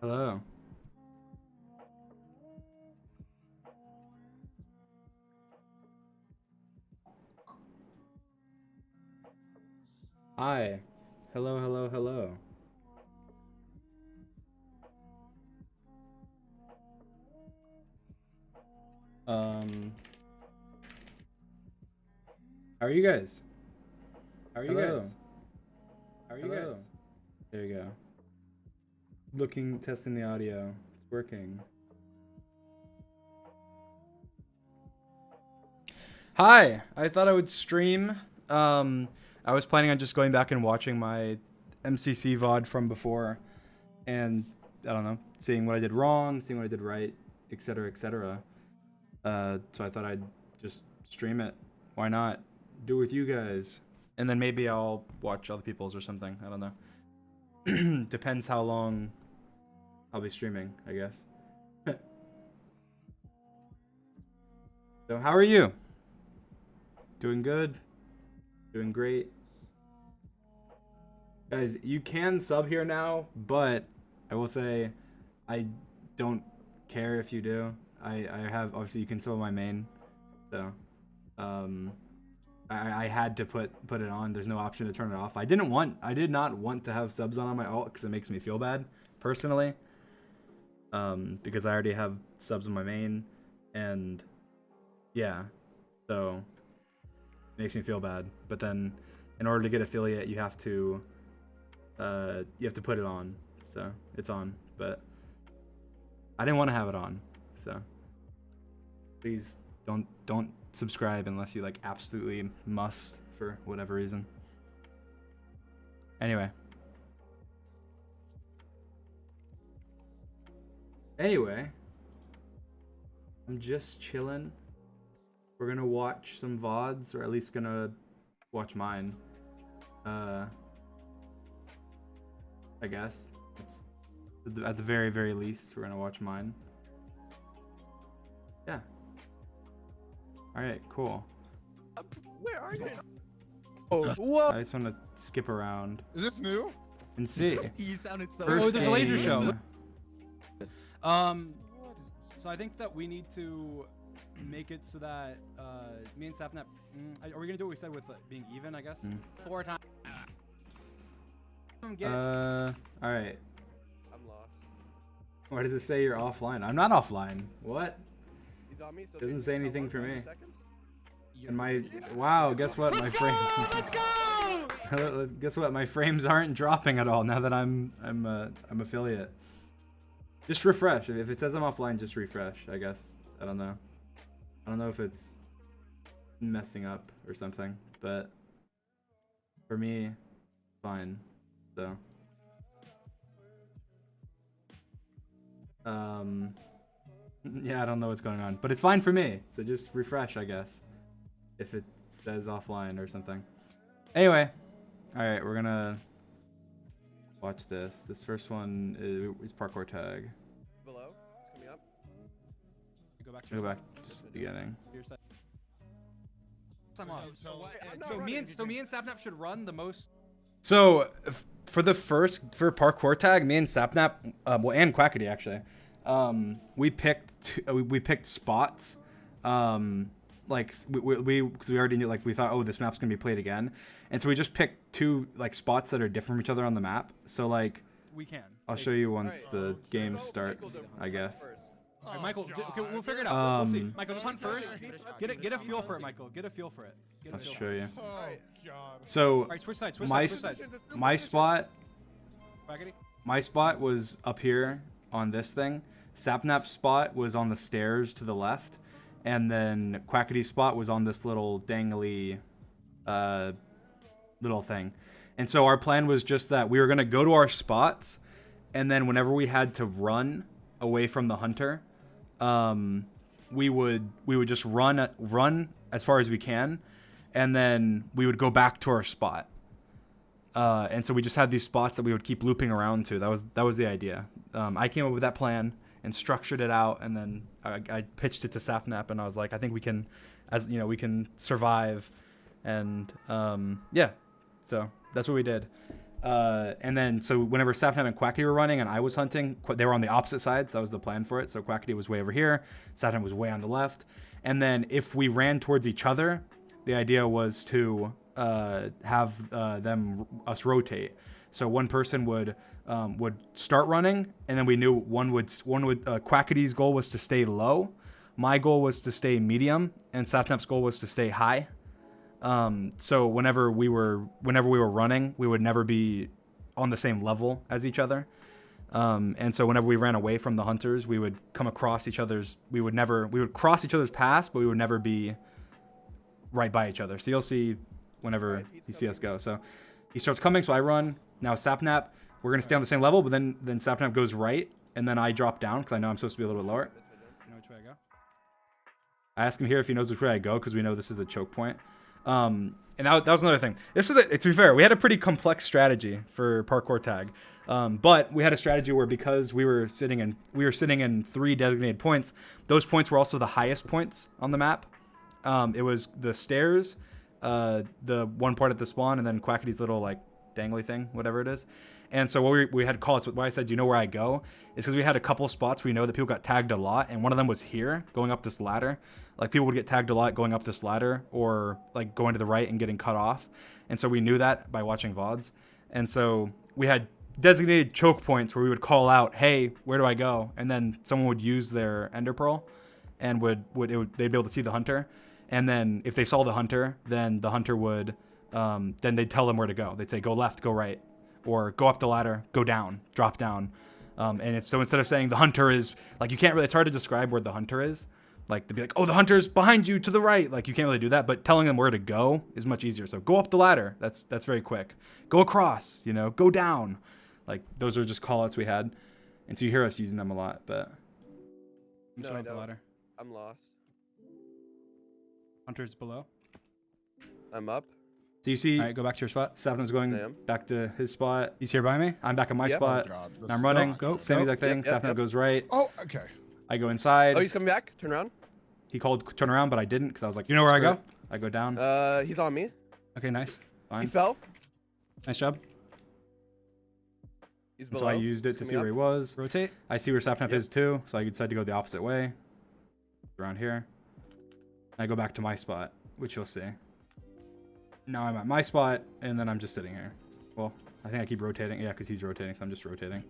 Hello. Hi. Hello, hello, hello. Um, how are you guys? How are you Hello. guys? How are you Hello. guys? There you go. Testing the audio. It's working. Hi. I thought I would stream. I was planning on just going back and watching my MCC VOD from before, and I don't know, seeing what I did wrong, seeing what I did right, etc., etc. So I thought I'd just stream it. Why not? Do it with you guys. And then maybe I'll watch other people's or something. I don't know. Depends how long I'll be streaming, I guess. So how are you? Doing good? Doing great? Guys, you can sub here now, but I will say I don't care if you do. I have, obviously you can sub on my main. So um I had to put it on. There's no option to turn it off. I did not want to have subs on my alt because it makes me feel bad personally. Because I already have subs on my main, and yeah, so it makes me feel bad. But then, in order to get affiliate, you have to put it on. So it's on, but I didn't want to have it on. So please don't subscribe unless you like absolutely must for whatever reason. Anyway. I'm just chilling. We're gonna watch some vods, or at least gonna watch mine. I guess it's at the very least we're gonna watch mine. Yeah. All right, cool. Where are you? Oh, whoa! I just want to skip around Is this new? and see. You sounded so. First Oh, there's a laser game. show. What is this? So I think that we need to make it so that me and Sapnap. Are we gonna do what we said with being even? I guess. 4 times. Get it? All right. I'm lost. Why does it say you're offline? I'm not offline. What? He's on me. So Doesn't say anything for me. Seconds? And my wow, guess what? My frames. Let's go! Guess what? My frames aren't dropping at all now that I'm affiliate. Just refresh. If it says I'm offline, just refresh. I guess. I don't know. I don't know if it's messing up or something, but for me, fine. So. Yeah, I don't know what's going on, but it's fine for me. So just refresh, I guess, if it says offline or something. Anyway, all right, we're gonna watch this. This first one is parkour tag. Below. It's coming up. Go back to Go your back side. to the beginning. To your side. So- Time off. so- So me and Sapnap should run the most. So for parkour tag, me and Sapnap, well, and Quackity actually, we picked spots, like because we already knew, like we thought, oh, this map's gonna be played again, and so we just picked two like spots that are different from each other on the map. So like We can. I'll show you once Alright. the game Go, Michael, starts, go I guess. first. All right, Oh, Michael, okay, we'll figure it God. out. We'll see. Michael, just hunt first. Okay. Get a feel for it, Michael. Get a feel for it. Get a I'll feel show for it. you. Oh god. So All right, switch sides. Switch my sides. Switch sides. my spot Quackity. my spot was up here on this thing. Sapnap's spot was on the stairs to the left, and then Quackity's spot was on this little dangly little thing. And so our plan was just that we were gonna go to our spots, and then whenever we had to run away from the hunter, we would just run as far as we can, and then we would go back to our spot. And so we just had these spots that we would keep looping around to. That was the idea. I came up with that plan and structured it out, and then I pitched it to Sapnap, and I was like, I think we can, we can survive, and yeah, so that's what we did. And then, so whenever Sapnap and Quackity were running and I was hunting, they were on the opposite sides. That was the plan for it. So Quackity was way over here. Sapnap was way on the left. And then if we ran towards each other, the idea was to have us rotate. So one person would start running, and then we knew one would Quackity's goal was to stay low. My goal was to stay medium, and Sapnap's goal was to stay high. So whenever we were running, we would never be on the same level as each other. And so whenever we ran away from the hunters, we would come across each other's. We would cross each other's paths, but we would never be right by each other. So you'll see whenever you see us go. So he starts coming, so I run. Now Sapnap, we're gonna stay on the same level, but then Sapnap goes right, and then I drop down because I know I'm supposed to be a little bit lower. You know which way I go? I ask him here if he knows which way I go because we know this is a choke point. And that was another thing. To be fair, we had a pretty complex strategy for parkour tag. But we had a strategy where, because we were sitting in 3 designated points, those points were also the highest points on the map. It was the stairs, the one part at the spawn, and then Quackity's little like dangly thing, whatever it is. And so what we had call it, so why I said, do you know where I go? Is because we had a couple spots we know that people got tagged a lot, and one of them was here, going up this ladder. Like, people would get tagged a lot going up this ladder, or like going to the right and getting cut off. And so we knew that by watching VODs. And so we had designated choke points where we would call out, hey, where do I go? And then someone would use their ender pearl, and they'd be able to see the hunter. And then if they saw the hunter, then the hunter would, then they'd tell them where to go. They'd say, go left, go right, or go up the ladder, go down, drop down. And so instead of saying the hunter is, like, you can't really, it's hard to describe where the hunter is. Like, they'd be like, oh, the hunter's behind you to the right. Like, you can't really do that, but telling them where to go is much easier. So go up the ladder. That's very quick. Go across, go down. Like, those are just call outs we had. And so you hear us using them a lot, but. No, Up I the don't. ladder. I'm lost. Hunter's below. I'm up. So you see, All right, go back to your spot. Sapnap's I going am. back to his spot. He's here by me. I'm back at my Yep. spot. Oh, God, this I'm is running. not- Go, Same go. exact thing. Yep, yep, Sapnap yep. goes right. Oh, okay. I go inside. Oh, he's coming back. Turn around. He called turn around, but I didn't because I was like, You know where I screw go? it. I go down. He's on me. Okay, nice. He Fine. fell. Nice job. He's And below. so I used it He's to see coming where he up. was. Rotate. I see where Sapnap Yep. is too, so I decided to go the opposite way. Around here. I go back to my spot, which you'll see. Now I'm at my spot, and then I'm just sitting here. Well, I think I keep rotating. Yeah, because he's rotating, so I'm just rotating.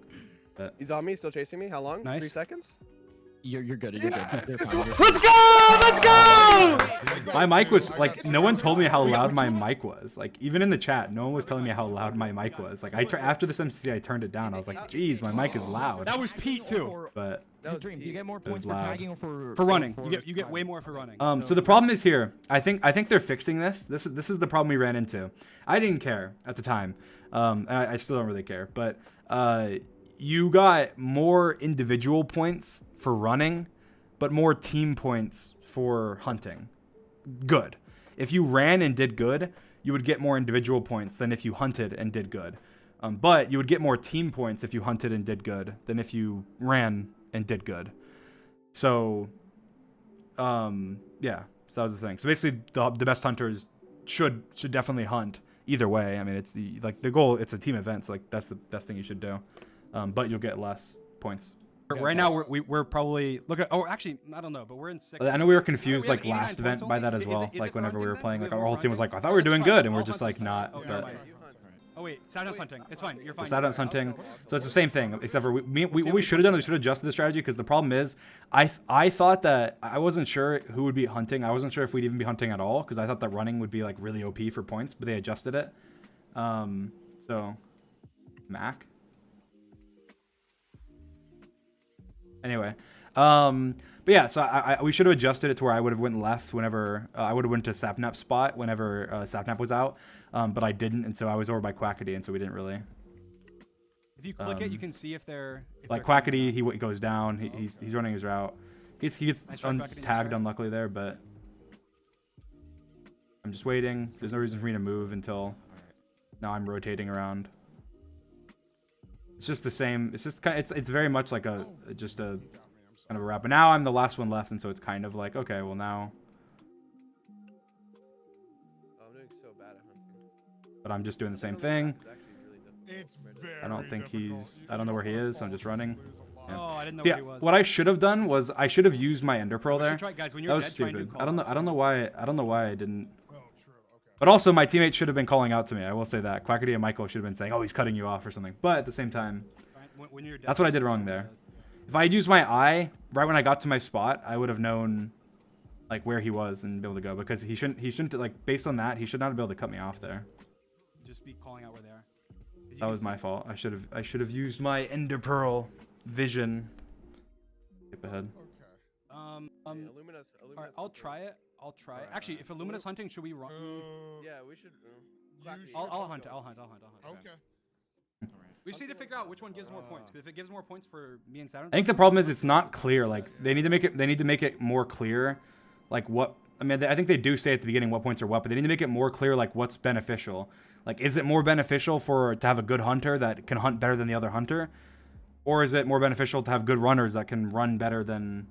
He's on me. Still chasing me. How long? Nice. 3 seconds. You're good. You're good. You're fine. Let's go! Let's go! My mic was like, no one told me how loud my mic was. Like, even in the chat, no one was telling me how loud my mic was. Like, after this MCC, I turned it down. I was like, geez, my mic is loud. That was Pete too. But That was Dream, do you Pete. get more It was points for loud. tagging or for running. or You get way more for running. so the problem is here. I think they're fixing this. This is the problem we ran into. I didn't care at the time. And I still don't really care. But you got more individual points for running, but more team points for hunting. Good. If you ran and did good, you would get more individual points than if you hunted and did good. But you would get more team points if you hunted and did good than if you ran and did good. So, yeah. So that was the thing. So basically, the best hunters should definitely hunt either way. I mean, it's the goal. It's a team event, so like that's the best thing you should do. But you'll get less points. Right now we're probably look at. Oh, actually, I don't know, but we're in 6th. I know we were confused We have like last 89 event points by only? that as Is it- well. is it Like for whenever we were hunting playing, then? like Do we our have whole team was like, hunting? I thought we were doing That's fine. good, and we're All just hunters like not. fine. Oh, But never mind. Oh wait, Saturn's hunting. It's fine. You're fine. Saturn's hunting, so it's the same thing. Except for what we should have done. We should have adjusted the strategy because the problem is, I thought that I wasn't sure who would be hunting. I wasn't sure if we'd even be hunting at all because I thought that running would be like really OP for points, but they adjusted it. So Mac. Anyway, but yeah, so we should have adjusted it to where I would have went left whenever I would have went to Sapnap's spot whenever Sapnap was out, but I didn't, and so I was over by Quackity, and so we didn't really. If you click it, you can see if they're Like they're Quackity, he goes down. He's running his route. He gets Nice try, Quackity, nice tagged try. unluckily there, but I'm just waiting. There's no reason for me to move until now. I'm rotating around. It's just the same. It's just kind of, it's very much like just a kind of a wrap. But now I'm the last one left, and so it's kind of like, okay, well now. Oh, I'm doing so bad at hunting. But I'm just doing the same thing. It's actually really difficult. It's very I don't think difficult. he's. I don't know where he is. So I'm just running. Yeah. Oh, I didn't know Yeah, where he was. what I should have done was I should have used my Ender Pearl We should there. try- guys, when That you're was dead, try and do stupid. I don't know. call-outs. I don't know why. I don't know why I didn't. Oh, true. Okay. But also, my teammates should have been calling out to me. I will say that. Quackity and Michael should have been saying, "Oh, he's cutting you off" or something. But at the same time, When you're dead, that's what I did wrong there. If I had used my eye right when I got to my spot, I would have known like where he was and be able to go, because he shouldn't like, based on that, he should not be able to cut me off there. Just be calling out where they are. 'Cause you That can was see- my fault. I should have used my Ender Pearl vision. Skip ahead. Okay. Illuminous. All right, I'll try it. I'll try it. Actually, if Illuminous hunting, should we run? Yeah, we should. Quackity, should I'll let's hunt. go. I'll hunt. Okay. We just need to figure out which one gives more points. Because if it gives more points for me and Saturn, I think the problem is it's not clear. Like they need to make it more clear, like what. I mean, I think they do say at the beginning what points are what, but they need to make it more clear, like what's beneficial. Like, is it more beneficial to have a good hunter that can hunt better than the other hunter, or is it more beneficial to have good runners that can run better than?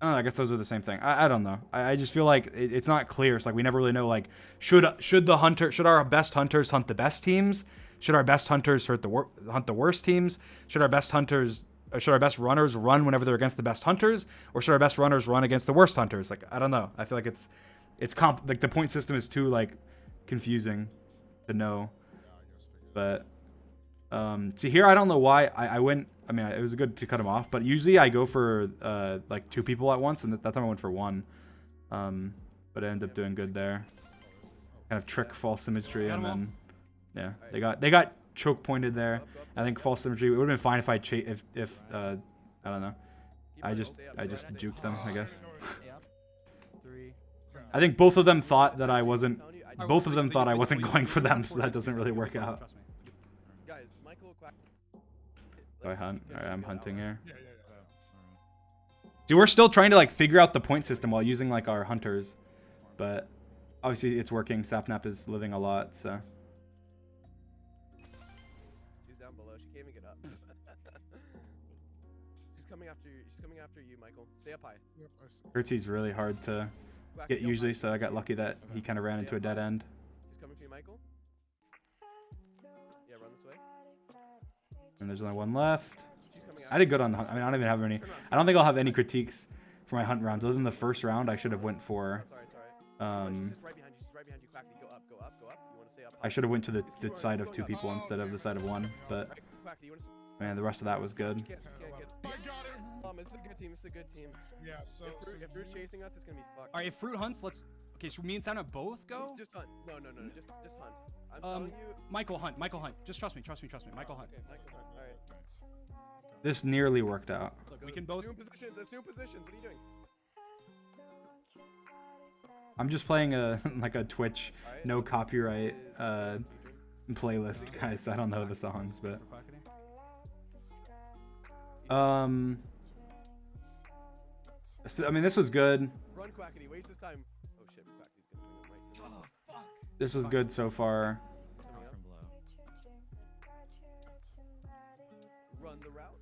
I don't know, I guess those are the same thing. I don't know. I just feel like it's not clear. It's like we never really know. Like, should our best hunters hunt the best teams? Should our best hunters hunt the worst teams? Should our best runners run whenever they're against the best hunters, or should our best runners run against the worst hunters? Like, I don't know. I feel like like the point system is too like confusing to know. But see here, I don't know why I went. I mean, it was good to cut him off, but usually I go for like 2 people at once, and that time I went for 1. But I ended up doing good there. Kind of trick false symmetry, and then yeah, they got choke pointed there. I think false symmetry. It would have been fine if I I don't know. I just juked them, I guess. 3. I think both of them thought that I wasn't. Both of them thought I wasn't going for them, so that doesn't really work out. Trust me. Guys, Michael. Do I hunt? Alright, I'm hunting here. Yeah. See, we're still trying to like figure out the point system while using like our hunters, but obviously it's working. Sapnap is living a lot, so. She's down below. She can't even get up. She's coming after you. She's coming after you, Michael. Stay up high. Yep, I see. Hertzy's really hard to Quackity, get go usually, high. so I got lucky that he kind of ran into a dead end. She's coming for you, Michael. Yeah, run this way. And there's only 1 left. She's coming I did good on the hunt. I mean, I don't even have any. I don't think I'll have any critiques for my hunt rounds. Other than the first round, I should have went for. Sorry. She's just right behind you. She's right behind you. Quackity, go up. You want to stay up high. I should have went to the Just keep going, side keep of going 2 up. people instead of the side of 1. But Quackity, you want to? man, the rest of that was good. You can't get. I got him. It's a good team. It's a good team. Yeah. So If Fruit's chasing us, it's gonna be fucked. All right, if Fruit hunts, let's. Okay, should me and Saturn both go? Just hunt. No. Just hunt. I'm telling you. Michael hunt. Just trust me. Michael hunt. Okay, Michael hunt. All right. This nearly worked out. Look, we can both. Assume positions. What are you doing? I'm just playing a like a Twitch Alright. no copyright playlist, guys. So I don't know the songs, but so, I mean, this was good. Run, Quackity. Waste his time. Oh shit, Quackity's gonna bring him right to me. Oh fuck. This was good so far. He's coming up. Run the route.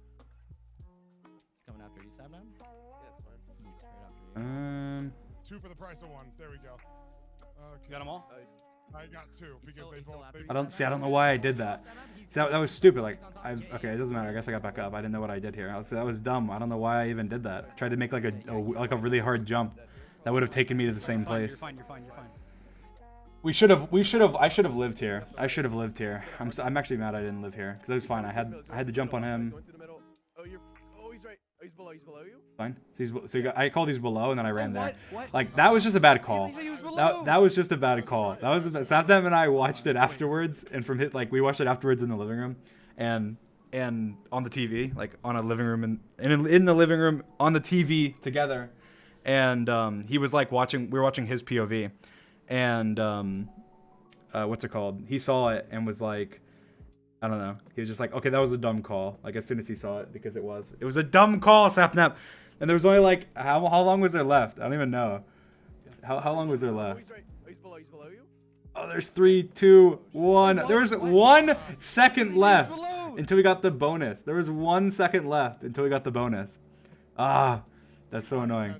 He's coming after you, Sabnam? Yeah, it's fine. He's straight after you. 2 for the price of 1. There we go. Okay. You got them all? Oh, he's I got 2 because they both. I don't know why I did that. See, that was stupid. Like, okay, it doesn't matter. I guess I got back up. I didn't know what I did here. That was dumb. I don't know why I even did that. I tried to make like a really hard jump that would have taken me to the same place. You're fine. I should have lived here. I'm actually mad I didn't live here because it was fine. I had to jump on him. Going through the middle. Oh, he's right. Oh, he's below you. Fine. I called these below and then I ran there. What? Like, that was just a bad call. He was below. That was just a bad call. That was Sapnam and I watched it afterwards, and we watched it afterwards in the living room, and on the TV, like on a living room, and in the living room on the TV together, and he was like we were watching his POV, and what's it called? He saw it and was like, I don't know. He was just like, okay, that was a dumb call. Like, as soon as he saw it, because it was a dumb call, Sapnap. And there was only like, how long was there left? I don't even know. How long was there Oh, left? he's right. Oh, he's below you. Oh, there's 3, 2, 1. There was 1 second left below. until we got the bonus. There was 1 second left until we got the bonus. Ah, that's so annoying.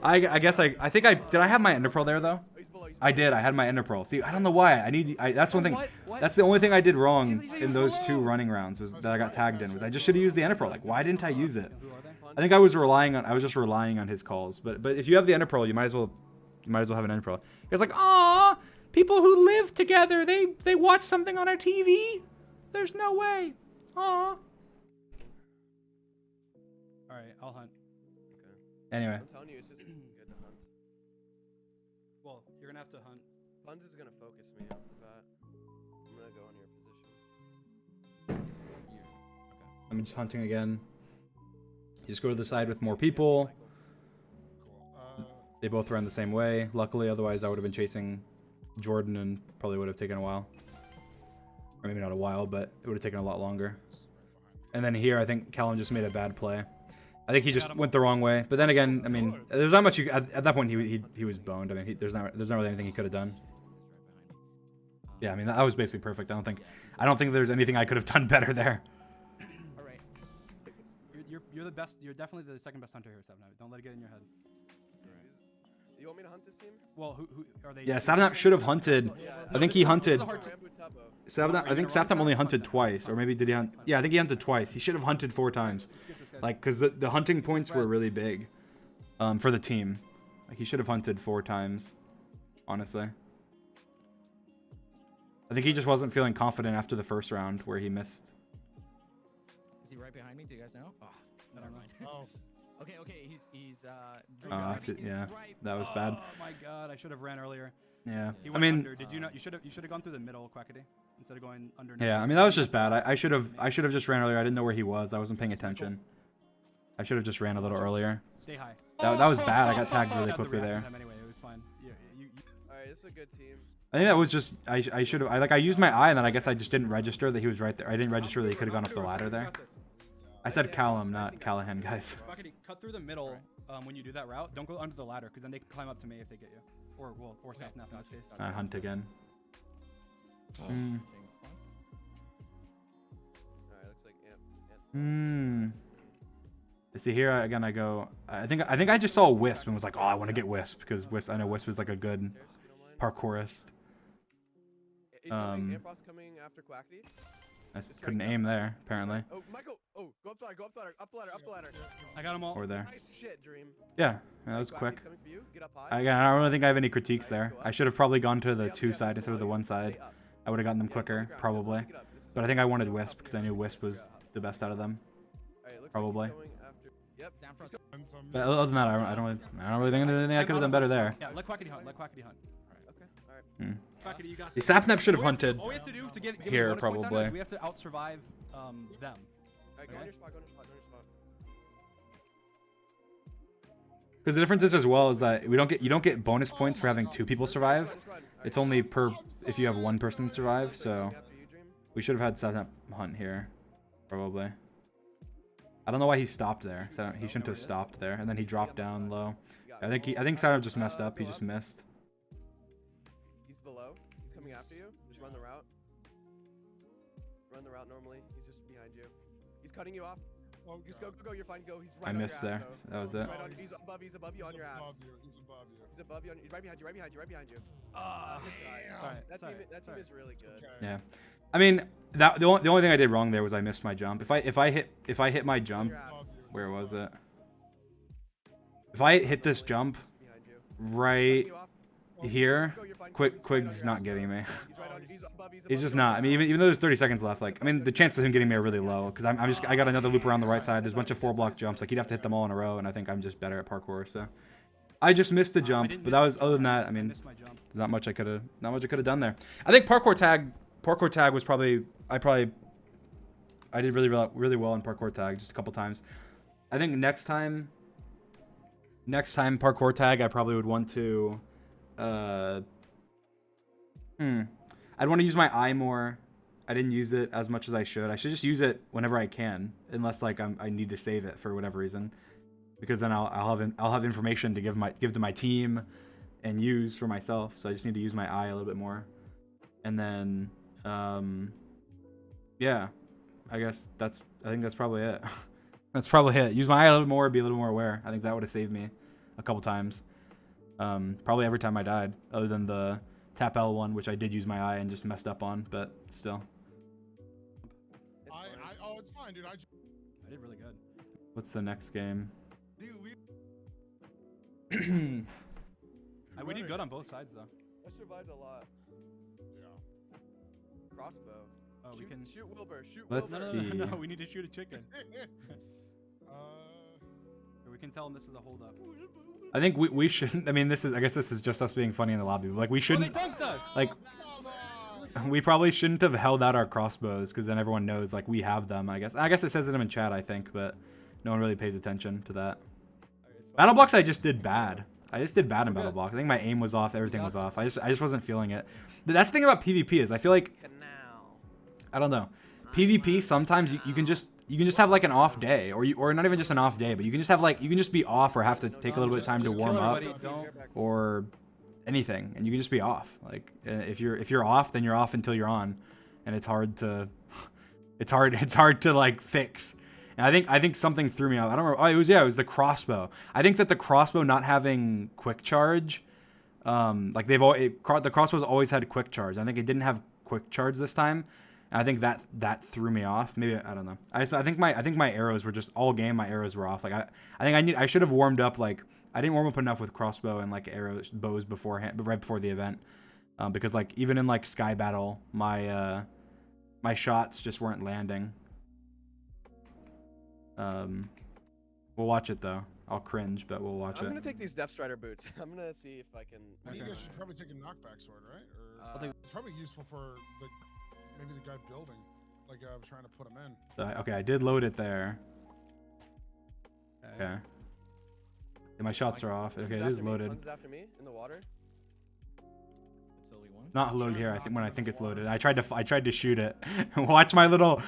I guess I think did I have my Ender Pearl there though? Oh, he's below. I did. I had my ender pearl. See, I don't know why. That's one thing. What? That's the only thing I did wrong He in was those below. 2 running rounds was that I got tagged in. Was I just should have used the ender pearl? Like, why didn't I use it? Who are they? I think I was just relying on his calls. But if you have the ender pearl, you might as well have an ender pearl. It's like, "Aw, people who live together, they watch something on our TV. There's no way. Aw." All right, I'll hunt. Anyway, I'm telling you, it's just good to hunt. Well, you're gonna have to hunt. Funds is gonna focus me off the bat. I'm gonna go on your position. I'm just hunting again. You just go to the side with more people. Cool. They both ran the same way. Luckily, otherwise I would have been chasing Jordan and probably would have taken a while. Or maybe not a while, but it would have taken a lot longer. And then here, I think Callum just made a bad play. I think he just went the wrong way. But then again, I mean, there's not much at that point. He was boned. I mean, there's not really anything he could have done. Yeah, I mean that was basically perfect. I don't think there's anything I could have done better there. All right. You're the best. You're definitely the second best hunter here, Seven. Don't let it get in your head. You want me to hunt this team? Well, who are they? Yeah, Sapnap should have hunted. I think he hunted. Rambo Tubbo. Sapnap, I think Sapnap only hunted twice, or maybe did he hunt? Yeah, I think he hunted twice. He should have hunted 4 times, like because the hunting points were really big, for the team. Like he should have hunted 4 times, honestly. I think he just wasn't feeling confident after the first round where he missed. Is he right behind me? Do you guys know? Oh, never mind. Oh, Okay, he's Yeah, that was bad. Oh my god, I should have ran earlier. Yeah, He I went mean, under. Did you not? You should have gone through the middle, Quackity, instead of going under. yeah, I mean that was just bad. I should have just ran earlier. I didn't know where he was. I wasn't paying attention. I should have just ran a little earlier. Stay high. That was bad. I got tagged really Had the quickly reaction there. time anyway, it was fine. You Alright, this is a good team. I think that was just I should have I used my eye and then I guess I just didn't register that he was right there. I didn't register that he could have gone up the ladder there. I said Callum, not Callahan, guys. Quackity, cut through the middle when you do that route. Don't go under the ladder, because then they can climb up to me if they get you. Or Sapnap in this case. I hunt again. Alright, looks like Amp. See here again. I go. I think I just saw Wisp and was like, oh, I want to get Wisp because I know Wisp is like a good parkourist. Is Ampros coming after Quackity? I couldn't aim there apparently. Oh, Michael! Oh, go up the ladder, up the ladder. I got them all. Or there. Nice shit, Dream. Yeah, that was Quackity's quick. coming for you. Get up high. Again, I don't really think I have any critiques there. I should have probably gone to the 2 side instead of the 1 side. I would have gotten them quicker, probably. But I think I wanted Wisp because I knew Wisp was the best out of them. Probably. Yep. and some- But other than that, I don't really think there's anything I could have done better there. Yeah, let Quackity hunt. Let Quackity hunt. Okay. Alright. Quackity, you got The this. Sapnap should have hunted. All we have to do to give Here, bonus points out of it probably. is we have to out-survive them. Alright, go on your spot, go on your spot. Because the difference is as well is that you don't get bonus points for having 2 people survive. It's only per if you have 1 person survive. So we should have had Sapnap hunt here, probably. I don't know why he stopped there. He shouldn't have stopped there, and then he dropped down low. I think Sapnap just messed up. He just missed. He's below. He's coming after you. Just run the route. Run the route normally. He's just behind you. He's cutting you off. Oh, Just go. You're fine. Go. He's right I on your missed ass, there. though. That was it. Right on, he's above you on your ass. He's above you. He's above you. He's right behind you. Right behind you. Sorry. That Sorry. team is really good. Okay. Yeah. I mean, the only thing I did wrong there was I missed my jump. If I hit my jump, Above you. where was it? If I hit this jump Behind you. right You off. here, Go, you're fine. Quig's not getting me. He's right on. He's above. He's just not. I mean, even though there's 30 seconds left, like, I mean, the chances of him getting me are really low because I got another loop around the right side. There's a bunch of 4-block jumps. Like, he'd have to hit them all in a row, and I think I'm just better at parkour. So, I just missed the jump. But that was other than that. I mean, missed my jump. there's not much I could have done there. I think parkour tag was probably I did really well in parkour tag just a couple times. I think next time parkour tag I probably would want to I'd want to use my eye more. I didn't use it as much as I should. I should just use it whenever I can, unless like I need to save it for whatever reason, because then I'll have information to give to my team and use for myself. So I just need to use my eye a little bit more, and then yeah, I think that's probably it. That's probably it. Use my eye a little more, be a little more aware. I think that would have saved me a couple times. Probably every time I died, other than the tap L one, which I did use my eye and just messed up on, but still. Oh, it's fine, dude. I did really good. What's the next game? Dude, We did good on both sides though. I survived a lot. Yeah. Crossbow. Oh, we can. Shoot Wilbur. Shoot Let's Wilbur. see. No, we need to shoot a chicken. Or we can tell him this is a holdup. I think we shouldn't. I mean, I guess this is just us being funny in the lobby. Like we shouldn't. Oh, they dunked us. Like we probably shouldn't have held out our crossbows because then everyone knows like we have them. I guess it says them in chat. I think, but no one really pays attention to that. Battle Box I just did bad. I just did bad in Battle Box. I think my aim was off. Everything was off. I just wasn't feeling it. That's the thing about PvP is I feel like I don't know. PvP sometimes you can just have like an off day or not even just an off day, but you can just have like you can just be off or have to take a little bit of time to warm up or anything, and you can just be off. Like if you're off, then you're off until you're on, and it's hard to like fix. And I think something threw me off. I don't remember. Oh, it was the crossbow. I think that the crossbow not having quick charge, like the crossbow's always had quick charge. I think it didn't have quick charge this time. And I think that threw me off. Maybe I don't know. I think my arrows were just all game. My arrows were off. Like I should have warmed up. Like I didn't warm up enough with crossbow and like bows beforehand, but right before the event, because like even in like Sky Battle, my shots just weren't landing. We'll watch it though. I'll cringe, but we'll watch it. I'm gonna take these Death Strider boots. I'm gonna see if I can. I think you guys should probably take a knockback sword, right? Or it's probably useful for maybe the guy building, like trying to put him in. Okay, I did load it there. Okay. Yeah, my shots are off. Okay, it is loaded. One's after me in the water. Not loaded here. I think it's loaded. I tried to shoot it. watch my little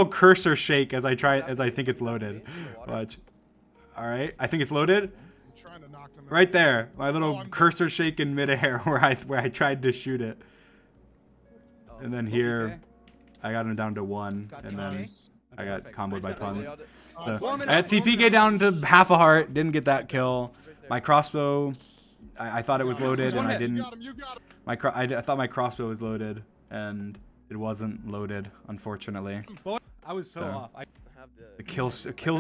cursor shake as I think it's loaded. Watch. All right, I think it's loaded. I'm trying to knock them in. Right there, my little cursor shake in midair where I tried to shoot it. And then here, I got him down to 1, and then I got comboed by puns. So, I had CPK down to half a heart. Didn't get that kill. My crossbow, I thought it was loaded, and I didn't. I thought my crossbow was loaded, and it wasn't loaded, unfortunately. I was so off. I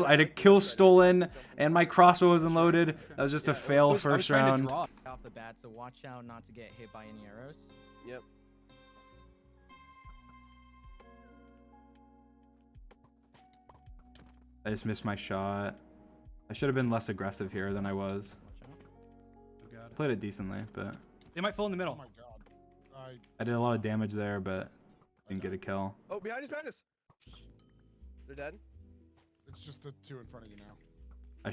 had a kill stolen, and my crossbow wasn't loaded. That was just a fail first round. Off the bat, so watch out not to get hit by any arrows. Yep. I just missed my shot. I should have been less aggressive here than I was. Played it decently, but they might fall in the middle. Oh my god. I did a lot of damage there, but didn't get a kill. Oh, behind us! They're dead. It's just the 2 in front of you now. I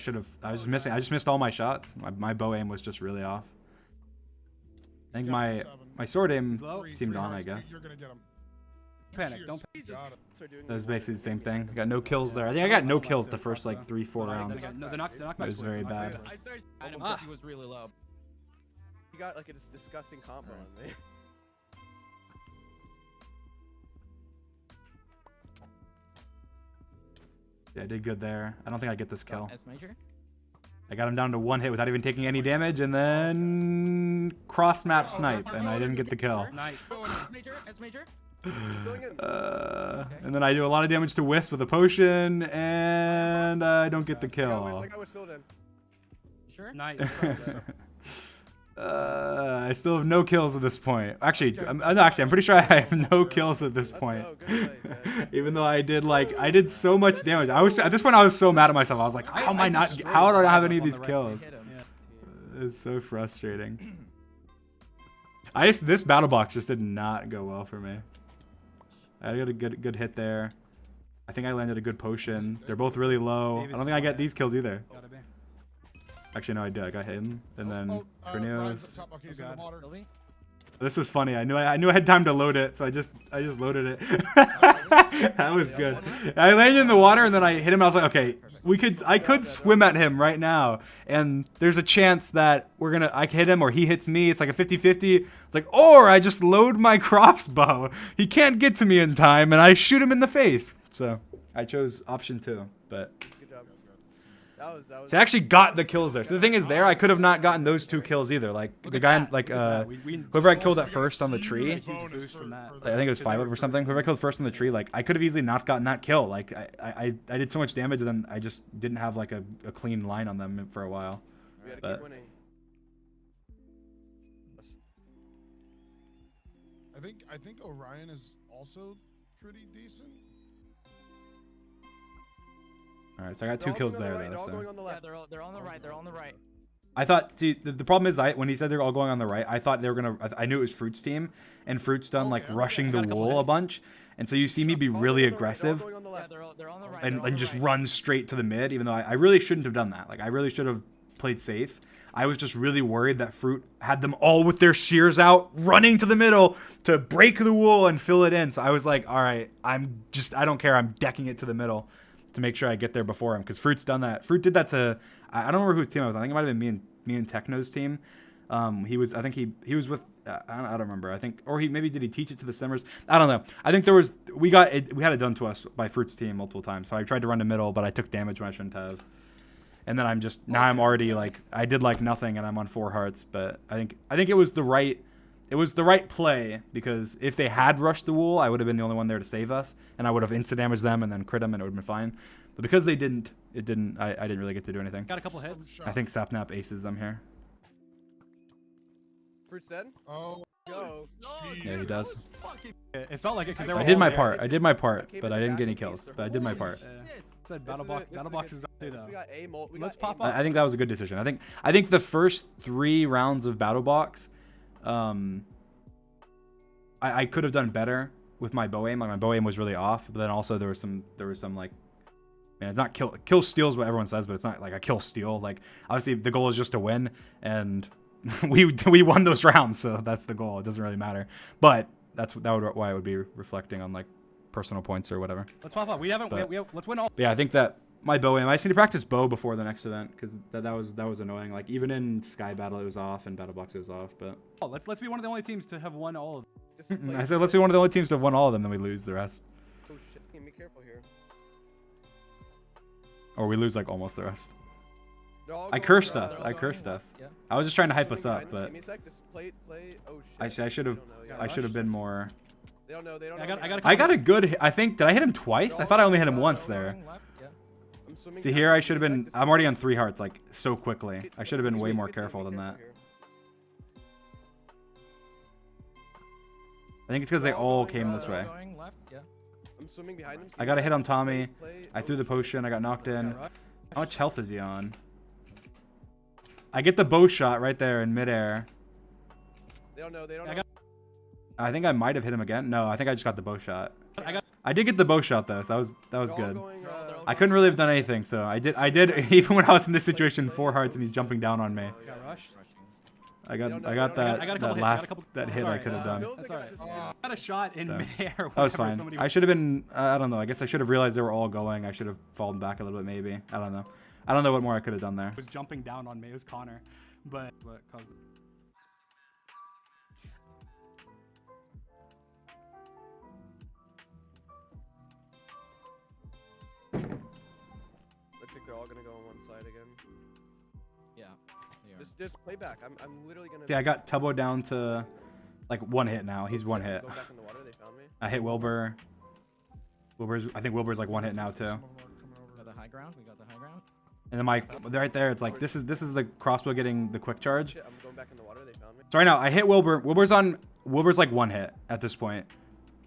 just missed all my shots. My bow aim was just really off. I think my sword aim seemed on, I guess. You're gonna get him. Panic, don't panic. That was basically the same thing. I got no kills there. I think I got no kills the first like 3-4 rounds. No, they're not It was very bad. I started at him because he was really low. He got like a disgusting combo on me. Yeah, I did good there. I don't think I get this kill. S major? I got him down to 1 hit without even taking any damage, and then cross map snipe, and I didn't get the kill. Nice. S major? S major? And then I do a lot of damage to Wisp with a potion, and I don't get the kill. That guy was filled in. Sure. Nice. I still have no kills at this point. Actually, I'm pretty sure I have no kills at this point. Even though I did so much damage. At this point I was so mad at myself. I was like, how do I not have any of these kills? It's so frustrating. This battle box just did not go well for me. I got a good hit there. I think I landed a good potion. They're both really low. I don't think I get these kills either. Actually, no, I did. I got him, and then Cornelius. This was funny. I knew I had time to load it, so I just loaded it. That was good. I landed in the water, and then I hit him. I was like, okay, I could swim at him right now, and there's a chance that I hit him or he hits me. It's like a 50-50. It's like, or I just load my crossbow. He can't get to me in time, and I shoot him in the face. So I chose option 2, but. That was. So I actually got the kills there. So the thing is, there I could have not gotten those 2 kills either. Like the guy, like whoever I killed at first on the tree. Boost from that. I think it was 5 or something. Whoever I killed first on the tree, like I could have easily not gotten that kill. Like I did so much damage, and then I just didn't have like a clean line on them for a while. We gotta But keep winning. I think Orion is also pretty decent. All right, so I got They're 2 all kills going on there the right, though. they're all So. going on the Yeah, left. they're on the right. They're on the right. I thought, see, the problem is when he said they're all going on the right, I thought they were gonna. I knew it was Fruit's team, and Fruit's done like Okay, rushing okay. the wool a bunch, and so you see me be All really going on the right, aggressive. all going on the Yeah, left. they're on the right. And just run straight to the mid, even though I really shouldn't have done that. Like I really should have played safe. I was just really worried that Fruit had them all with their shears out, running to the middle to break the wool and fill it in. So I was like, all right, I don't care. I'm decking it to the middle to make sure I get there before him, because Fruit's done that. Fruit did that to, I don't remember whose team I was. I think it might have been me and Techno's team. I think he was with, I don't remember. I think, or maybe did he teach it to the Simmers? I don't know. I think we had it done to us by Fruit's team multiple times. So I tried to run to middle, but I took damage when I shouldn't have. And then I'm already like, I did like nothing and I'm on 4 hearts. But I think it was the right play, because if they had rushed the wool, I would have been the only one there to save us, and I would have insta damaged them and then crit them, and it would have been fine. But because they didn't, I didn't really get to do anything. Got a couple hits. I think Sapnap aces them here. Fruit's dead. Oh, Go. Yeah, he does. It felt like it because they were. I did all my there. part. I did my part, came but in I the didn't back get any and kills. faced But I did my their part. Said This is battle boxes too though. We got a mult. We Let's got pop a up. I think that was a good decision. I think the first 3 rounds of Battle Box, I could have done better with my bow aim. Like my bow aim was really off, but then also there was some like, man, it's not kill steal is what everyone says, but it's not like a kill steal. Like obviously the goal is just to win, and we won those rounds, so that's the goal. It doesn't really matter, but why it would be reflecting on like personal points or whatever. Let's pop up. We haven't. Let's win all. But yeah, I think that my bow aim, I just need to practice bow before the next event, because that was annoying. Like even in Sky Battle it was off, and Battle Box it was off. But Let's be one of the only teams to have won all of them. Just play- I said let's be one of the only teams to have won all of them, then we lose the rest, Oh shit! Be careful here. or we lose like almost the rest. They're all I going, cursed They're us. all I going cursed left, us. Yeah. I was just trying to hype Swimming us up, behind them. but Give me a sec. Just play. Oh shit. I should have. They don't know. I should have been more. They don't know. They don't I know. got I got a good. I think did I hit him twice? I thought I only hit him once They're all there. going left, yeah. I'm swimming See behind here, them. I should have Give me a been. sec. Just I'm already on 3 hearts like so quickly. I should have been Just way be more careful, careful be than careful that. here. I think it's because they They're all all going came left. this They're way. all going left, yeah. I'm swimming behind him. I got a hit on Tommy. I Oh, threw the potion. I got knocked in. Right. How much health is he on? I get the bow shot right there in midair. They don't know. They don't I know. I think I might have hit him again. No, I think I just got the bow shot. I got. I did get the bow shot though, so that was They're all good. going, They're all I couldn't really have done anything, so I did even when I was in this situation, 4 hearts and he's jumping down on me. Got rushed. I don't know, got they don't know. that I got a couple that hits, last I got a couple- that hit I Sorry, could have done. Feels That's like alright. I just- Got a shot in So, midair. That was whenever fine. somebody- I should have been. I don't know. I guess I should have realized they were all going. I should have fallen back a little bit, maybe. I don't know. I don't know what more I could have done there. was jumping down on me. It was Connor, but what caused it? I think they're all gonna go on one side again. Yeah. They are. Just play back. I'm literally gonna. See, I got Tubbo down to like 1 hit now. He's 1 hit. Go back in the water. They found me. I hit Wilbur. I think Wilbur's like 1 hit now too. Some of them are coming over. We got the high ground. We got the high ground. And then right there, it's like this is the crossbow getting the quick charge. Shit, I'm going back in the water. They found me. So right now I hit Wilbur. Wilbur's like 1 hit at this point.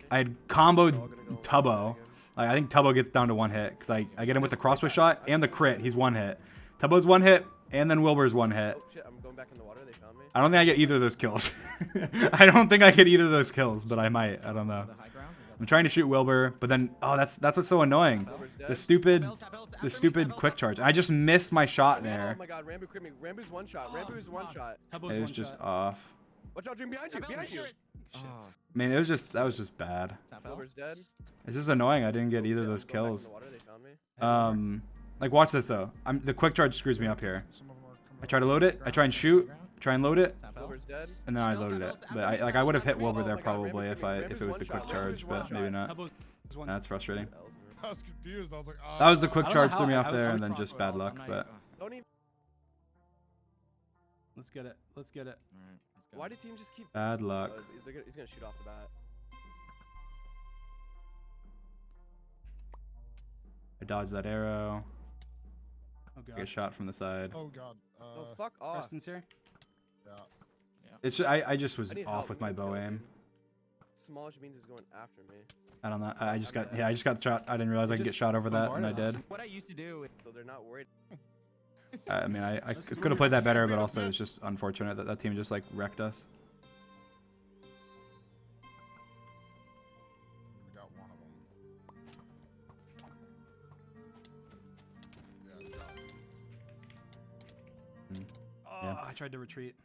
I had comboed They're all gonna go on one side Tubbo. again. Like, I think Tubbo gets down to 1 hit because I get him with the crossbow shot and the crit. He's 1 hit. Tubbo's 1 hit and then Wilbur's 1 hit. Oh shit! I'm going back in the water. They found me. I don't think I get either of those kills. I don't think I get either of those kills, but I might. I don't know. The high ground. We got I'm trying to shoot Wilbur, but then that's what's so annoying. Wilbur's dead. The stupid Tap L's after the me, stupid Tap L's quick after charge. me. I just missed my shot Oh there. my god, Rambo crit me. Rambo's 1 shot. Rambo's 1 shot. Tubbo's It one was just shot. off. Watch out, Dream behind you. Tap L's Behind you. after it. Shit. Man, that was just bad. Tap L. Wilbur's dead. It's just annoying. I didn't get either of Shit, those I'm going back in kills. the water. They found me. Like watch this though. The quick charge screws me up here. Some of them are coming I try to load it. I try and shoot. Try and load it, Tap L. Wilbur's dead. and then I loaded it. But I would have hit Wilbur Oh there my God, probably Rambo if crit me. it was the Rambo's quick 1 charge, shot. but maybe not. Tubbo's one. That's frustrating. L's in her. I was confused. I was like, That was the quick I don't know charge how threw me I- off I was there, on and then crossbow, just bad I'm luck. not But Don't even. Let's get it. Let's get it. All right, let's go. Why do teams just keep? bad luck. He's gonna shoot off the bat. I dodged that arrow. Oh I god. get shot from the side. oh god. Oh fuck off. Preston's here. Yeah. It's I just was I need off help. with my bow aim. Smallish means is going after me. I don't know. I just got shot. I didn't realize I could get just shot over that, and I bombarded did. us. What I used to do is So they're not worried. I mean, I could have played that better, but also it's just unfortunate that that team just like wrecked us. I got one of them. Yeah. Good job. Oh, Yeah. I tried to retreat.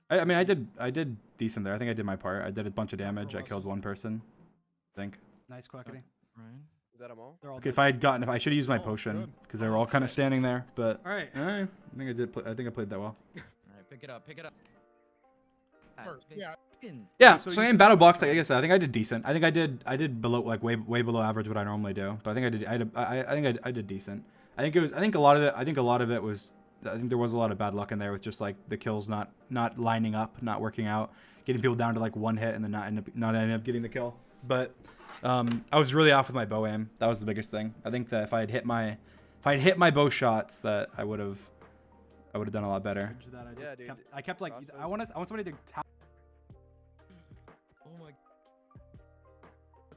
I mean, I did decent there. I think I did my part. I did a bunch of damage. I killed one person. I think. Nice quackity. Ryan. Is that them all? They're all If dead. I should have used my Oh, potion good. because they were all kind of standing there. But All right. I think I did. I think I played that well. All right, pick it up. Pick it up. Or, yeah. Yeah. So So you in battle box, like I said, I think I did decent. I think I did below like way below average what I normally do. But I think I did decent. I think a lot of it was. I think there was a lot of bad luck in there with just like the kills not lining up, not working out, getting people down to like one hit and then not ending up getting the kill. But I was really off with my bow aim. That was the biggest thing. I think that if I had hit my bow shots, that I would have done a lot better. Bridge that I just Yeah, dude, I kept like I want somebody to tap. Oh my.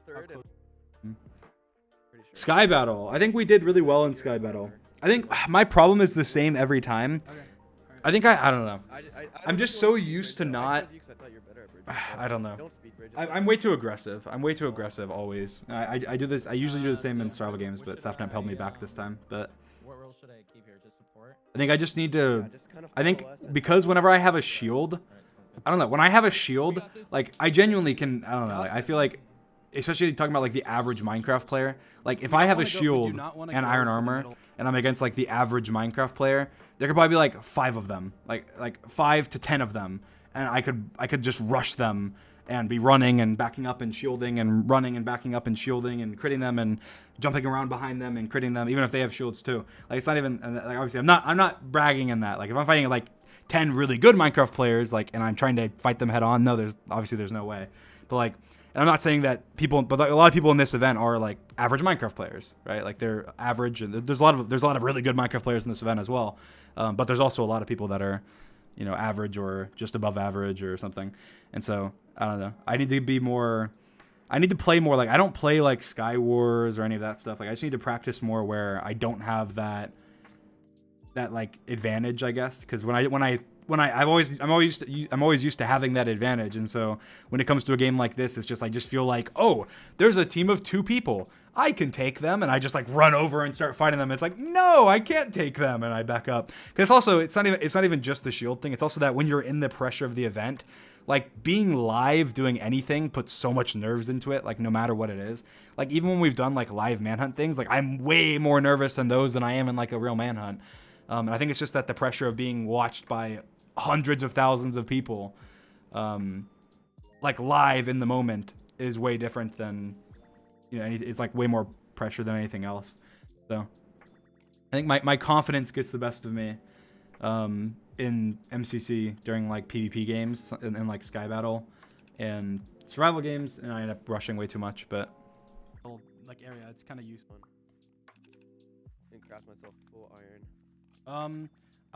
Third. close- And pretty sure. Sky battle. I think we did really well in Sky battle. I think my problem is the same every time. Okay. I think I don't know. I I'm don't just think so you'll speed used to bridge, though. I not- chose you 'cause I thought you're better at bridges, but I don't know. Don't speed bridges. I'm way too aggressive. I'm way too aggressive always. I do this. I usually do the same in survival games, but Safnap held me back this time. But What role should I keep here? Just support? I think I just need Yeah, to. just kind of I think follow us and- because whenever I have a shield, All right, sounds good. I don't know. When I have a shield, like I genuinely can. I don't know. Like, I feel like, especially talking about like the average Minecraft player. Like if I have a wanna go- we do shield not wanna and go iron for the armor, middle. and I'm against like the average Minecraft player, there could probably be like 5 of them, like 5 to 10 of them, and I could just rush them and be running and backing up and shielding and running and backing up and shielding and critting them and jumping around behind them and critting them, even if they have shields too. Like it's not even like obviously I'm not bragging in that. Like if I'm fighting like 10 really good Minecraft players, like, and I'm trying to fight them head on, no, there's no way. But like, and I'm not saying that people, but like, a lot of people in this event are like average Minecraft players, right? Like they're average, and there's a lot of really good Minecraft players in this event as well. But there's also a lot of people that are, you know, average or just above average or something. And so I don't know. I need to be more. I need to play more. Like I don't play like Sky Wars or any of that stuff. Like I just need to practice more where I don't have that like advantage, I guess. Because I'm always used to having that advantage, and so when it comes to a game like this, it's just I just feel like, oh, there's a team of 2 people, I can take them, and I just like run over and start fighting them. It's like, no, I can't take them, and I back up. Because also it's not even just the shield thing. It's also that when you're in the pressure of the event, like being live doing anything puts so much nerves into it. Like no matter what it is, like even when we've done like live manhunt things, like I'm way more nervous in those than I am in like a real manhunt. And I think it's just that the pressure of being watched by hundreds of thousands of people, like live in the moment, is way different than, you know, it's like way more pressure than anything else. So I think my confidence gets the best of me in MCC during like PvP games and like Sky Battle and survival games, and I end up rushing way too much. But Like area, it's kind of useful. And craft myself full iron. I'm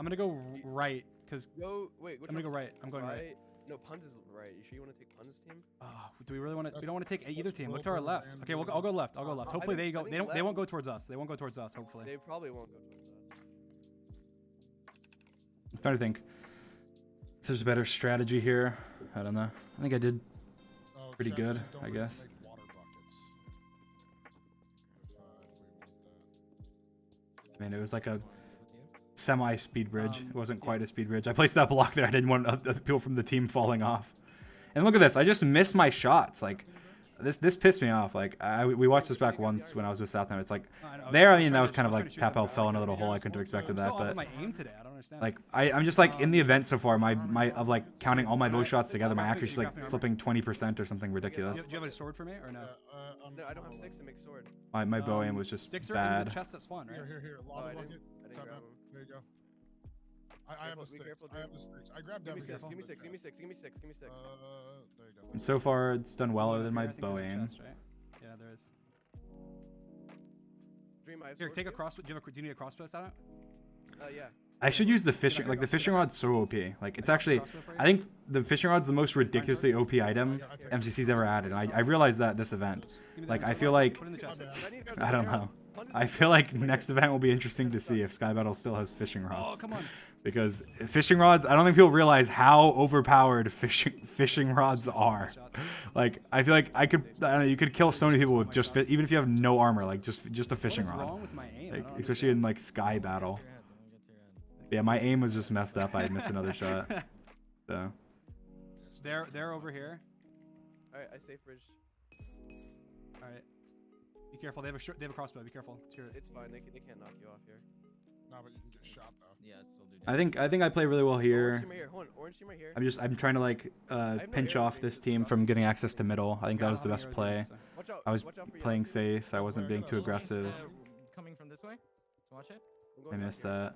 gonna go right because Go wait. Which I'm gonna go one's right. I'm going right. No, Puns is right. You sure you want to take Puns' team? Do we really want to? We don't want to take either Let's team. Look roll to our left. and Okay, do I'll go left. I'll go I left. Hopefully think- they I go. think They won't go left- towards us. They won't go towards us. Hopefully. They probably won't go towards us. I'm trying to think if there's a better strategy here. I don't know. I think I did Oh, pretty Chad good, said don't I make guess. water buckets. If we want that. I mean, it was like a With you? semi-speed bridge. It wasn't yeah. quite a speed bridge. I placed that block there. I didn't want other people from the team falling off. And look at this. I just missed my shots. Like, this pissed me off. Like, we watched this back once when I was with Southtown. It's like, I know, there, I was mean, trying that was to- kind of I was like trying to shoot them Tapel down. fell in a little hole. I couldn't have expected I'm that, so off but of my aim today. I don't understand. Like I'm just like in the event so far, my of like counting all my bow shots together, my accuracy is like flipping 20% or something ridiculous. Do you have a sword for me or no? No, I don't have sticks to make sword. My bow aim was just sticks are in bad. the chest at spawn, right? Here. Oh, Lava I bucket. didn't What's up, grab man? 'em. There you go. I have Careful, the be sticks. careful, I have dude. the sticks. I grabbed Give me everything. six. Give me six. Give me six. Give me six. Give me six. Give me six. There you go. And so far, it's done well other than my I think bow there's a aim. chest, right? Yeah, there is. Dream, I have Here, sword take a for you? crossbow. Do you need a crossbow stat? Yeah. I should use the fishing, like the fishing rod's so OP. Like it's actually, I think the fishing rod's the most ridiculously OP item MCC's ever added. And I realized that this event. Like I feel like, Put it in the chest. I don't know. I feel like next event will be interesting to see if Sky Battle still has fishing Oh, rods. come on. Because fishing rods, I don't think people realize how overpowered fishing rods are. Like I feel like I don't know, you could kill so many people with just even if you have no armor, like just a fishing What is rod. wrong with my aim? Like, especially in like Sky Battle. Yeah, my aim was just messed up. I missed another shot. So. They're over here. Alright, I safe bridge. All right. Be careful. They have a crossbow. Be careful. It's fine. They can't knock you off here. No, but you can get shot though. Yeah, it's still do I think I play really well Orange here. team right here. Hold on. Orange team right here. I'm trying to like pinch off this team from getting access to middle. I think that was the best play. Watch out. I was Watch out for yellow playing team. safe. I wasn't being too aggressive. Coming from this way. So watch it. I'm I going missed down that.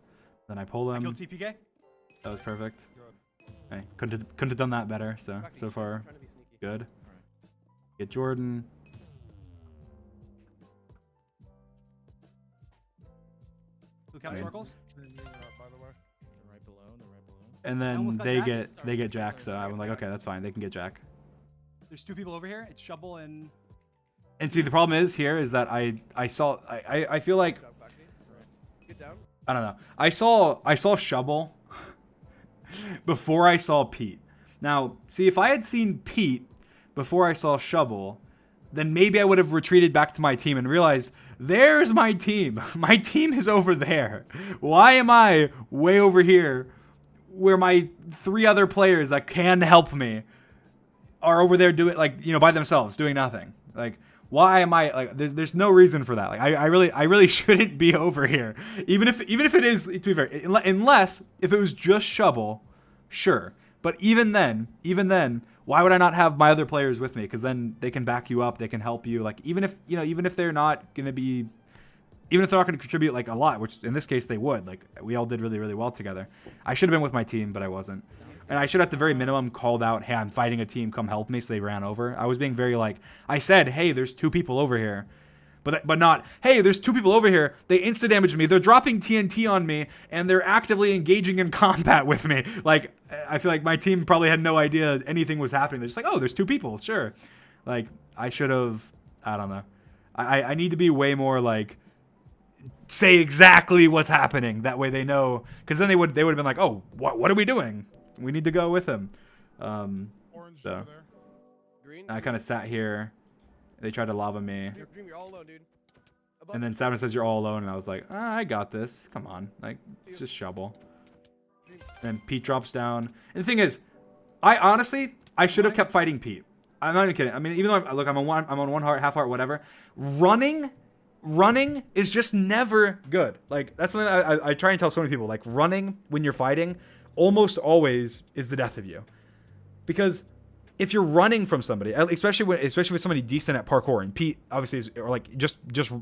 Then I pull I him. killed TPK. That was perfect. Good. Okay. Couldn't have done that better. So here. so far I'm trying to be sneaky. good. Get Jordan. Blue cap Right. circles. Dream unit up, by the way. They're right below. They're right below. And I almost then got they Jack. get Jack. So I'm like, okay, that's fine. They can get Jack. There's two people over here. It's Shovel and And see, the problem is here is that I feel like Good job, Quackity. Get down. I don't know. I saw Shovel before I saw Pete. Now, see, if I had seen Pete before I saw Shovel, then maybe I would have retreated back to my team and realized there's my team. My team is over there. Why am I way over here where my 3 other players that can help me are over there doing by themselves, doing nothing? Like, why am I like? There's no reason for that. Like, I really shouldn't be over here. Even if it is, to be fair, unless if it was just Shovel, sure. But even then, why would I not have my other players with me? Because then they can back you up, they can help you. Like even if they're not gonna be, even if they're not gonna contribute like a lot, which in this case they would. Like we all did really really well together. I should have been with my team, but I wasn't. And I should at the very minimum called out, hey, I'm fighting a team, come help me. So they ran over. I was being very like, I said, hey, there's 2 people over here. But not, hey, there's 2 people over here. They insta-damaged me. They're dropping TNT on me, and they're actively engaging in combat with me. Like, I feel like my team probably had no idea anything was happening. They're just like, oh, there's 2 people, sure. Like, I should have, I don't know. I need to be way more like, say exactly what's happening. That way they know. Because then they would have been like, oh, what are we doing? We need to go with him. Orange So. over there. Green. I kind of sat here. They tried to lava me. Dream, you're all alone, dude. Above And then Savin says you're all alone, and I was like, I got this. Come on, like it's just Shovel. And Pete drops down. And the thing is, I should have kept fighting Pete. I'm not even kidding. I mean, even though I'm on 1 heart, half heart, whatever. Running is just never good. Like that's something I try and tell so many people. Like running when you're fighting, almost always is the death of you, because if you're running from somebody, especially with somebody decent at parkour, and Pete obviously is, or like just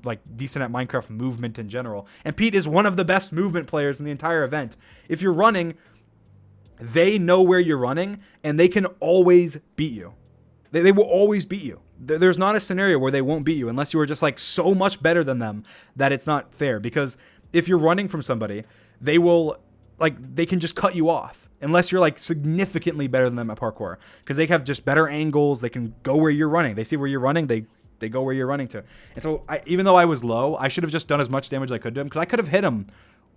like decent at Minecraft movement in general, and Pete is one of the best movement players in the entire event. If you're running, they know where you're running, and they can always beat you. They will always beat you. There's not a scenario where they won't beat you unless you are just like so much better than them that it's not fair. Because if you're running from somebody, they can just cut you off. Unless you're like significantly better than them at parkour, because they have just better angles. They can go where you're running. They see where you're running. They go where you're running to. And so even though I was low, I should have just done as much damage as I could to him, because I could have hit him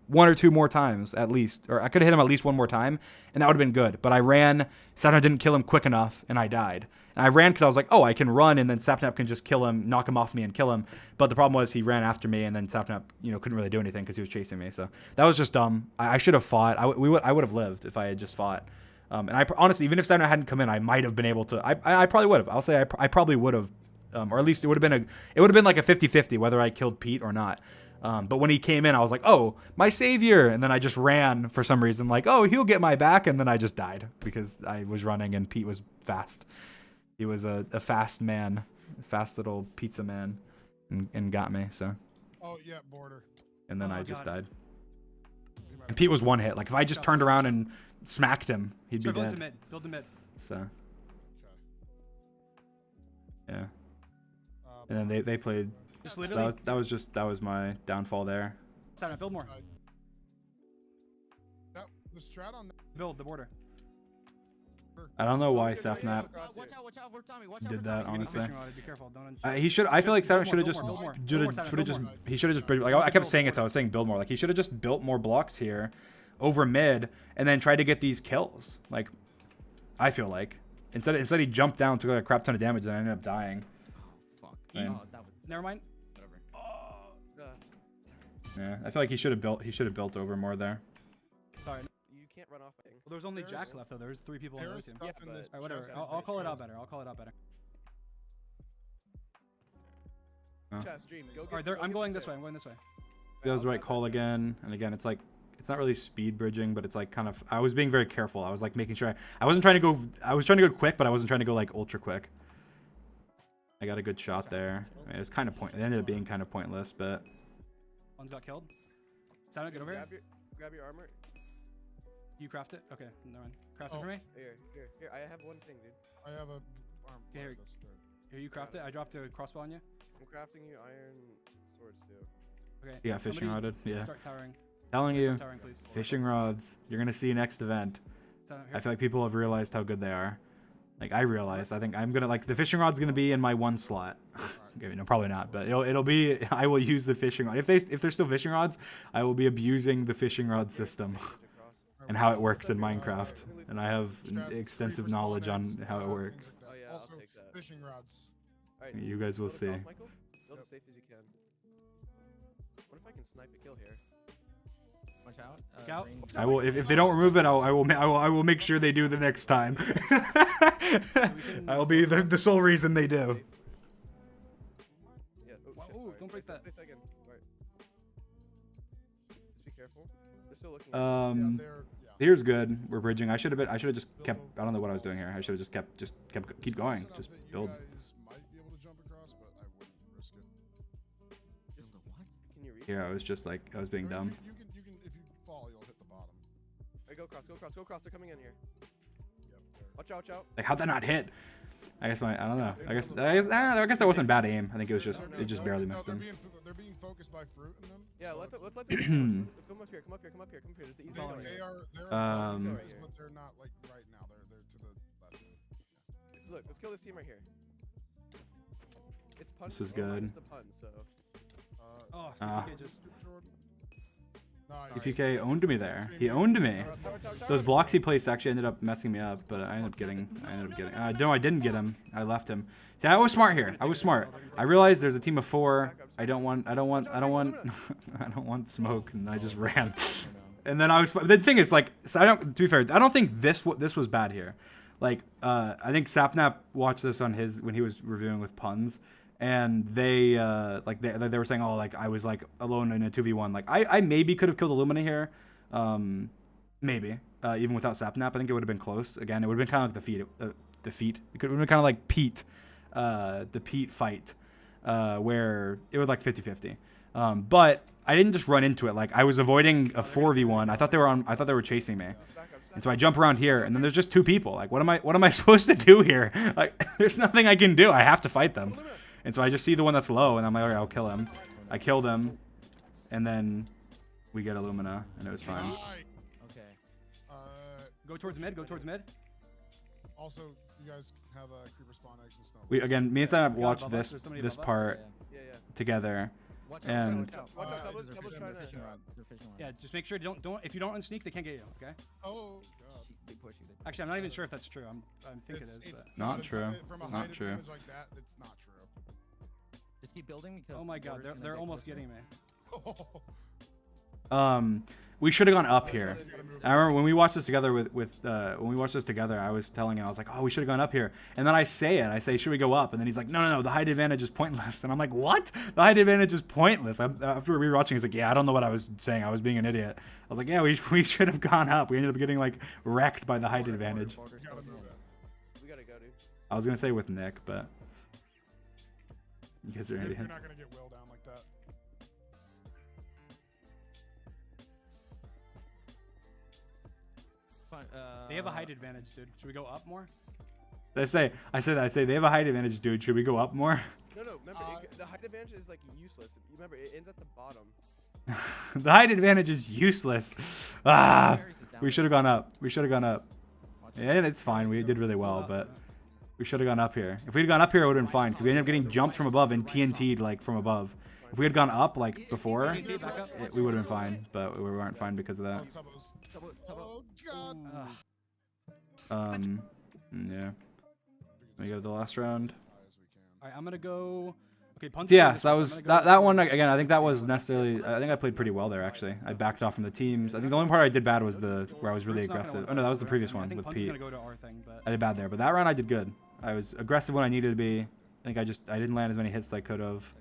1 or 2 more times at least, or I could have hit him at least 1 more time, and that would have been good. But I ran. Sapnap didn't kill him quick enough, and I died. And I ran because I was like, oh, I can run, and then Sapnap can just kill him, knock him off me, and kill him. But the problem was he ran after me, and then Sapnap, couldn't really do anything because he was chasing me. So that was just dumb. I should have fought. I would have lived if I had just fought. And I honestly, even if Sapnap hadn't come in, I might have been able to. I probably would have. I'll say I probably would have, or at least it would have been like a 50-50 whether I killed Pete or not. But when he came in, I was like, oh, my savior. And then I just ran for some reason, like, oh, he'll get my back. And then I just died because I was running and Pete was fast. He was a fast man, fast little pizza man, and got me. So. Oh yeah, border. And then I just God. died. And Pete was one hit. Like if I just turned around and smacked him, he'd be Build dead. to mid. Build to mid. So. Okay. Yeah. And then they played. Just literally. That was my downfall there. Simon, build more. The strat on that. Build the border. I don't know why Watch out, Sapnap Watch out for Tommy. Watch out did for that, Tommy. honestly. Fishing rod, be careful. Don't. He should. I feel like Sapnap should have Build just. more, build more. Should Build more, have just. Simon, He should have just. Like I kept saying it. So I was saying build more. Like he should have just built more blocks here, over mid, and then tried to get these kills. Like, I feel like instead he jumped down, took like a crap ton of damage, and I ended up dying. Fuck. Man. Oh, that was Never mind. whatever. Yeah, I feel like he should have built. He should have built over more there. Sorry. You can't run off. I think. Well, there's only There's- Jack left though. There's 3 people on the There other is team. stuff Yeah, in this. Alright, whatever. chest I'll that's call it out pretty better. I'll call it out better. Oh. Chest, Dream, go get, Alright, go I'm get going the this way. stair. I'm going this way. That was I'll right grab call that. again, and again, it's like it's not really speed bridging, but it's like kind of. I was being very careful. I was like making sure I wasn't trying to go. I was trying to go quick, but I wasn't trying to go like ultra quick. I got a good shot there. I mean, it was kind of point. It ended up being kind of pointless, but One's got killed. Simon, get over here. Grab your armor. You craft it? Okay, never mind. Craft it Oh. for me? Here. I have one thing, dude. I have a arm. Yeah, here. that's good. Here, you craft it. I dropped a crossbow on you. I'm crafting you iron swords too. Okay. you got fishing somebody rodded. Yeah, Start towering. telling you, Start towering, please. fishing rods. You're gonna see next event. Simon, I here. feel like people have realized how good they are. Like I realized. I think I'm gonna like the fishing rod's gonna be in my one slot. Okay, no, probably not, but it'll be. I will use the fishing rod if there's still fishing rods. I will be abusing the fishing rod system and how it works in Minecraft, and I have extensive knowledge on how it works. Oh yeah, I'll Also, take that. fishing rods. Alright, You guys will build see. across, Michael. Build as Yep. safe as you can. What if I can snipe a kill here? Watch out. Look out. Green. I will if they don't remove it. I will make sure they do the next time. I'll be the sole reason they do. Yeah. Oh, Wow, shit, ooh, sorry. don't break Wait a that. second. Alright. Just be careful. They're still looking. Um, Yeah, they're. Yeah. here's good. We're bridging. I should have just kept. I don't know what I was doing here. I should have just keep going. Close enough Just that you build. guys might be able to jump across, but I wouldn't risk it. Just, Build a what? can you reach? Yeah, I was just like I was being I mean, dumb. You can. If you fall, you'll hit the bottom. Alright, go across. Go across. Go across. They're coming in here. Yep. There. Watch out. Watch out. Like how'd that not hit? I guess I don't know. I guess that wasn't bad aim. I think it was just No, it just no, barely no, missed they're him. They're being focused by fruit in them. Yeah. so Let's it's- let them. Let's come up here. Come up here. Come up here. Come up here. There's the easy Following one. They you. are. They're Um, above you guys, but they're not like right now. They're to the left. Look, let's kill this team right here. It's punch. This is or minus good. The pun, so. Oh, Ah. CPK just. Nice. CPK owned me there. He owned me. Those blocks he placed actually ended up messing me up, but I ended up getting. No, I didn't get him. I left him. See, I was smart here. I was smart. I realized there's a team of 4. I don't want smoke, and I just ran. And then I was. The thing is, like, so I don't. To be fair, I don't think this was bad here. Like, I think Sapnap watched this on his when he was reviewing with puns, and they they were saying, oh, like I was like alone in a 2v1. Like I maybe could have killed Illumina here, maybe even without Sapnap. I think it would have been close. Again, it would have been kind of like the feat. It could have been kind of like Pete, the Pete fight, where it was like 50-50. But I didn't just run into it. Like I was avoiding a 4v1. I thought they were chasing me. And so I jump around here, and then there's just 2 people. Like, what am I supposed to do here? Like, there's nothing I can do. I have to fight them. And so I just see the one that's low, and I'm like, okay, I'll kill him. I killed him, and then we get Illumina, and it was fine. Okay. Go towards mid. Go towards mid. Also, you guys have a creeper spawn eggs and snow. Me and Sam God, watched above us, this there's somebody this above us. part Yeah. together. Watch And- out. Watch out, Cobbles, They're Cobbles fishing- trying they're to- fishing rod. They're fishing rod. Yeah, just make sure don't if you don't unsneak, they can't get you. Okay. Oh god. They push you. Actually, I'm not even sure if that's true. I think It's it is. Not a true. From a It's not height true. advantage like that, it's not true. Just keep building because. Oh my God, they're almost getting me. We should have gone up here. So then- I remember when we watched this together when we watched this together, I was telling him, I was like, oh, we should have gone up here. And then I say, should we go up? And then he's like, no, the height advantage is pointless. And I'm like, what? The height advantage is pointless. After rewatching, he's like, yeah, I don't know what I was saying. I was being an idiot. I was like, yeah, we should have gone up. We ended up getting like wrecked by the height advantage. Border's We gotta closing move in. it. We gotta go, dude. I was gonna say with Nick, but you guys are You're idiots. not gonna get Will down like that. Fine, They have a height advantage, dude. Should we go up more? I say they have a height advantage, dude. Should we go up more? No, remember, the height advantage is like useless. Remember, it ends at the bottom. The height advantage is useless. Ah, Darius is down we there. should have gone up. We should have gone up. Watch And it's fine. We did really well, Well, but we should have gone up here. If we had gone up here, it would have been fine. Because we ended up getting jumped from above and TNT'd like from above. If we had gone up like before, TNT back up. we would have been fine. But we weren't fine because of that. Oh, Tubbo's. Tubbo. Oh god. Ugh. Yeah. We go to the last round. As high as we can. All right, I'm gonna go. Okay, punt. Yeah, so that was that one again. I think that was necessarily. I think I played pretty well there actually. I backed off from the teams. I think the only part I did bad was where I was really aggressive. Oh no, that was the previous one with Pete. Gonna go to our thing, but I did bad there, but that round I did good. I was aggressive when I needed to be. I think I didn't land as many hits as I could have.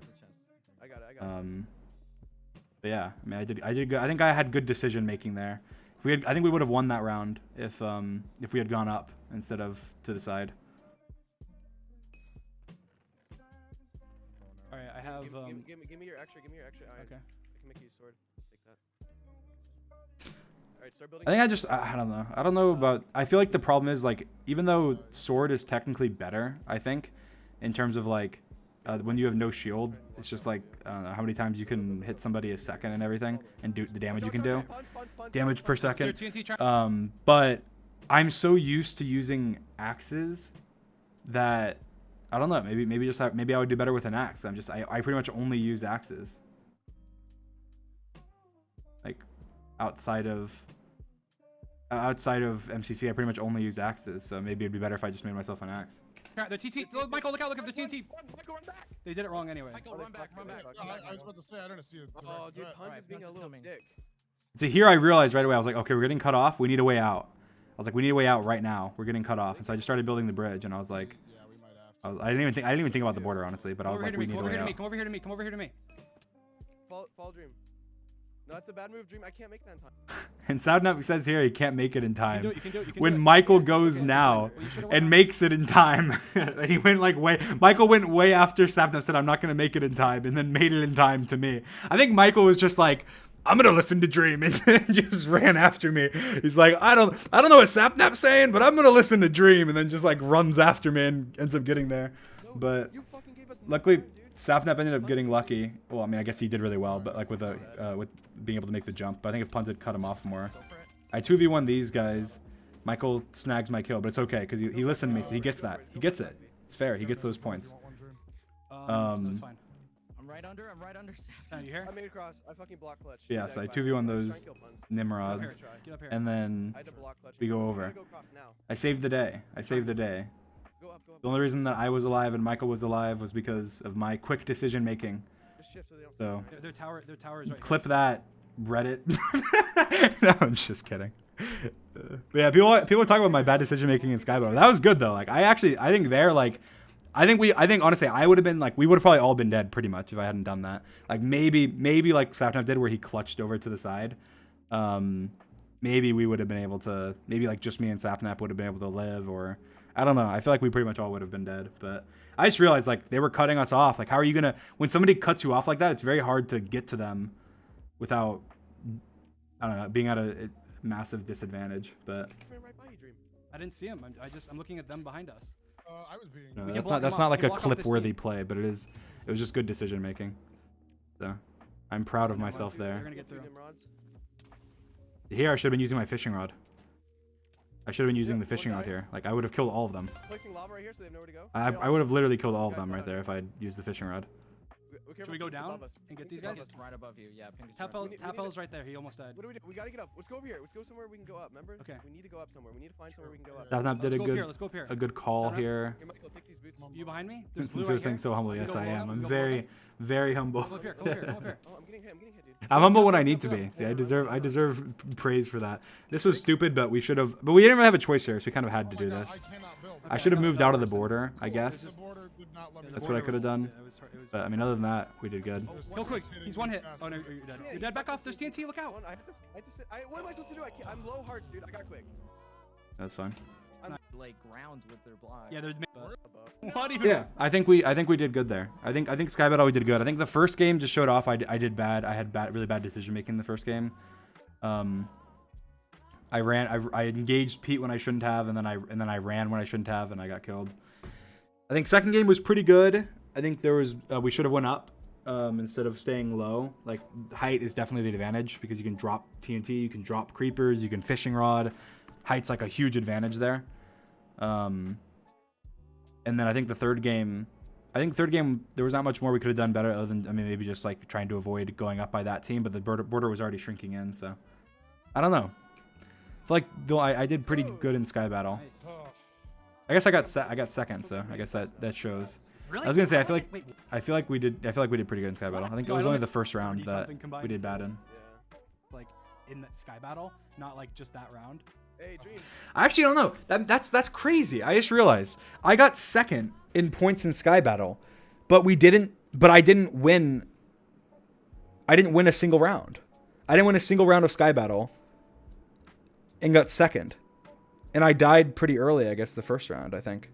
I got it. But yeah, I mean I did good. I think I had good decision making there. If we had, I think we would have won that round if we had gone up instead of to the side. all right, I have. Give me your extra. Give me your extra iron. Okay. I can make you a sword. Take that. All right, start building. I think I don't know. I don't know about. I feel like the problem is like even though sword is technically better, I think, in terms of like when you have no shield, it's just like I don't know how many times you can hit somebody a second and everything and do the damage you can do. Damage per second. TNT try. But I'm so used to using axes that I don't know. Maybe I would do better with an axe. I pretty much only use axes. Like outside of MCC, I pretty much only use axes. So maybe it'd be better if I just made myself an axe. The TNT. Look, Michael, look at the TNT. Michael, run back. They did it wrong anyway. Michael, run back. I was about to say I didn't see it. Oh, dude, Punch Alright, is being a Punch is little coming. dick. So here I realized right away, I was like, okay, we're getting cut off. We need a way out. I was like, we need a way out right now. We're getting cut off. And so I just started building the bridge, and I was like, Yeah, we might have to. I didn't even think about the border honestly, but I was like, we need a way out. Come over here to me. Come over here to me. Fall Dream. No, that's a bad move, Dream. I can't make that in time. And Soudnap says here he can't make it in time. You can do it. When Michael goes now and makes it in time, and he went like Michael went way after Sapnap said I'm not gonna make it in time, and then made it in time to me. I think Michael was just like, I'm gonna listen to Dream, and then just ran after me. He's like, I don't know what Sapnap's saying, but I'm gonna listen to Dream, and then just like runs after me and ends up getting there. But You fucking gave us luckily, time, dude. Sapnap ended up getting lucky. Well, I mean, I guess he did really well, but like with being able to make the jump. But I think if Punt had cut him off more. Go for it. I 2v1 these guys. Michael snags my kill, but it's okay because he listened to me, so he gets that. He gets it. It's fair. He gets those points. You want one, Dream? That's fine. I'm right under. Now you here? I made a cross. I fucking block clutch. Yeah, so I 2v1 those Nimrods, Get up here. and then I had to block clutch. we go You over. gotta go across now. I saved the day. Go up. The only reason that I was alive and Michael was alive was because of my quick decision making. Just shift so they don't. So Their tower is right clip that, Reddit. No, I'm just kidding. But yeah, people talk about my bad decision making in Skybound. That was good though. Like I think honestly I would have been like we would have probably all been dead pretty much if I hadn't done that. Like maybe like Sapnap did where he clutched over to the side. Maybe we would have been able to. Maybe like just me and Sapnap would have been able to live, or I don't know. I feel like we pretty much all would have been dead. But I just realized like they were cutting us off. Like how are you gonna when somebody cuts you off like that? It's very hard to get to them without I don't know being at a massive disadvantage. But Ran right by you, Dream. I didn't see him. I'm looking at them behind us. I was being. no, can that's block not them off. like We a can block off this clip-worthy team. play, but it was just good decision making. So I'm proud of myself They're there. gonna get through. Nimrods. Here I should have been using my fishing rod. I should have been using the fishing rod here. Like I would have killed all of them. Placing lava right here so they have nowhere to go. I would have literally killed all of them right there if I'd used the fishing rod. Okay, Should we go Pink's down above us. and get Pink's these above guys? us. It's right above you. Yeah, pink is Tap right above We need- Tapel's right there. He almost died. What do we do? We gotta get up. Let's go over here. Let's go somewhere we can go up. Remember? Okay. We need to go up somewhere. We need to find somewhere we can go up. Sapnap did Let's a go up here. good Let's go up here. a good call Sapnap? here. Here, Michael, take these boots. You behind me? There's blue Since right you're saying here. so humbly, We yes go I blow am. them, I'm we go blow very, them. very humble. Come up here. Come up here. Come up here. Oh, I'm getting hit. I'm getting hit, dude. I'm humble when I need to be. See, I deserve praise for that. This was stupid, but we should have. But we didn't really have a choice here, so we kind of had to Oh my do God, this. I cannot build. I should have moved out of the border, I The guess. border did not let me. That's do what I it. could have done. Yeah, it was But I mean, other than that, we did good. Go quick. He's one hit. Faster. Oh no, you're dead. Yeah, You're dead. Back off. There's TNT. Look out. Come on, I had to sit. What am I supposed to do? I'm low hearts, dude. I got quick. That's fine. like ground with their blocks. Yeah, there's. Above. What even? Yeah, I think we did good there. I think Sky Battle we did good. I think the first game just showed off I did bad. I had really bad decision making the first game. I engaged Pete when I shouldn't have, and then I ran when I shouldn't have, and I got killed. I think second game was pretty good. I think there was we should have went up instead of staying low. Like height is definitely the advantage because you can drop TNT, you can drop creepers, you can fishing rod. Height's like a huge advantage there. And then I think the third game there was not much more we could have done better other than maybe just like trying to avoid going up by that team, but the border was already shrinking in, so I don't know. I feel like though I did pretty good in Sky Battle. Nice. Oh, I guess I got second, so I guess that shows. Really? I was gonna say Wait, I feel like we did pretty good in Sky Battle. I think it No, I was don't only think the first round 30 that something combined. we did bad in. Yeah. like in that Sky Battle, not like just that round. Hey, Dream. I actually don't know. That's crazy. I just realized I got second in points in Sky Battle, but I didn't win. I didn't win a single round. I didn't win a single round of Sky Battle, and got second. And I died pretty early, I guess, the first round. I think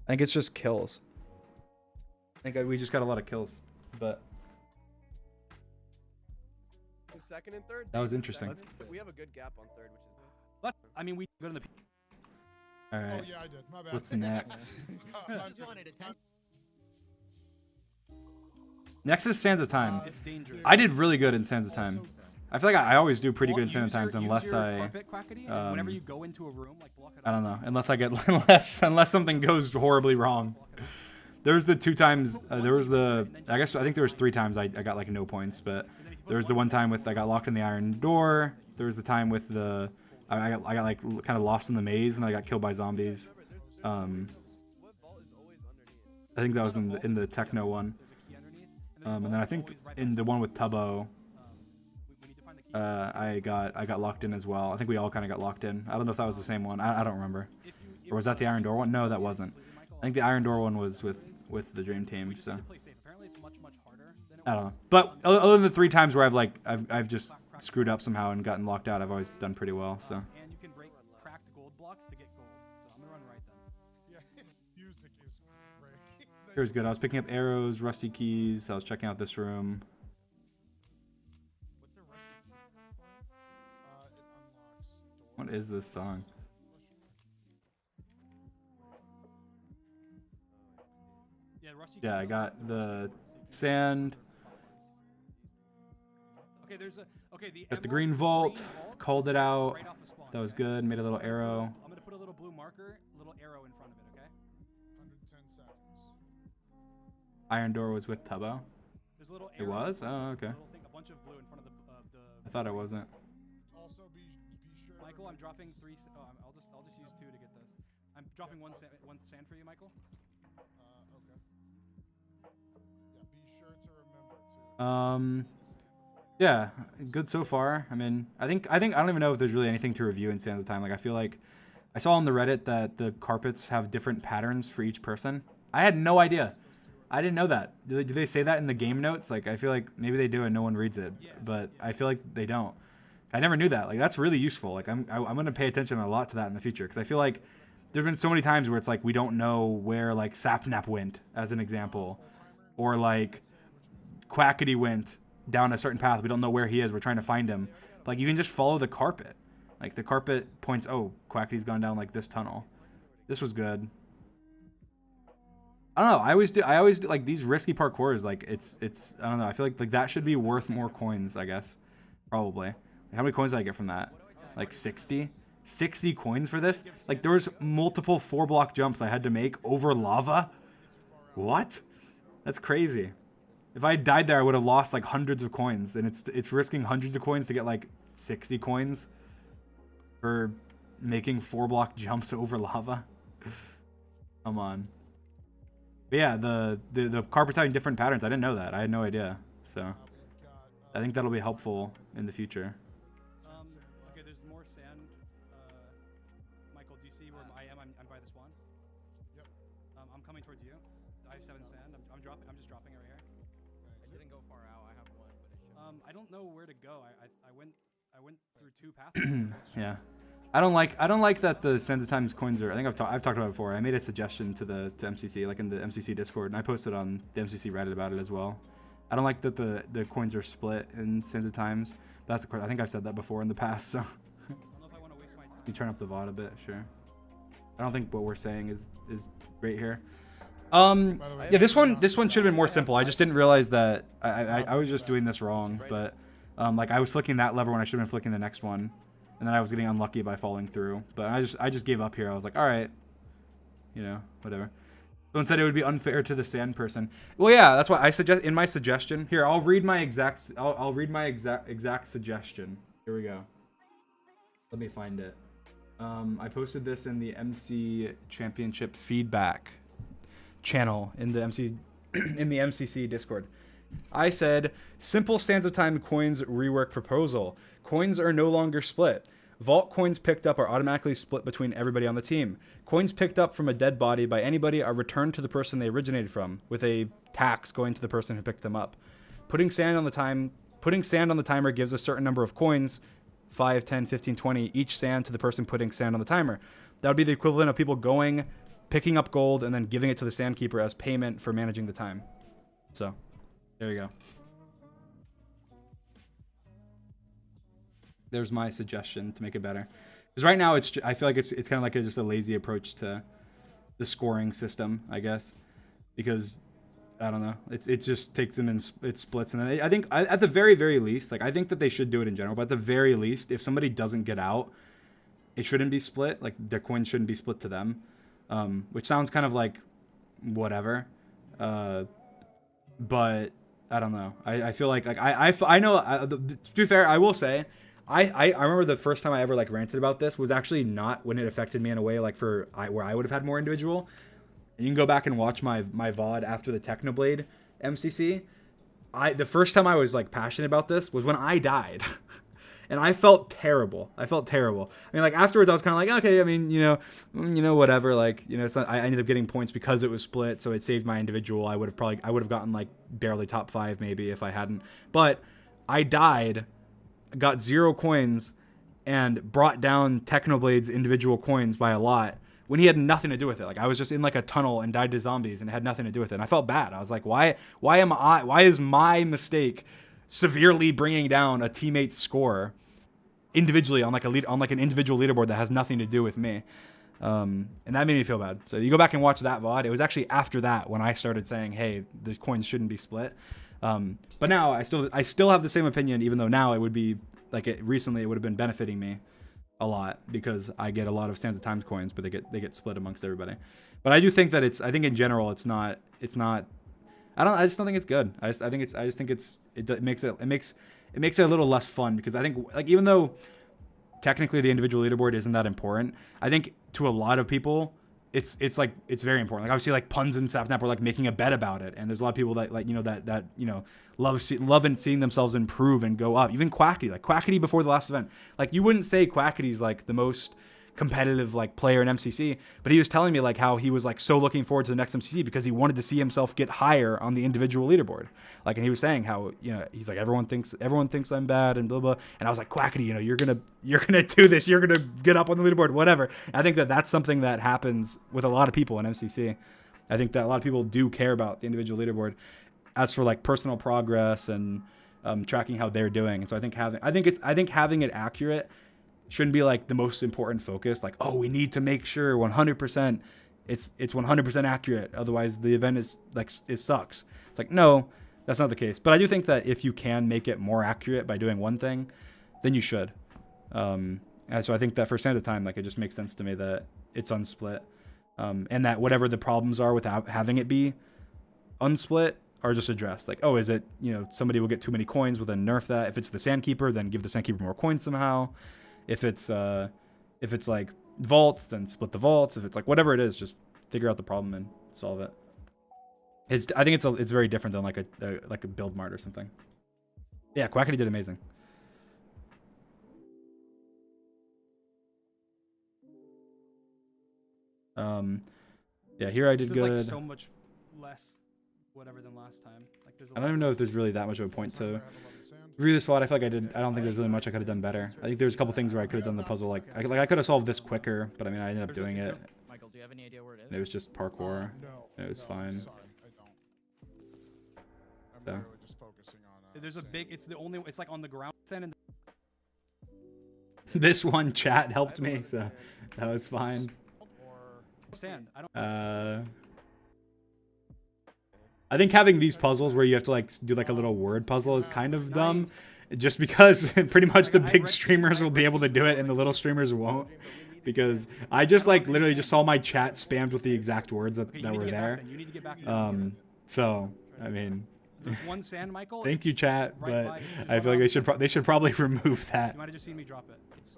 it's just kills. I think we just got a lot of kills, but Second and third. That was Second interesting. and third. We have a good gap on third, which is. What? I mean, we go to the. all oh right. yeah, I did. My bad. What's next? My Just wanted attention. Next is Sands of Time. It's dangerous. I did really good in Sands of Time. I feel like I always do pretty good in Use Sands of Times your- unless use your I carpet quackity, and whenever um, you go into a room, like block it I don't off. know, unless I get unless something goes horribly wrong. There's the two times I think there was 3 times I got like no points, but there was the one time with I got locked in the iron door. There was the time with the I got like kind of lost in the maze and then I got killed by zombies. What vault is always underneath? I think that was in the techno one. And then I think in the one with Tubbo, I got locked in as well. I think we all kind of got locked in. I don't know if that was the same one. I don't remember. Or was that the Iron Door one? No, that wasn't. I think the Iron Door one was with the Dream Team. So I don't know. But other than the 3 times where I've just screwed up somehow and gotten locked out, I've always done pretty well. So And you can break cracked gold blocks to get gold. So I'm gonna run right then. Yeah, music is great. here's good. I was picking up arrows, rusty keys. I was checking out this room. What's the rusty key? It unlocks door. What is this song? Yeah, Rusty. Yeah, I got the sand. Okay, there's a. Okay, Got the emerald green vault. vault Called it is out. right off the spawn, That was okay? good. Made a little arrow. I'm gonna put a little blue marker, a little arrow in front of it. Okay. 110 seconds. Iron Door was with Tubbo. There's a little It arrow. was? Oh, okay. A little thing, a bunch of blue in front of the. I thought it wasn't. Also, be sure. Michael, I'm dropping 3. I'll just use 2 to get this. I'm dropping one sand for you, Michael. Okay. Yeah, be sure to remember to. Yeah, good so far. I mean, I don't even know if there's really anything to review in Sands of Time. Like, I feel like I saw on the Reddit that the carpets have different patterns for each person. I had no idea. I didn't know that. Do they say that in the game notes? Like, I feel like maybe they do and no one reads it, but I feel like they don't. I never knew that. Like, that's really useful. Like, I'm gonna pay attention a lot to that in the future because I feel like there've been so many times where it's like we don't know where like Sapnap went, as an example, or like Quackity went down a certain path. We don't know where he is. We're trying to find him. Like, you can just follow the carpet. Like, the carpet points, oh, Quackity's gone down like this tunnel. This was good. I don't know. I always do like these risky parkours. Like, it's I don't know. I feel like that should be worth more coins, I guess. Probably. Like, how many coins did I get from that? Like 60? 60 coins for this? Like, there was multiple 4-block jumps I had to make over lava. What? That's crazy. If I died there, I would have lost like hundreds of coins, and it's risking hundreds of coins to get like 60 coins for making 4-block jumps over lava. Come on. But yeah, the carpets having different patterns. I didn't know that. I had no idea. So I think that'll be helpful in the future. Okay, there's more sand. Michael, do you see where I am? I'm by the spawn. Yep. I'm coming towards you. I have 7 sand. I'm dropping. I'm just dropping it right here. I didn't go far out. I have one, but it should. I don't know where to go. I went through 2 paths. Yeah. I don't like that the Sands of Times coins are. I think I've talked about it before. I made a suggestion to MCC, like in the MCC Discord, and I posted on the MCC Reddit about it as well. I don't like that the coins are split in Sands of Times. That's of course. I think I've said that before in the past. So I don't know if I want to waste my time. you turn up the VOD a bit, sure. I don't think what we're saying is great here. Yeah, this one should have been more simple. I just didn't realize that I was just doing this wrong, but like I was flicking that lever when I should have been flicking the next one. And then I was getting unlucky by falling through. But I just gave up here. I was like, all right, you know, whatever. Someone said it would be unfair to the sand person. Well, yeah, that's why I suggest in my suggestion. Here, I'll read my exact suggestion. Here we go. Let me find it. I posted this in the MC Championship feedback channel in the MCC Discord. I said, simple Sands of Time coins rework proposal. Coins are no longer split. Vault coins picked up are automatically split between everybody on the team. Coins picked up from a dead body by anybody are returned to the person they originated from, with a tax going to the person who picked them up. Putting sand on the timer gives a certain number of coins, 5, 10, 15, 20, each sand to the person putting sand on the timer. That would be the equivalent of people going, picking up gold, and then giving it to the sandkeeper as payment for managing the time. So, there you go. There's my suggestion to make it better. Because right now, I feel like it's kind of like just a lazy approach to the scoring system, I guess. Because, I don't know, it just takes them in, it splits. And then I think, at the very, very least, like, I think that they should do it in general. But at the very least, if somebody doesn't get out, it shouldn't be split. Like, their coins shouldn't be split to them. Which sounds kind of like whatever. But I don't know. I feel like I know, to be fair, I will say, I remember the first time I ever like ranted about this was actually not when it affected me in a way like where I would have had more individual. You can go back and watch my VOD after the Technoblade MCC. The first time I was like passionate about this was when I died. And I felt terrible. I mean, like afterwards I was kind of like, okay, I mean, you know, whatever. Like, you know, it's not, I ended up getting points because it was split, so it saved my individual. I would have gotten like barely top 5 maybe if I hadn't. But I died, got 0 coins, and brought down Technoblade's individual coins by a lot when he had nothing to do with it. Like I was just in like a tunnel and died to zombies and it had nothing to do with it. And I felt bad. I was like, why is my mistake severely bringing down a teammate's score individually on like an individual leaderboard that has nothing to do with me? And that made me feel bad. So you go back and watch that VOD. It was actually after that when I started saying, hey, the coins shouldn't be split. But now I still have the same opinion, even though now it would be like recently it would have been benefiting me a lot because I get a lot of Sands of Times coins, but they get split amongst everybody. But I do think that I think in general it's not I just don't think it's good. It makes it a little less fun because I think like even though technically the individual leaderboard isn't that important, I think to a lot of people it's very important. Like obviously like Puns and Sapnap were like making a bet about it, and there's a lot of people that like love and seeing themselves improve and go up. Even Quackity before the last event, like you wouldn't say Quackity's like the most competitive like player in MCC, but he was telling me like how he was like so looking forward to the next MCC because he wanted to see himself get higher on the individual leaderboard. Like, and he was saying how, you know, he's like, everyone thinks I'm bad and blah blah. And I was like, Quackity, you know, you're gonna do this, you're gonna get up on the leaderboard, whatever. I think that that's something that happens with a lot of people in MCC. I think that a lot of people do care about the individual leaderboard as for like personal progress and tracking how they're doing. And so I think having it accurate shouldn't be like the most important focus. Like, oh, we need to make sure 100% it's 100% accurate. Otherwise the event is like, it sucks. It's like, no, that's not the case. But I do think that if you can make it more accurate by doing one thing, then you should. And so I think that for Sands of Time, like it just makes sense to me that it's unsplit. And that whatever the problems are without having it be unsplit are just addressed. Like, oh, is it, you know, somebody will get too many coins, we'll then nerf that. If it's the Sandkeeper, then give the Sandkeeper more coins somehow. If it's like vaults, then split the vaults. If it's like whatever it is, just figure out the problem and solve it. I think it's very different than like a build mart or something. Yeah, Quackity did amazing. Yeah, here I did good. Like so much less whatever than last time. Like there's I don't even know if there's really that much of a point to review this VOD. I feel like I don't think there's really much I could have done better. I think there's a couple things where I could have done the puzzle like I could have solved this quicker, but I mean I ended up doing it. Michael, do you have any idea where it is? It was just parkour. No. It was fine. Sorry, I don't. I'm So. literally just focusing on. There's a sand. big. It's like on the ground sand and This one chat helped me, so that was fine. Or sand. I don't. I think having these puzzles where you have to like do like a little word puzzle is kind of dumb, just because pretty much the big streamers will be able to do it and the little streamers won't. Because I just like literally just saw my chat spammed with the exact words that were there. You need to get back. So I mean, There's one sand, Michael. thank you, it's chat, right but by- I feel like they should probably remove that. You might have just seen me drop it. it's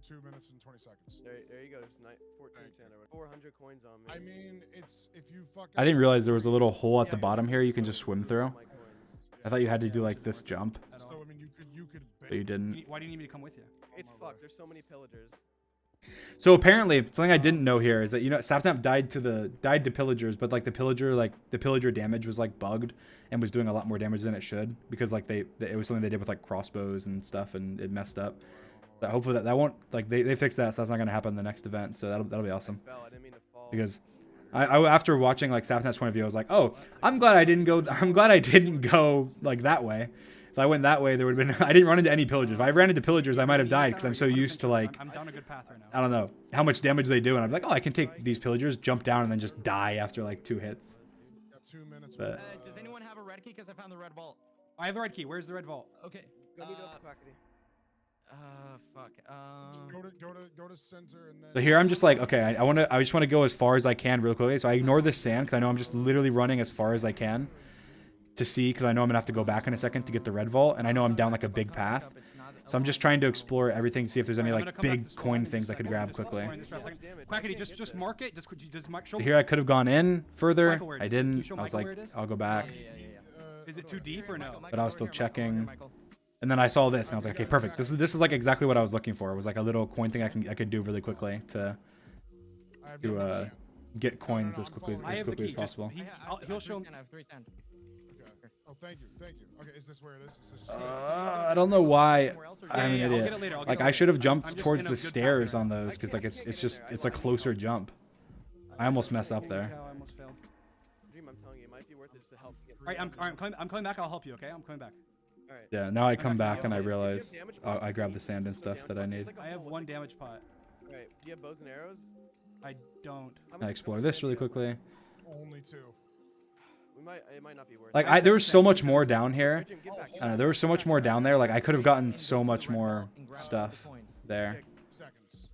2 minutes and 20 seconds. There you go. There's 14 sand over. 400 coins on me. I mean, it's if you fuck. I didn't realize there was a little hole at the bottom here you can just swim through. My coins. I thought you had to do like this jump, At So all. I mean, you could. but you didn't. Why do you need me to come with you? It's fucked. There's so many pillagers. So apparently, something I didn't know here is that, you know, Sapnap died to pillagers, but like the pillager damage was like bugged and was doing a lot more damage than it should, because like it was something they did with like crossbows and stuff and it messed up. But hopefully that won't, like they fixed that, so that's not gonna happen in the next event. So that'll be awesome. I fell. I didn't mean to fall. Because I after watching like Sapnap's point of view, I was like, oh, I'm glad I didn't go like that way. If I went that way, there would have been. I didn't run into any pillagers. If I ran into pillagers, I might have died because I'm so used to like, I'm down a good path right now. I don't know how much damage they do, and I'm like, oh, I can take these pillagers, jump down, and then just die after like 2 hits. Got 2 minutes. But- Does anyone have a red key? Because I found the red vault. I have the red key. Where's the red vault? Okay. Go meet up with Quackity. Fuck. Go to center and then. So here I'm just like, okay, I just want to go as far as I can real quickly. So I ignore this sand because I know I'm just literally running as far as I can to see, because I know I'm gonna have to go back in a second to get the red vault, and I know I'm down like a big path. So I'm just trying to explore everything, see if there's any I'm gonna like come back big to spawn coin and things I just could like, grab just quickly. spawn in this for a second. Damage. Quackity, I just can't get mark it. Just show me. Here I could have gone in further. Michael, where it I is. Can you didn't. show I was Michael like, where it is? I'll go back. Is it too deep or no? But I was still checking. And then I saw this, and I was like, okay, perfect. This is like exactly what I was looking for. It was like a little coin thing I could do really quickly to get coins as quickly I as have the quickly as key. Just, possible. he'll show. I have 3 stand. Okay. Oh, thank you. Okay, is this where it is? Is this I don't know why I'm an Yeah, I'll get idiot. it later, I'll get Like it I later. should have I'm jumped just towards in a the good path stairs right on now. those, because like it's a closer jump. I almost messed up there. I almost failed. Dream, I'm telling you, it might be worth it just to help. All right, I'm coming back. I'll help you. Okay, I'm coming back. All right. Yeah, now I come Okay, back and I if you have realize damage pots, I you grab need- the sand and no stuff damage that I pot. need. It's like a I have hole, one it's like- damage pot. All right. Do you have bows and arrows? I don't. How much I explore this really quickly. only 2? It might not be worth Like it. there was so much more down here. Dream, get back. I don't know, there was so much more down there. Like I could have gotten so much more stuff there. Seconds.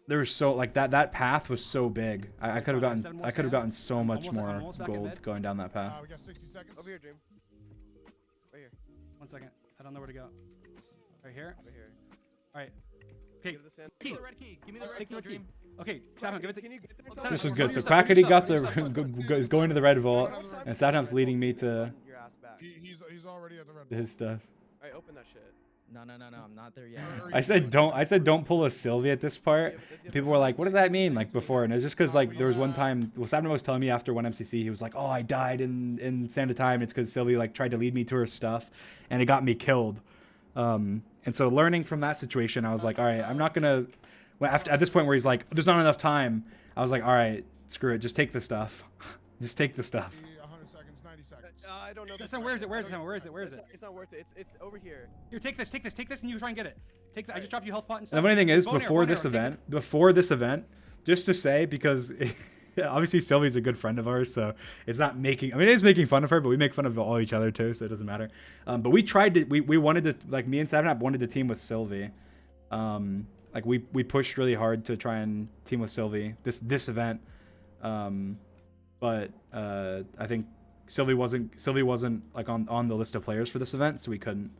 There was so like that path was so big. I could have Seven gotten more sand. gotten so much I'm more almost back in gold bed. going down that path. We got 60 seconds. Over here, Dream. Right here. 1 second. I don't know where to go. Right here. Over here. All right. Okay. Give the sand. Give me the red key. Give me the red Take key, the red key. Dream. Okay, Sapnap, give it to. Can you get there? Sapnap, This was what good. do So you stop? Quackity got What do you stop? is going to the red vault, and Sapnap's leading me to Your ass back. He's already at the red. his stuff. All right, open that shit. No, I'm not there yet. I said don't pull a Sylvie at this part. People were like, what does that mean? Like before, and it's just because like there was one time, well, Sapnap was telling me after one MCC, he was like, oh, I died in Sand of Time. It's because Sylvie like tried to lead me to her stuff, and it got me killed. And so learning from that situation, I was like, all right, I'm not gonna. Well, at this point where he's like, there's not enough time, I was like, all right, screw it, just take the stuff. Just take the stuff. 100 seconds, 90 seconds. I don't know. Sam, where is it? Where is it? Where is it? Where is it? It's not worth it. It's over here. Here, take this, and you try and get it. Take that. I just dropped you health pot and And stuff. the funny thing is, Bow and before arrow, this take it. event, just to say, because obviously Sylvie's a good friend of ours, so it's not making, I mean, it is making fun of her, but we make fun of all each other too, so it doesn't matter. But we tried to, we wanted to, like me and Savnap wanted to team with Sylvie. Like we pushed really hard to try and team with Sylvie this event. But I think Sylvie wasn't like on the list of players for this event, so we couldn't.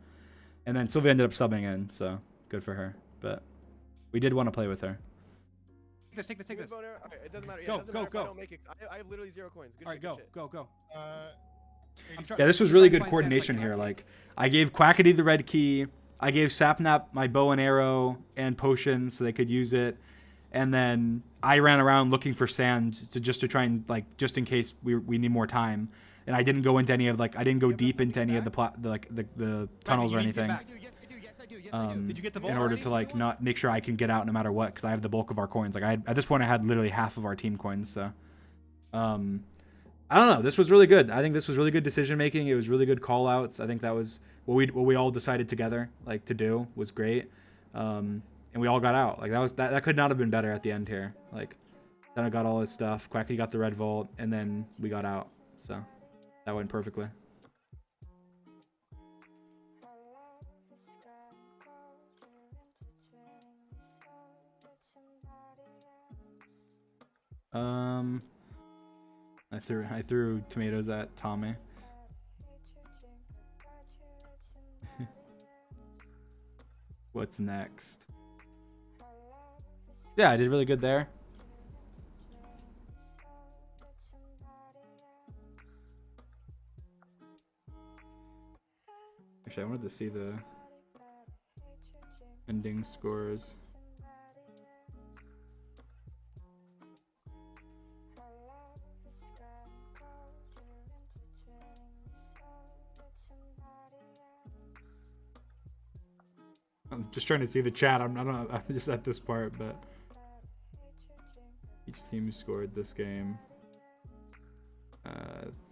And then Sylvie ended up subbing in, so good for her. But we did want to play with her. Take this. Alright, it doesn't matter. Go, It doesn't go, matter if go. I don't make it. I have literally 0 coins. Good All right, shit, go, good shit. go. Yeah, this was really good coordination here. Like, I gave Quackity the red key. I gave Sapnap my bow and arrow and potions so they could use it. And then I ran around looking for sand to try and, like, just in case we need more time. And I didn't go into any of, like, I didn't go deep into any of the tunnels or anything. Did you get the vault in order already? to, like, not make sure I can get out no matter what, because I have the bulk of our coins. Like, at this point I had literally half of our team coins, so I don't know. This was really good. I think this was really good decision making. It was really good call outs. I think that was what we all decided together, like, to do was great. And we all got out. Like, that could not have been better at the end here. Like, then I got all his stuff. Quackity got the red vault, and then we got out. So that went perfectly. I threw tomatoes at Tommy. What's next? Yeah, I did really good there. Actually, I wanted to see the ending scores. I'm just trying to see the chat. I'm just at this part, but each team scored this game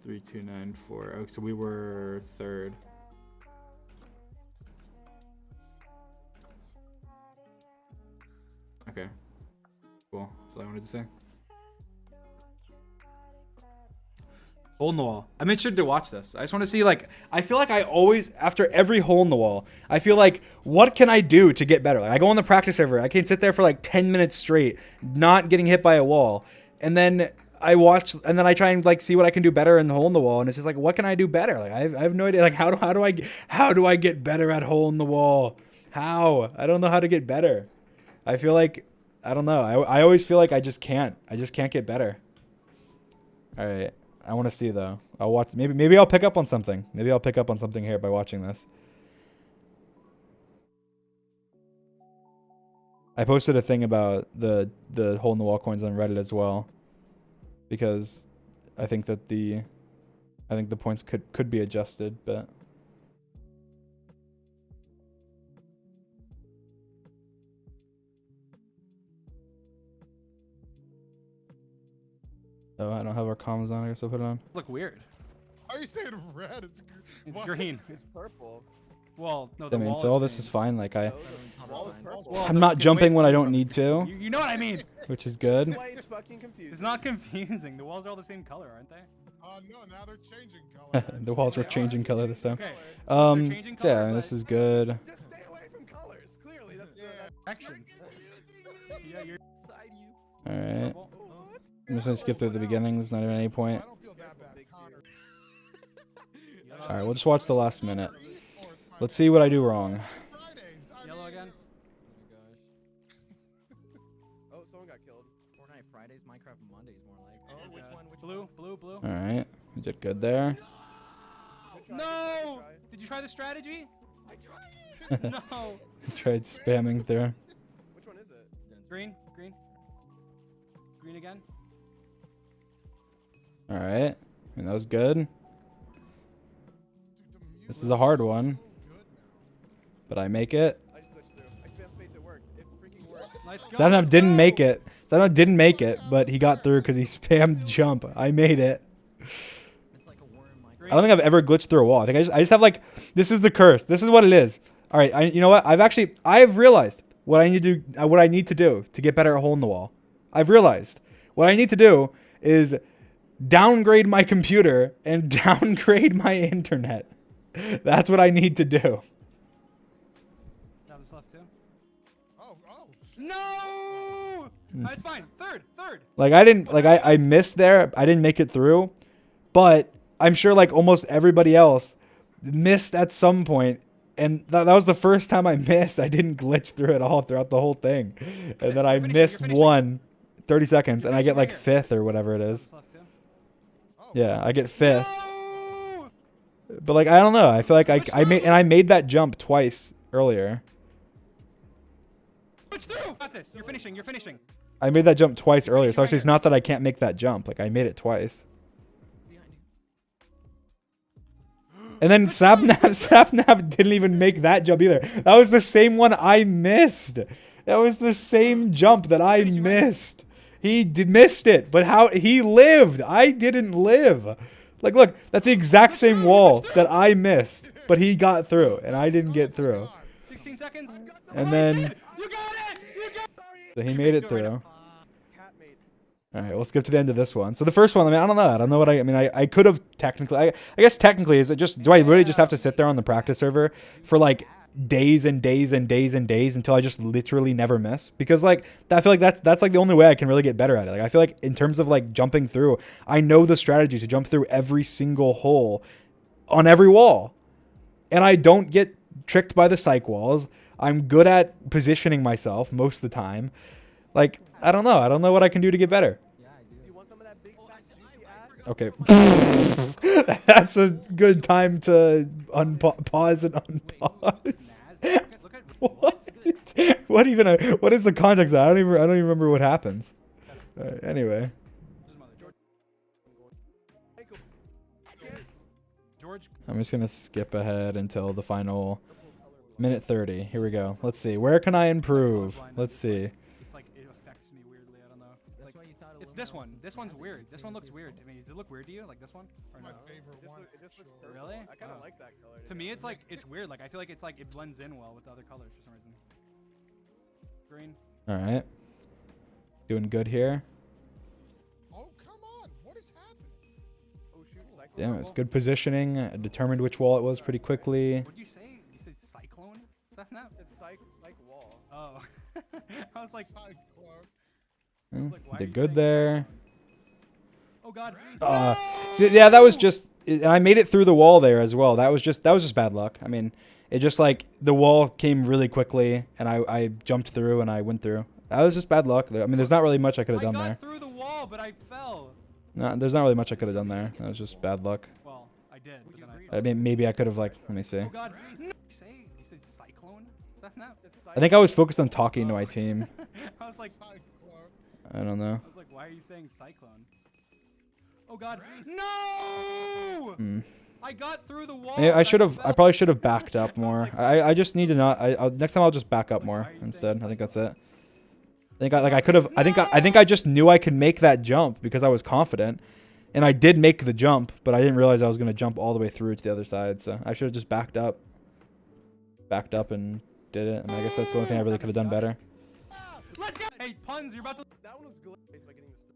3-2-9-4. Oh, so we were third. Okay, cool. That's all I wanted to say. Hole in the wall. I made sure to watch this. I just want to see, like, I feel like I always, after every hole in the wall, I feel like, what can I do to get better? Like, I go on the practice server. I can sit there for like 10 minutes straight, not getting hit by a wall. And then I watch, and then I try and, like, see what I can do better in the hole in the wall. And it's just like, what can I do better? Like, I have no idea. Like, how do I get better at hole in the wall? How? I don't know how to get better. I feel like, I don't know. I always feel like I just can't get better. All right. I want to see, though. I'll watch. Maybe I'll pick up on something. Maybe I'll pick up on something here by watching this. I posted a thing about the hole in the wall coins on Reddit as well, because I think that the points could be adjusted, but. Oh, I don't have our comms on. I guess I'll put it on. Look weird. How are you saying red? It's It's green. It's purple. Well, no, I the mean, wall so all is this is green. fine. Like, No, the wall is purple. Well, I'm the not fucking jumping wave's when I coming don't from- need to, You know what I mean? which is That's good. why it's fucking confusing. It's not confusing. The walls are all the same color, aren't they? No, now they're changing color. The walls were changing color this time. Okay. Um, changing so yeah, color, I mean, this but- is good. Just stay away from colors. Clearly, that's Actions. Yeah, you're inside you. All right. purple. What? I'm just gonna skip through the beginning. There's not even any point. I don't feel that bad. Connor. All right, we'll just watch the last minute. Let's see what I do wrong. Fridays. I Yellow mean, again. Oh my gosh. Oh, someone got killed. Fortnite Fridays, Minecraft Mondays, more like. Oh, Yeah. which one? Which Blue. one? All right, we did good there. Good try, No! good Did you try the strategy? try. I tried it. No. Tried spamming through. Which one is it? Green. Green again. All right, I mean, that was good. Dude, the This is a hard one, music's so good now. but I make it. I just switched through. I spam space. It worked. It freaking worked. Let's go. Zanov let's didn't go. make it. Zanov didn't make it, but he got through because he spammed jump. I made it. It's like a worm, like. I don't think I've ever glitched through a wall. I think I just have, like, this is the curse. This is what it is. All right, you know what? I've realized what I need to do to get better at hole in the wall. I've realized what I need to do is downgrade my computer and downgrade my internet. That's what I need to do. Now there's left two. Oh, shit. No! It's fine. Third. Like, I missed there. I didn't make it through, but I'm sure like almost everybody else missed at some point, and that was the first time I missed. I didn't glitch through it all throughout the whole thing, and then I missed 30 seconds, and I get like 5th or whatever it is. Yeah, I get 5th. But like I don't know. I feel like I made that jump twice earlier. Got this. You're finishing. You're finishing. I made that jump twice earlier, so obviously it's not that I can't make that jump. Like I made it twice. And then Sapnap didn't even make that jump either. That was the same one I missed. That was the same jump that I missed. He missed it, but how he lived. I didn't live. Like, look, that's the exact same wall that I missed, but he got through, and I didn't get through. 16 seconds. And then You got it. You got it. so he made it through. All right, we'll skip to the end of this one. So the first one, I mean, I don't know. I don't know what I could have technically. I guess technically, is it just? Do I really just have to sit there on the practice server for like days and days and days and days until I just literally never miss? Because like I feel like that's like the only way I can really get better at it. Like I feel like in terms of like jumping through, I know the strategy to jump through every single hole on every wall, and I don't get tricked by the psych walls. I'm good at positioning myself most of the time. Like, I don't know. I don't know what I can do to get better. You want some of that big fat juicy ass? Okay. That's a good time to pause and unpause. What even? What is the context of that? I don't even remember what happens. Anyway. I'm just gonna skip ahead until the final minute 30. Here we go. Let's see. Where can I improve? Let's see. It's like it affects me weirdly. I don't know. Like, it's this one. This one's weird. This one looks weird. I mean, does it look weird to you? Like this one? Or no? My favorite one. It just looks purple. Really? I kind of like that color. To me, it's like it's weird. Like I feel like it's like it blends in well with the other colors for some reason. Green. All right. Doing good here. Oh, come on. What is happening? Oh, shoot. Cyclone. Damn, it was good positioning. Determined which wall it was pretty quickly. What did you say? You said cyclone? Snap? It's psych wall. Oh. I was like, Cyclone. Did good there. oh god. See, yeah, that was just, and I made it through the wall there as well. That was just bad luck. I mean, it just like the wall came really quickly, and I jumped through and I went through. That was just bad luck. I mean, there's not really much I could have done there. I got through the wall, but I fell. No, there's not really much I could have done there. That was just bad luck. Well, I did, but then I fell. I mean, maybe I could have like, let me see. Oh god. No. You said cyclone? Snap? I think I was focused on talking to my team. I was like, I don't know. I was like, why are you saying cyclone? Oh god. No! I got through the wall. I probably should have backed up more. I just need to not. Next time I'll just back up more instead. I think that's it. I think I just knew I could make that jump because I was confident, and I did make the jump, but I didn't realize I was gonna jump all the way through to the other side. So I should have just backed up and did it. I mean, I guess that's the only thing I really could have done better. Let's go! Hey, puns, you're about to. That one was glitched by getting this.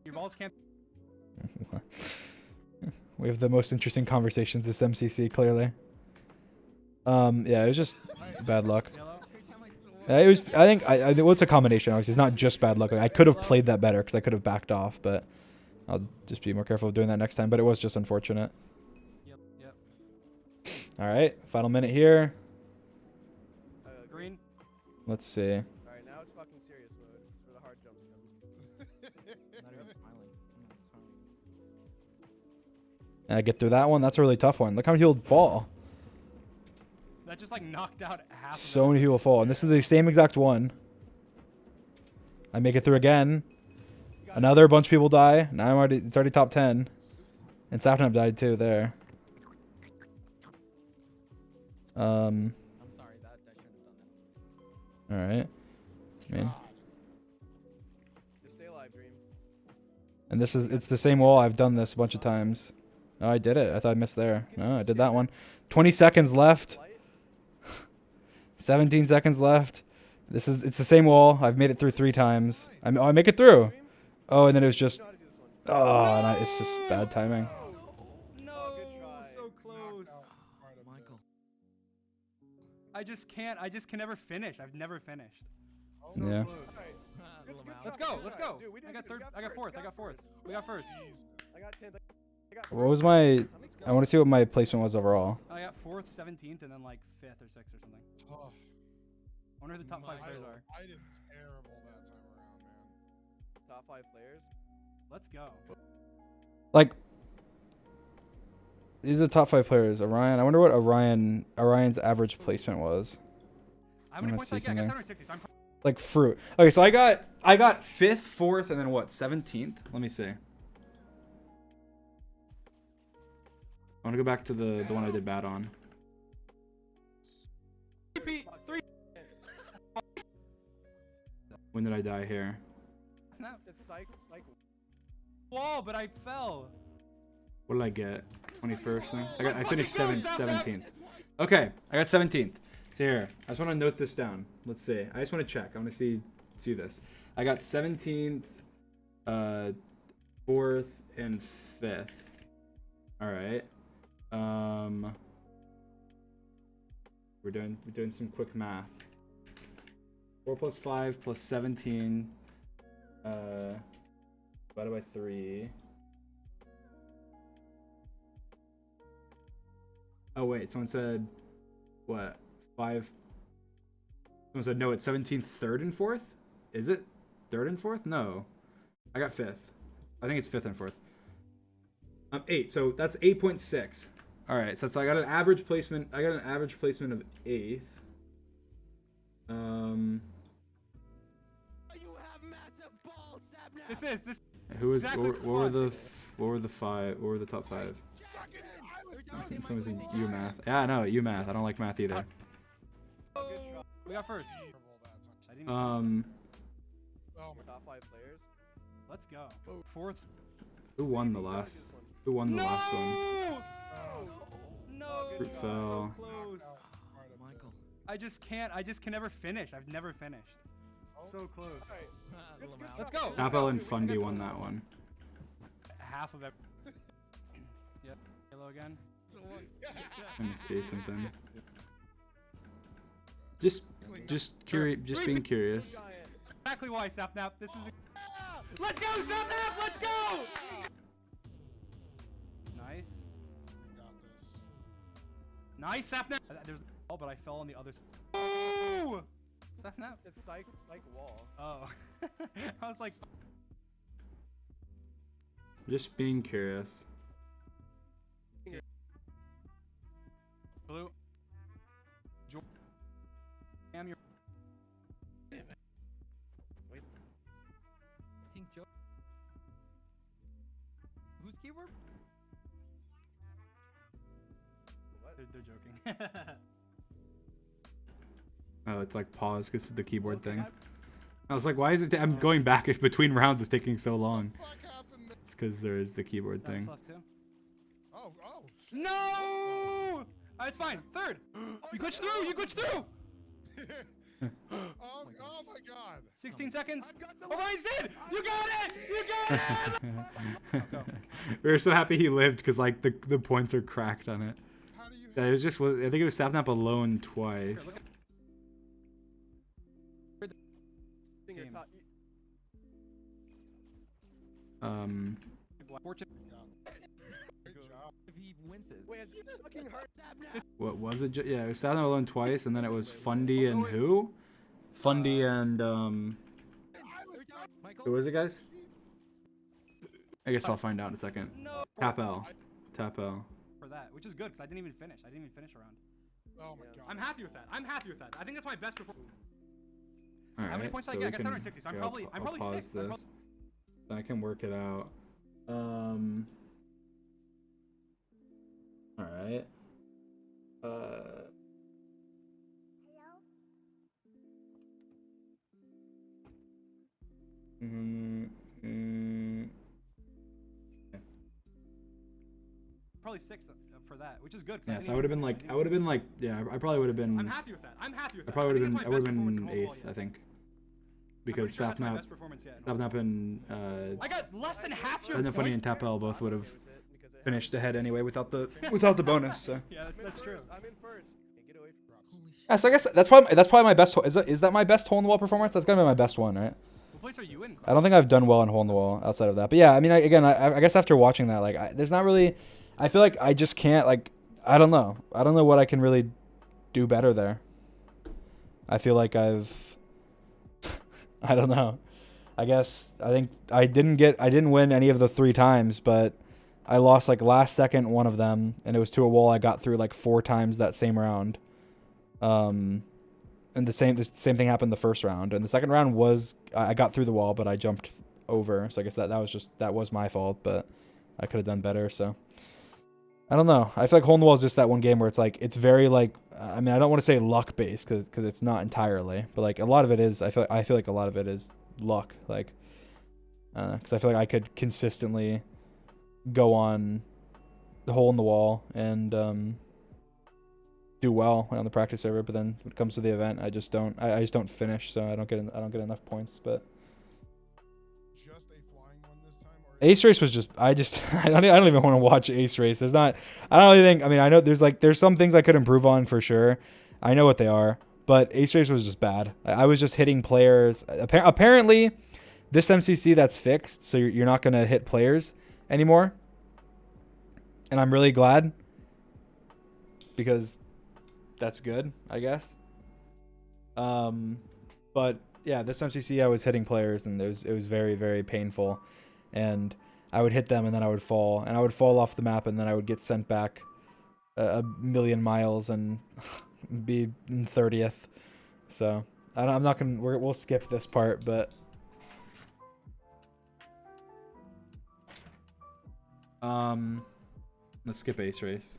Your balls can't. We have the most interesting conversations this MCC, clearly. Yeah, it was just bad luck. It was. I think. Well, it's a combination. Obviously, it's not just bad luck. Like, I could have played that better because I could have backed off, but I'll just be more careful of doing that next time. But it was just unfortunate. Yep. All right, final minute here. Green. Let's see. All right, now it's fucking serious mode for the hard jumps come. I'm not even smiling. I'm not smiling. And I get through that one. That's a really tough one. Look how many people fall. That just like knocked out half. So many people fall, and this is the same exact one. I make it through again. Another bunch of people die. Now it's already top 10. And Sapnap died too there. I'm sorry, that I shouldn't have done that. All right. I mean, Just stay alive, Dream. and it's the same wall. I've done this a bunch of times. Oh, I did it. I thought I missed there. No, I did that one. 20 seconds left. 17 seconds left. It's the same wall. I've made it through 3 times. I make it through. Oh, and then it was just, it's just bad timing. No, so close. Michael. I just can never finish. I've never finished. Yeah. Let's go. I got third. I got fourth. We got first. I got 10th. What was my? I want to see what my placement was overall. I got 4th, 17th, and then like 5th or 6th or something. Oh, I wonder who the top 5 players are. I did terrible that time around, man. Top 5 players. Let's go. Like, these are the top 5 players. Orion. I wonder what Orion's average placement was. How many wanna points did I see get? I got something. 760. So I'm Like fruit. Okay, so I got 5th, 4th, and then what? 17th. Let me see. I want to go back to the one I did bad on. When did I die here? no. It's psych. Whoa, but I fell. What did I get? 21st thing? I finished 17th. Okay, I got 17th. So here, I just want to note this down. Let's see. I just want to check. I want to see this. I got 17th, 4th, and 5th. All right. We're doing some quick math. 4 plus 5 plus 17 divided by 3. Oh wait, someone said what? 5. Someone said no, it's 17th, 3rd, and 4th. Is it 3rd and 4th? No, I got 5th. I think it's 5th and 4th. 8. So that's 8.6. All right, so I got an average placement. I got an average placement of 8th. This. Who was? Exactly What were the? What were the 5? What were the top 5? Someone said UMath. Yeah, I know UMath. I don't like math either. We got first. Terrible that time. I didn't even Oh my Top 5 players. Let's go. 4th. Who won the last? Who won the last one? No. Fruit fell. So close. Michael. I just can never finish. I've never finished. So close. Alright. Little mouse. Let's go. Apple and Fundy won that one. Half of it. Yep. Hello again. Let me see something. Just being curious. Exactly why, Sapnap. This is. Let's go, Sapnap. Let's go. Nice. got this. Nice, Sapnap. There's oh, but I fell on the other side. Oh! Sapnap. It's psych wall. Oh. I was like. Just being curious. Blue. Damn your. Pink Joe. Whose keyword? They're joking. Oh, it's like pause because of the keyboard thing. I was like, why is it? I'm going back between rounds is taking so long. What the fuck happened there? It's because there is the keyboard thing. Left too. Oh, shit. No! It's fine. 3rd. You glitched through. You glitched through. Oh my god. 16 seconds. Orion's dead. You got it. You got it. We were so happy he lived because like the points are cracked on it. How do you Yeah, it was just. I think it was Sapnap alone twice. Finger Team. top. Fortune. Great job. If he wins it. Wait, has he fucking hurt that? What was it? Yeah, it was Sapnap alone twice, and then it was Fundy and who? Fundy and Michael. who was it, guys? I guess I'll find out in a second. No. Tap L. Tap L. For that, which is good because I didn't even finish. a round. Oh my god. I'm happy with that. I think that's my best performance. All How many right, points did so I get? I we got can- 760, so I'm yeah, probably I'll pause 6th. I'm this. So I can work it out. All right. Probably 6th for that, which is good. Yeah, so I would have been like, yeah, I probably would have been. I'm happy with that. I probably would have been. I would have been 8th, I think, because Sapnap, Sapnap and Oh, I got less than half your Sapnap, Funny, point. and Tap L both would have With it because it finished ahead anyway without the bonus. So. Yeah, that's true. I'm in first. Can't get away from props. Holy shit. Yeah, so I guess that's probably my best hole. Is that my best hole in the wall performance? That's gonna be my best one, right? place are you in? I don't think I've done well in hole in the wall outside of that. But yeah, I mean, I guess after watching that, like, there's not really. I feel like I just can't, like, I don't know. I don't know what I can really do better there. I feel like I don't know. I guess I think I didn't win any of the 3 times, but I lost like last second one of them, and it was to a wall I got through like 4 times that same round. And the same thing happened the first round, and the second round was I got through the wall, but I jumped over. So I guess that was my fault, but I could have done better. So I don't know. I feel like hole in the wall is just that one game where it's like it's very like I mean I don't want to say luck based because it's not entirely, but like a lot of it is. I feel like a lot of it is luck, like because I feel like I could consistently go on the hole in the wall and do well on the practice server, but then when it comes to the event, I just don't finish, so I don't get enough points. But Just a flying one this time, or Ace Race was just I don't even want to watch Ace Race. There's not I don't really think I mean I know there's some things I could improve on for sure. I know what they are, but Ace Race was just bad. I was just hitting players. Apparently, this MCC that's fixed, so you're not gonna hit players anymore, and I'm really glad because that's good, I guess. But yeah, this MCC I was hitting players, and it was very, very painful, and I would hit them and then I would fall off the map, and then I would get sent back a million miles and be in 30th. So I'm not gonna we'll skip this part, but let's skip Ace Race.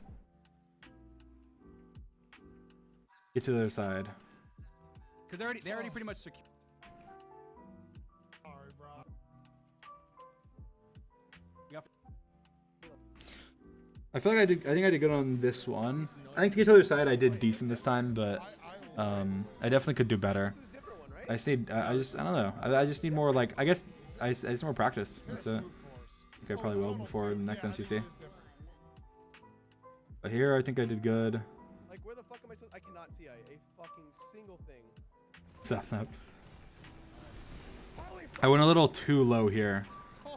Get to the other side. Because they already pretty much secure. sorry, bro. I feel like I think I did good on this one. I think to get to the other side I did decent this time, but I definitely could do better. I just need I don't know. I just need more, like, I guess I just need more practice. That's it. I think I probably will before the next MCC. But here I think I did good. Like, where the fuck am I supposed? I cannot see a fucking single thing. Up. I went a little too low here.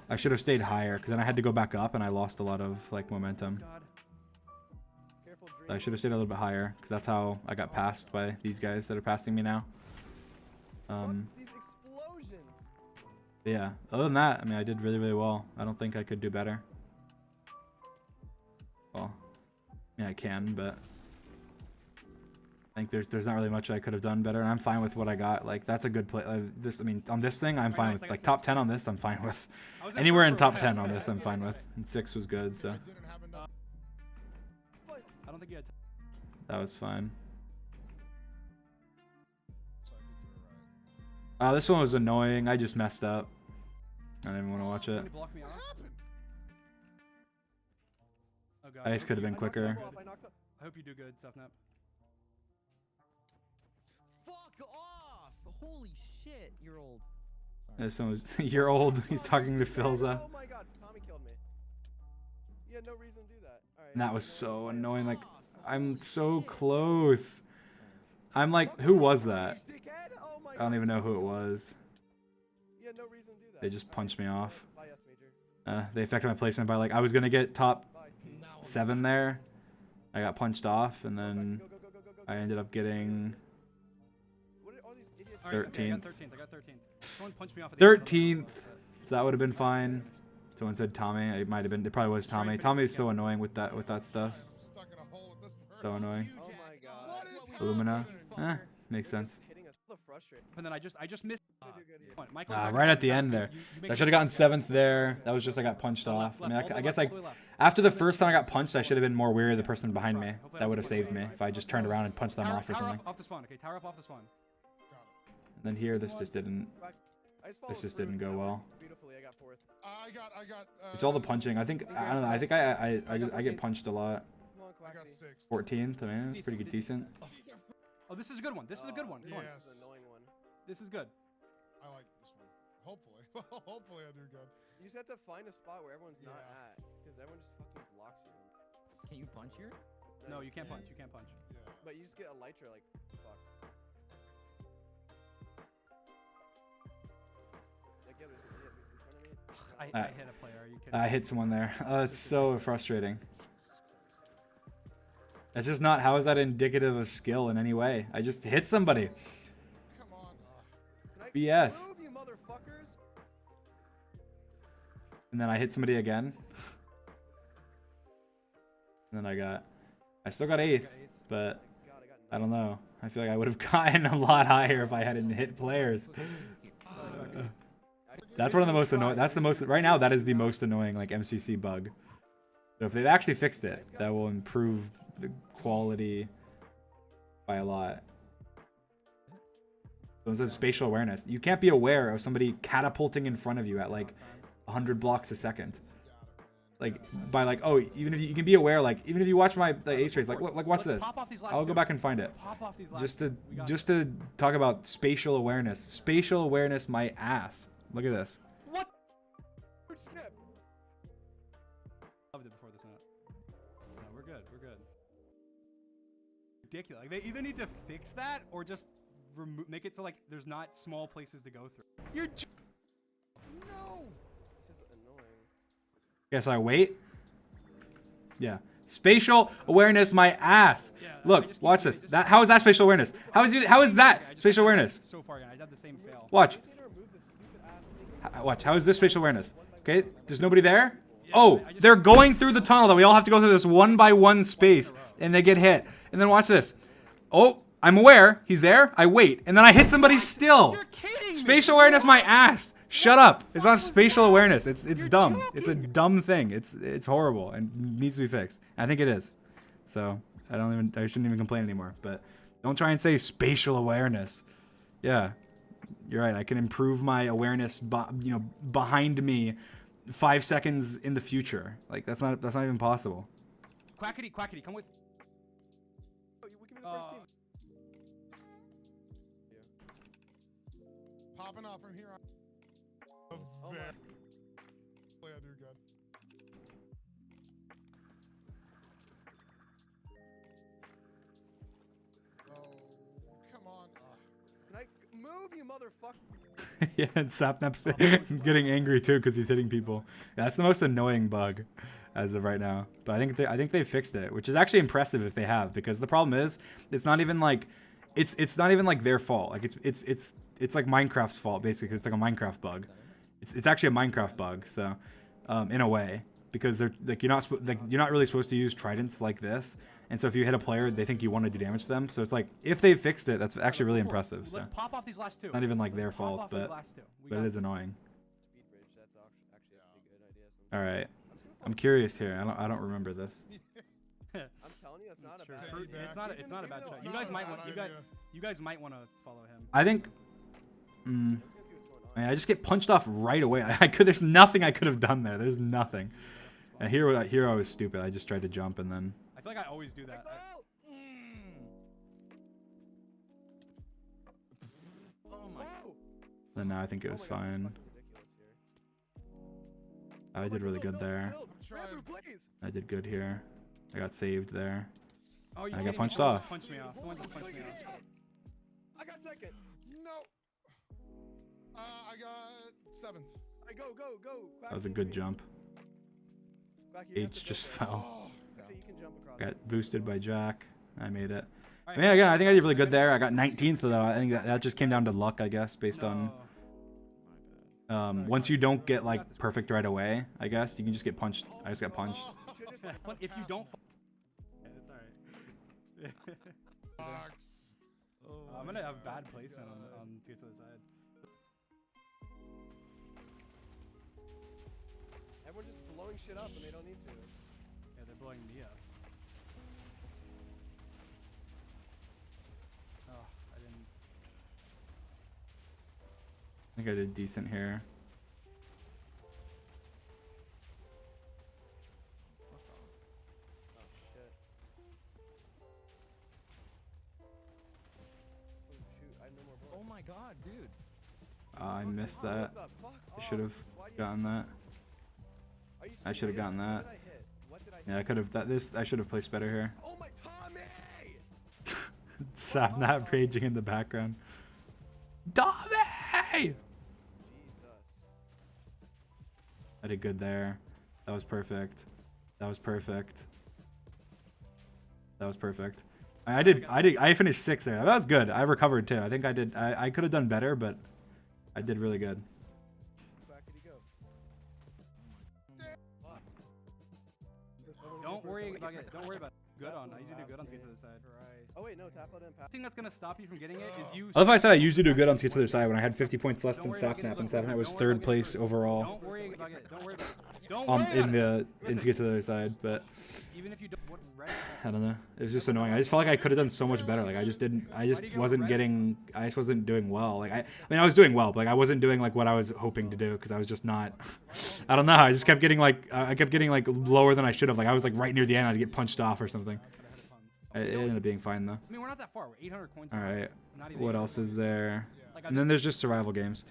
I should have stayed higher, because then I had to go back up and I lost a lot of like momentum. Careful, I should have stayed a little bit higher, because that's how I got passed by these guys that are passing me now. These explosions. Yeah, other than that, I mean, I did really, really well. I don't think I could do better. Well, yeah, I can, but I think there's not really much I could have done better, and I'm fine with what I got. Like, that's a good play. I mean, on this thing, I'm fine with. Like, top 10 on this, I'm fine with. Anywhere in top 10 on this, I'm fine with. And 6 was good, so I don't think you had. that was fine. So I think you're right. This one was annoying. I just messed up. I didn't want to watch it. Can you block me What off? happened? Oh god. I just could have been quicker. I hope you do good, Stuffnap. Fuck off! Holy shit, you're old. Sorry. This one was. You're old. He's talking to Philza. Oh my god, Tommy killed me. You had no reason to do that. Alright. And that was so annoying. Like, I'm so close. I'm like, who was that? Dickhead? Oh my I don't even know who it was. You had no reason to do that. They just punched me off. Bye, yes, Major. They affected my placement by, like, I was gonna get top Bye. 7 there. I got punched off, and then Go, go, go, go, go, go. I ended up getting What are all these idiots? All right, okay, 13th. I got 13th. Someone punched me off at the end. 13th. So that would have been fine. Someone said Tommy. It might have been. It probably was Tommy. Tommy is so annoying with that stuff. I'm stuck in a hole at this point. So annoying. Oh my god. What is Illumina. happening? Makes sense. Hitting us so frustrating. And then I just missed. One. Michael, Right at the end there. I should have gotten 7th there. That was just I got punched off. I mean, I guess after the first time I got punched, I should have been more wary of the person behind me. That would have saved me if I just turned around and punched them off or something. Off the spawn. Okay, tower up off the spawn. And then here, this just didn't. I just This followed just through, didn't go that went well. Beautifully, I got 4th. I got. It's all the punching. I think I don't know. I think I get punched a lot. Come on, I got Quackity. 6. 14th. I mean, it's pretty good, decent. Oh, this is a good one. This is a good one. Come on. Yes. This is an annoying one. This is good. I like this one. Hopefully. Hopefully I do good. You just have to find a spot where everyone's not Yeah. at, because everyone just fucking blocks you. Can you punch here? No, you can't punch. You can't punch. Yeah. But you just get elytra like fuck. I hit a player. Are you kidding? I hit someone there. Oh, it's so frustrating. That's just not. How is that indicative of skill in any way? I just hit somebody. Come on. Can I BS. move, you motherfuckers? And then I hit somebody again. And then I still got 8th, but God, I got I don't know. I feel like I would have gotten a lot higher if I hadn't hit players. That's one of the most annoying. That's the most right now. That is the most annoying like MCC bug. So if they've actually fixed it, that will improve the quality by a lot. So instead of spatial awareness, you can't be aware of somebody catapulting in front of you at like 100 blocks a second. Like by like, oh, even if you can be aware, like even if you watch my ace race, like watch this. I'll go back and find it. Just to talk about spatial awareness. Spatial awareness, my ass. Look at this. What? skip. Loved it before this went up. No, we're good. We're good. Ridiculous. Like, they either need to fix that or just make it so like there's not small places to go through. You're. No. This is annoying. Guess I wait. Yeah. Spatial awareness, my ass. Yeah, Look, watch this. How is that spatial awareness? How is that spatial awareness? So far, I had the same fail. Watch. Watch. How is this spatial awareness? Okay, there's nobody there. Oh, they're going through the tunnel that we all have to go through this 1x1 space, and they get hit. And then watch this. Oh, I'm aware he's there. I wait, and then I hit somebody still. You're kidding me. Spatial awareness, my ass. Shut up. It's not spatial awareness. It's dumb. It's a dumb thing. It's horrible and needs to be fixed. And I think it is. So I shouldn't even complain anymore. But don't try and say spatial awareness. Yeah, you're right. I can improve my awareness, behind me, 5 seconds in the future. Like that's not even possible. Quackity, quackity, come with. Oh, we can be the first team. Popping off from here on. Oh my. Yeah, dude, good. Oh, come on. Can I move, you motherfucker? Yeah, and Sapnap's getting angry too because he's hitting people. That's the most annoying bug as of right now. But I think they fixed it, which is actually impressive if they have, because the problem is it's not even like it's not even like their fault. Like it's like Minecraft's fault basically. It's like a Minecraft bug. It's actually a Minecraft bug. So in a way, because they're like you're not really supposed to use tridents like this. And so if you hit a player, they think you want to do damage to them. So it's like, if they fixed it, that's actually really impressive. So Let's pop off these last two. not even like their fault, but it is annoying. Speed bridge, that's actually a pretty good idea. All right, I'm curious here. I don't remember this. I'm telling you, it's not a bad true. idea. It's not a bad It's shot. not You guys a might bad want idea. you guys might want to follow him. I think. Let's go see what's going on. I just get punched off right away. There's nothing I could have done there. There's nothing. And here I was stupid. I just tried to jump and then. I feel like I always do that. Oh my. Then now I think it was fine. I did really good there. Bamboo, please. I did good here. I got saved there. Oh, you I got kidding me? punched Someone off. just punched me off. Someone just punched me off. I got second. No. I got 7th. Alright, go. That was a good jump. H just fell. Oh, Okay, you can jump across. Got boosted by Jack. I made it. All I mean, again, I think I did really good there. I got 19th though. I think that just came down to luck, I guess, based on once you don't get like perfect right away. I guess you can just get punched. I just got punched. If you don't. Yeah, it's alright. box. I'm gonna have bad placement on to the other side. Everyone's just blowing shit up and they don't need to. Yeah, they're blowing me up. Oh, I didn't. I think I did decent here. Oh shit. Oh shoot, I have no more bullets. Oh my god, dude. I missed Oh, that. what's up? Fuck I should have off. Why do you- gotten that. Are you I should have serious? gotten What that. did I hit? What did I hit? Yeah, I could have. I should have placed better here. Oh my Tommy! Sapnap raging in the background. Tommy! Jesus. I did good there. That was perfect. That was perfect. That was perfect. I finished 6th there. That was good. I recovered too. I think I could have done better, but I did really good. Back did he go? Don't worry about it. Don't worry about it. Good on. I usually do good on to get to the side. Oh wait, no, tap out and pass. The thing that's gonna stop you from getting it is you. I love how I said I usually do good on to get to the other side when I had 50 points less than Sapnap, and Sapnap was 3rd place overall. Don't worry about it. Don't worry about it. Don't worry In about the to get to the other side, but even if you don't, what red I don't know. It was just annoying. I just felt like I could have done so much better. Like I just wasn't doing well. Like I mean I was doing well, but like I wasn't doing like what I was hoping to do because I was just not. I don't know. I just kept getting like lower than I should have. Like I was like right near the end. I'd get punched off or something. It ended up being fine though. I mean, we're not that far. We're 800 coins. All right. Not even What 800 else is coins. there? Like, And then there's just survival games,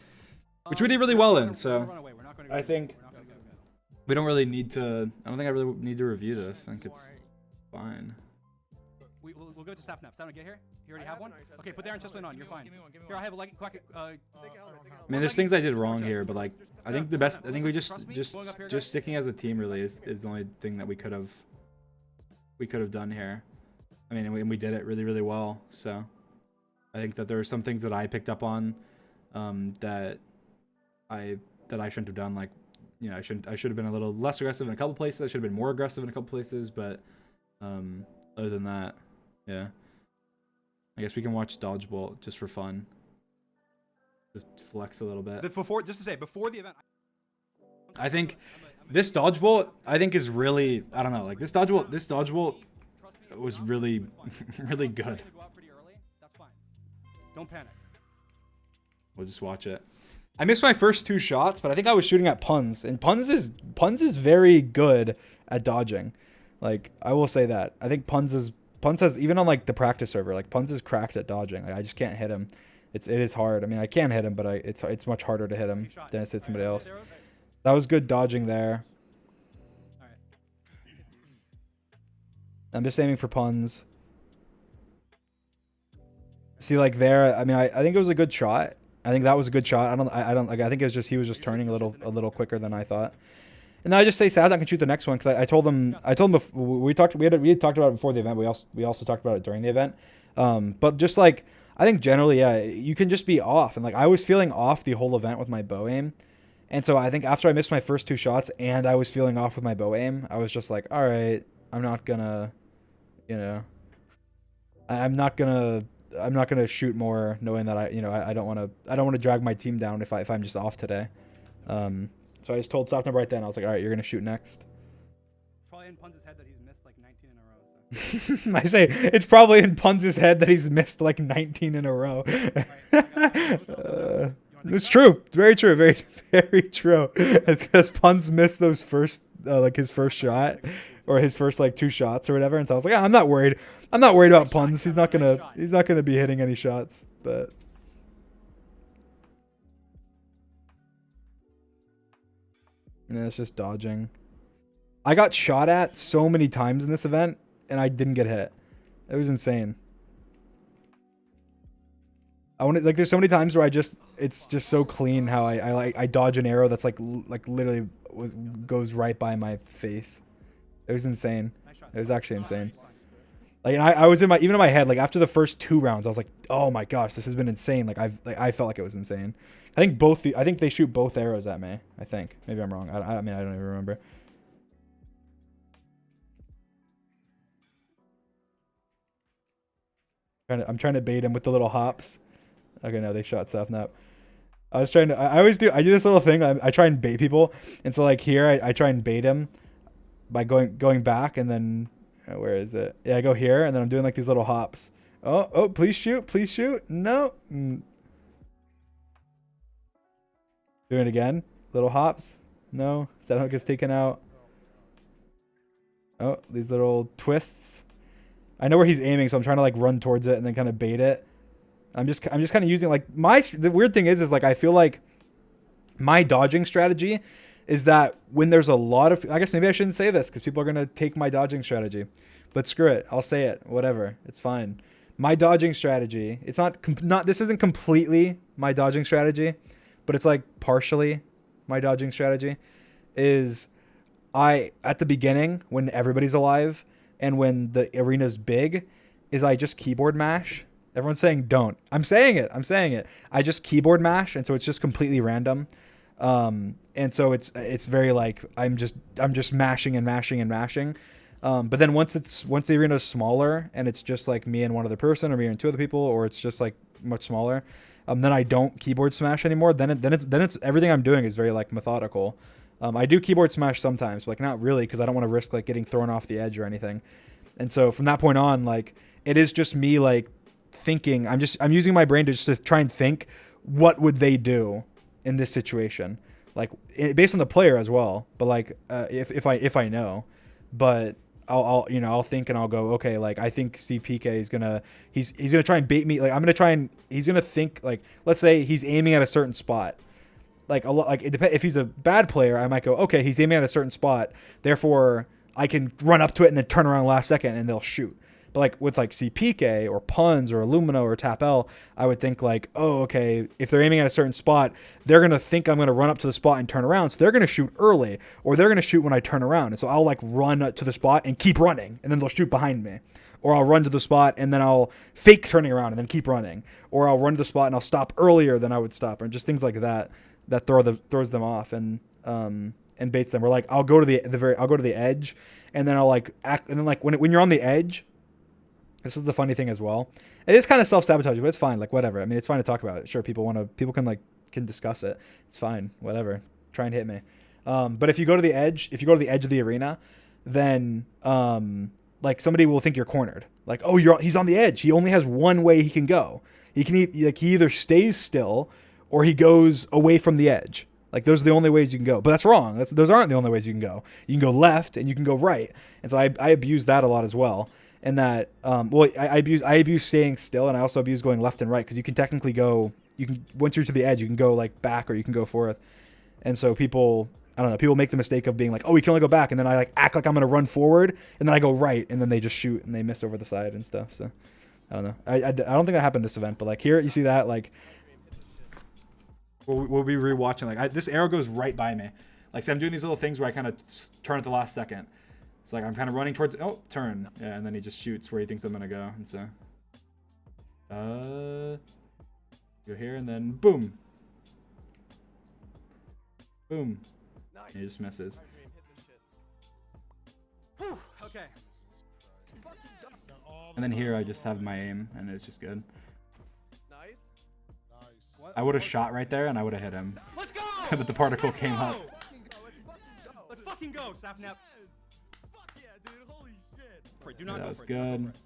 which we Um, did really we're well not in. gonna- So we're gonna run away. We're not gonna go I good. think We're not gonna go good. we don't really need to. I don't think I really need to review this. I think it's fine. We'll go to Sapnap. Sapnap, get here. You already I have have one? one already, Okay, put the Iron Chest plate on. You're fine. Here, I have a leg. Take a helmet, take a helmet. I mean, there's things I did wrong here, but like, I think the best. I think we just sticking as a team really is the only thing that we could have done here. I mean, and we did it really, really well. So, I think that there are some things that I picked up on, that I shouldn't have done. Like, you know, I should have been a little less aggressive in a couple places. I should have been more aggressive in a couple places. But, other than that, yeah. I guess we can watch Dodgeball just for fun. Just flex a little bit. Before the event. I think this Dodgeball, I think is really, I don't know, like this Dodgeball was really, really good. Don't panic. We'll just watch it. I missed my first 2 shots, but I think I was shooting at Puns, and Puns is very good at dodging. Like I will say that. I think Puns has, even on like the practice server, like Puns is cracked at dodging. Like I just can't hit him. It is hard. I mean, I can hit him, but it's much harder to hit him than to hit somebody else. That was good dodging there. I'm just aiming for Puns. See, like there, I mean, I think it was a good shot. I think that was a good shot. I think it was just he was just turning a little quicker than I thought. And then I just say Savdon can shoot the next one because I told him we had talked about it before the event. We also talked about it during the event. But just like I think generally, yeah, you can just be off, and like I was feeling off the whole event with my bow aim. And so I think after I missed my first 2 shots and I was feeling off with my bow aim, I was just like, all right, I'm not gonna, you know, I'm not gonna shoot more, knowing that I don't want to drag my team down if I'm just off today. So I just told Sofnub right then. I was like, all right, you're gonna shoot next. It's probably in Pun's head that he's missed like 19 in a row. So. I say it's probably in Pun's head that he's missed like 19 in a row. It's true. It's very true. Very, very true. It's because Pun's missed those first, like his first shot, or his first like 2 shots or whatever. And so I was like, I'm not worried. I'm not worried about Puns. He's not gonna be hitting any shots. But and it's just dodging. I got shot at so many times in this event, and I didn't get hit. It was insane. There's so many times where it's just so clean how I dodge an arrow that's like literally goes right by my face. It was insane. It was actually insane. Like, and I was even in my head, like after the first 2 rounds, I was like, oh my gosh, this has been insane. Like I felt like it was insane. I think they shoot both arrows at me. I think maybe I'm wrong. I mean I don't even remember. I'm trying to bait him with the little hops. Okay, no, they shot Sapnap. I do this little thing. I try and bait people, and so like here I try and bait him by going back, and then where is it? Yeah, I go here, and then I'm doing like these little hops. Oh, please shoot, no. Doing it again, little hops. No, Sapnap gets taken out. Oh, these little twists. I know where he's aiming, so I'm trying to like run towards it and then kind of bait it. I'm just kind of using like the weird thing is like I feel like my dodging strategy is that when there's a lot of, I guess maybe I shouldn't say this because people are gonna take my dodging strategy, but screw it, I'll say it. Whatever, it's fine. My dodging strategy, it's not this isn't completely my dodging strategy, but it's like partially my dodging strategy, is at the beginning when everybody's alive and when the arena's big, is I just keyboard mash. Everyone's saying don't. I'm saying it. I just keyboard mash, and so it's just completely random. And so it's very like I'm just mashing and mashing and mashing. But then once the arena's smaller and it's just like me and one other person, or me and two other people, or it's just like much smaller, then I don't keyboard smash anymore. Then it's everything I'm doing is very like methodical. I do keyboard smash sometimes, but like not really, because I don't want to risk like getting thrown off the edge or anything. And so from that point on, like it is just me like thinking. I'm using my brain to just to try and think, what would they do in this situation, like based on the player as well. But like if I know, but I'll think and I'll go, okay, like I think CPK is gonna he's gonna try and bait me. Like he's gonna think, like, let's say he's aiming at a certain spot. Like a lot, like it depends. If he's a bad player, I might go, okay, he's aiming at a certain spot, therefore I can run up to it and then turn around last second and they'll shoot. But like with like CPK or Puns or Illumina or Tap L, I would think like, oh, okay, if they're aiming at a certain spot, they're going to think I'm going to run up to the spot and turn around. So they're going to shoot early, or they're going to shoot when I turn around. And so I'll like run to the spot and keep running, and then they'll shoot behind me. Or I'll run to the spot and then I'll fake turning around and then keep running. Or I'll run to the spot and I'll stop earlier than I would stop. And just things like that throws them off and baits them. Or like I'll go to the edge, and then I'll like act, and then like when you're on the edge, this is the funny thing as well. It is kind of self-sabotaging, but it's fine. Like whatever. I mean, it's fine to talk about it. Sure, people can discuss it. It's fine. Whatever. Try and hit me. But if you go to the edge of the arena, then like somebody will think you're cornered. Like, oh, he's on the edge. He only has one way he can go. He either stays still or he goes away from the edge. Like those are the only ways you can go. But that's wrong. Those aren't the only ways you can go. You can go left and you can go right. And so I abuse that a lot as well. And that, I abuse staying still, and I also abuse going left and right, because you can technically go, once you're to the edge, you can go like back or you can go forth. And so people make the mistake of being like, oh, we can only go back, and then I like act like I'm going to run forward, and then I go right, and then they just shoot and they miss over the side and stuff. So I don't know. I don't think that happened this event, but like here you see that like we'll be rewatching. Like this arrow goes right by me. Like, see, I'm doing these little things where I kind of turn at the last second. It's like I'm kind of running towards, turn. Yeah, and then he just shoots where he thinks I'm going to go. And so, go here and then boom. Boom. Nice. And he just misses. Whew, okay. And then here I just have my aim, and it's just good. Nice. I would have shot right there, and I would have hit him. Let's go! But the particle came up. Let's fucking go, Sapnap. Fuck yeah, dude. Holy shit. Do not That go was for it. Do not go good. for it.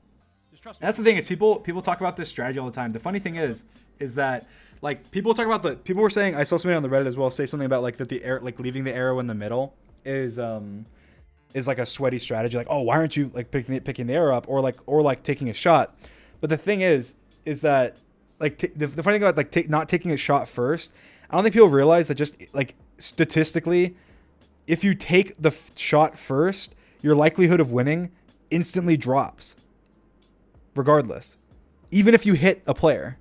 Just trust me. That's the thing, is people talk about this strategy all the time. The funny thing is that like people were saying, I saw somebody on the Reddit as well say something about like that the air, like leaving the arrow in the middle is like a sweaty strategy. Like, oh, why aren't you like picking the arrow up, or like taking a shot? But the thing is that like the funny thing about like not taking a shot first, I don't think people realize that just like statistically, if you take the shot first, your likelihood of winning instantly drops. Regardless, even if you hit a player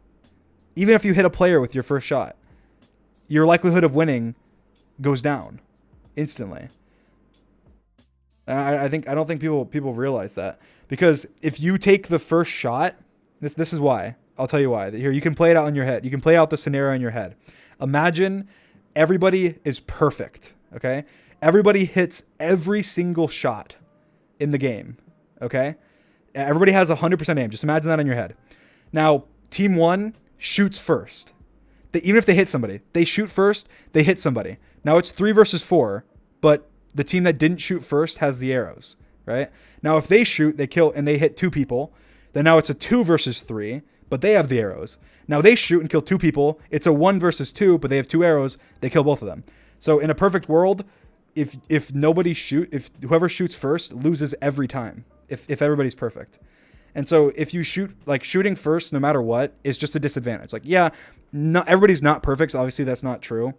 with your first shot, your likelihood of winning goes down instantly. I don't think people realize that, because if you take the first shot, this is why. I'll tell you why. Here, you can play it out in your head. You can play out the scenario in your head. Imagine everybody is perfect. Okay, everybody hits every single shot in the game. Okay. Everybody has 100% aim. Just imagine that in your head. Now, team one shoots first. Even if they hit somebody, they shoot first, they hit somebody. Now it's 3 versus 4, but the team that didn't shoot first has the arrows, right? Now, if they shoot, they kill, and they hit 2 people, then now it's a 2 versus 3, but they have the arrows. Now they shoot and kill 2 people. It's a 1 versus 2, but they have 2 arrows. They kill both of them. So in a perfect world, if whoever shoots first loses every time. If everybody's perfect. And so if you shooting first, no matter what, is just a disadvantage. Like, yeah, not everybody's not perfect. So obviously that's not true.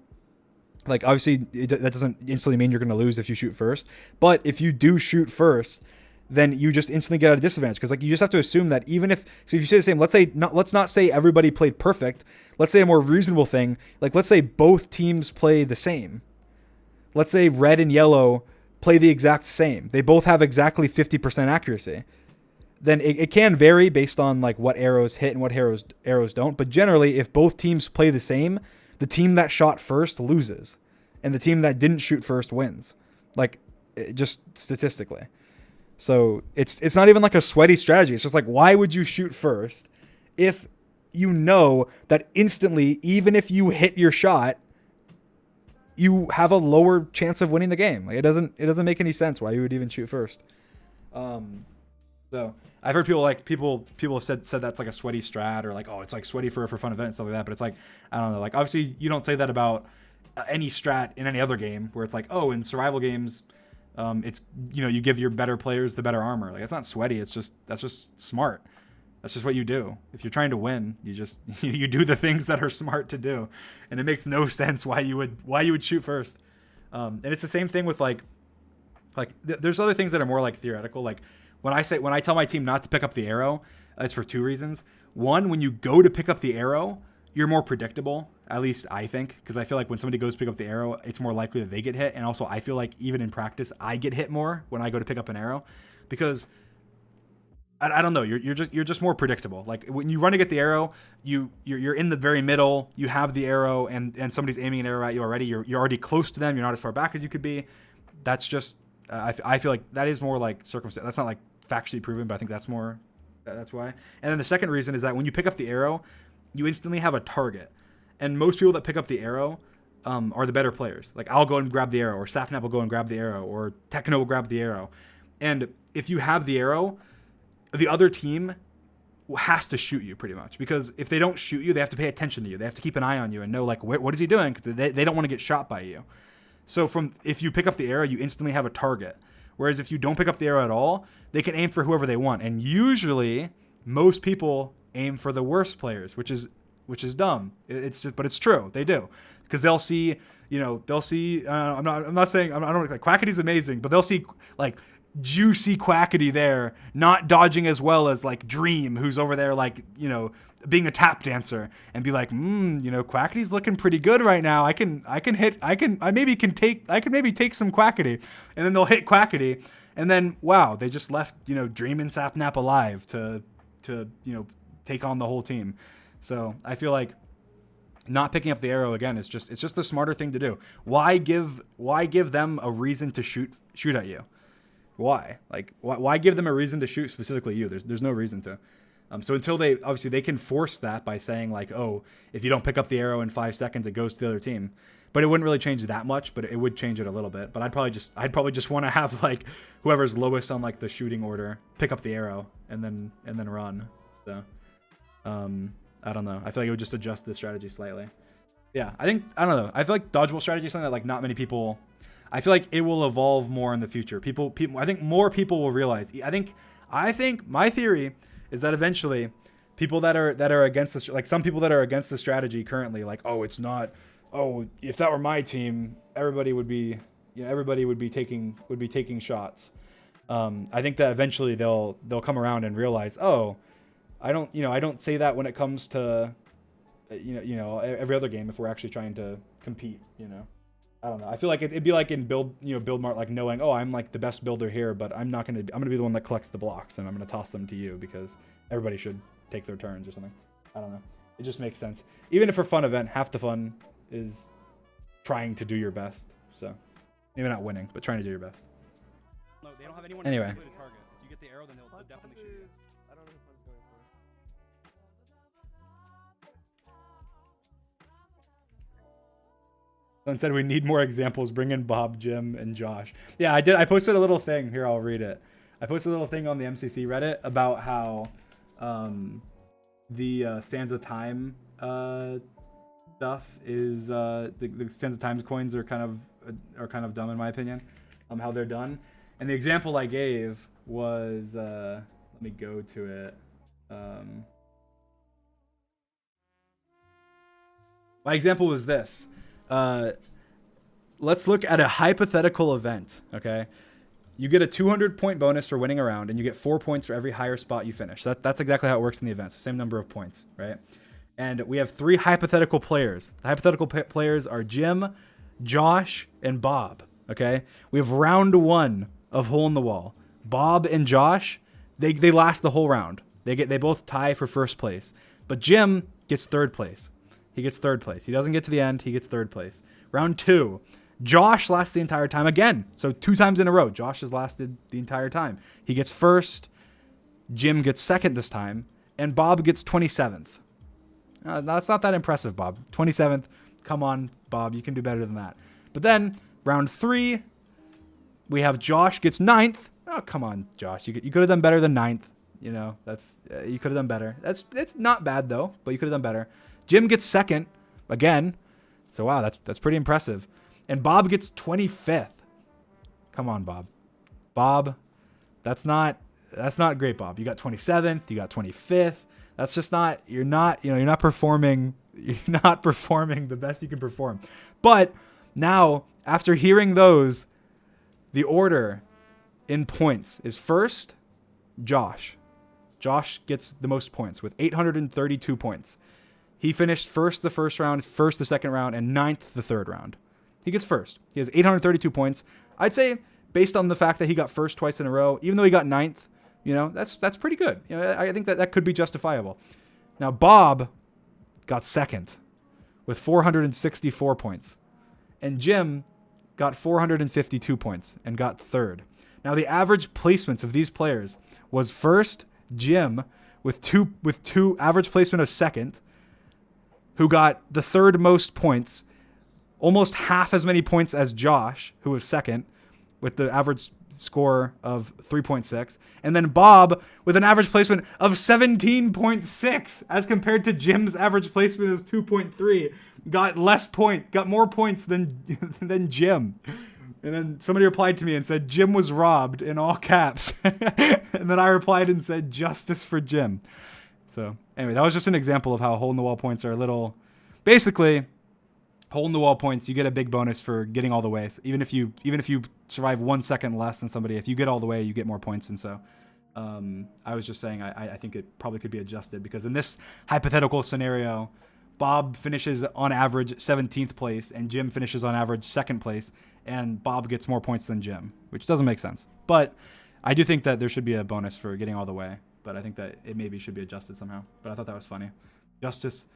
Like, obviously that doesn't instantly mean you're going to lose if you shoot first. But if you do shoot first, then you just instantly get at a disadvantage. Because like you just have to assume that if you say the same, let's not say everybody played perfect. Let's say a more reasonable thing. Like, let's say both teams play the same. let's say red and yellow play the exact same. They both have exactly 50% accuracy. Then it can vary based on like what arrows hit and what arrows don't. But generally, if both teams play the same, the team that shot first loses, and the team that didn't shoot first wins. Like, just statistically. So it's not even like a sweaty strategy. It's just like, why would you shoot first if you know that instantly, even if you hit your shot, you have a lower chance of winning the game? Like, it doesn't make any sense why you would even shoot first. So I've heard people have said that's like a sweaty strat, or like, oh, it's like sweaty for a fun event and stuff like that. But it's like, I don't know. Like, obviously you don't say that about any strat in any other game where it's like, oh, in survival games, it's, you know, you give your better players the better armor. Like, it's not sweaty. That's just smart. That's just what you do. If you're trying to win, you just you do the things that are smart to do, and it makes no sense why you would shoot first. And it's the same thing with like there's other things that are more like theoretical. Like when I tell my team not to pick up the arrow, it's for two reasons. One, when you go to pick up the arrow, you're more predictable. At least I think, because I feel like when somebody goes to pick up the arrow, it's more likely that they get hit. And also, I feel like even in practice, I get hit more when I go to pick up an arrow, because I don't know. You're just more predictable. Like when you run to get the arrow, you're in the very middle. You have the arrow, and somebody's aiming an arrow at you already. You're already close to them. You're not as far back as you could be. That's just I feel like that is more like circumstance. That's not like factually proven, but I think that's why. And then the second reason is that when you pick up the arrow, you instantly have a target. And most people that pick up the arrow are the better players. Like, I'll go and grab the arrow, or Sapnap will go and grab the arrow, or Techno will grab the arrow. And if you have the arrow, the other team has to shoot you pretty much, because if they don't shoot you, they have to pay attention to you. They have to keep an eye on you and know, like, what is he doing? Because they don't want to get shot by you. So if you pick up the arrow, you instantly have a target. Whereas if you don't pick up the arrow at all, they can aim for whoever they want. And usually, most people aim for the worst players, which is dumb. But it's true. They do, because they'll see. I'm not saying I don't like Quackity's amazing, but they'll see like juicy Quackity there, not dodging as well as like Dream, who's over there like, you know, being a tap dancer, and be like, Quackity's looking pretty good right now. I can maybe take some Quackity, and then they'll hit Quackity, and then wow, they just left, Dream and Sapnap alive to take on the whole team. So I feel like not picking up the arrow again it's just the smarter thing to do. Why give them a reason to shoot at you? Why? Like, why give them a reason to shoot specifically you? There's no reason to. So until they can force that by saying like, oh, if you don't pick up the arrow in 5 seconds, it goes to the other team. But it wouldn't really change that much, but it would change it a little bit. But I'd probably just want to have like whoever's lowest on like the shooting order pick up the arrow and then run. So, I don't know. I feel like it would just adjust the strategy slightly. Yeah, I don't know. I feel like dodgeball strategy is something that like not many people. I feel like it will evolve more in the future. People. I think more people will realize. I think my theory is that eventually, people that are against this, like some people that are against the strategy currently, like, oh, it's not. Oh, if that were my team, everybody would be taking shots. I think that eventually they'll come around and realize, oh, I don't say that when it comes to, every other game if we're actually trying to compete, I don't know. I feel like it'd be like in build mart, like knowing, oh, I'm like the best builder here, but I'm gonna be the one that collects the blocks, and I'm gonna toss them to you because everybody should take their turns or something. I don't know. It just makes sense. Even if for a fun event, half the fun is trying to do your best. So maybe not winning, but trying to do your best. No, they don't have anyone Anyway. to target. If you get the arrow, then they'll definitely shoot you. I don't know who Pun's going for. Someone said we need more examples. Bring in Bob, Jim, and Josh. Yeah, I did. I posted a little thing. Here, I'll read it. I posted a little thing on the MCC Reddit about how the Sands of Time stuff is the Sands of Times coins are kind of dumb in my opinion. How they're done. And the example I gave was let me go to it. My example was this. Let's look at a hypothetical event, okay? You get a 200-point bonus for winning a round, and you get 4 points for every higher spot you finish. That's exactly how it works in the event. So same number of points, right? And we have 3 hypothetical players. The hypothetical players are Jim, Josh and Bob. Okay, we have round 1 of Hole in the Wall. Bob and Josh, they last the whole round. They both tie for first place, but Jim gets third place. He gets third place. He doesn't get to the end. He gets third place. Round 2, Josh lasts the entire time again. So 2 times in a row, Josh has lasted the entire time. He gets first. Jim gets second this time, and Bob gets 27th. That's not that impressive, Bob. 27th. Come on, Bob. You can do better than that. But then round 3, we have Josh gets 9th. Oh, come on, Josh. You could have done better than 9th. You know, you could have done better. It's not bad though, but you could have done better. Jim gets second again. So wow, that's pretty impressive. And Bob gets 25th. Come on, Bob. Bob, that's not great, Bob. You got 27th, you got 25th. That's just not you're not performing the best you can perform. But now, after hearing those, the order in points is first, Josh. Josh gets the most points with 832 points. He finished first the first round, first the second round, and 9th the third round. He gets first. He has 832 points. I'd say, based on the fact that he got first twice in a row, even though he got 9th, that's pretty good. I think that could be justifiable. Now, Bob got second with 464 points. And Jim got 452 points and got third. Now, the average placements of these players was first, Jim, with two average placement of second, who got the third most points, almost half as many points as Josh, who was second, with the average score of 3.6, and then Bob with an average placement of 17.6 as compared to Jim's average placement of 2.3, got more points than Jim. And then somebody replied to me and said Jim was robbed in all caps. And then I replied and said justice for Jim. So anyway, that was just an example of how hole in the wall points are a little, basically, hole in the wall points, you get a big bonus for getting all the way. So even if you survive 1 second less than somebody, if you get all the way, you get more points. And so I was just saying I think it probably could be adjusted, because in this hypothetical scenario, Bob finishes on average 17th place and Jim finishes on average 2nd place, and Bob gets more points than Jim, which doesn't make sense. But I do think that there should be a bonus for getting all the way, but I think that it maybe should be adjusted somehow. But I thought that was funny. Justice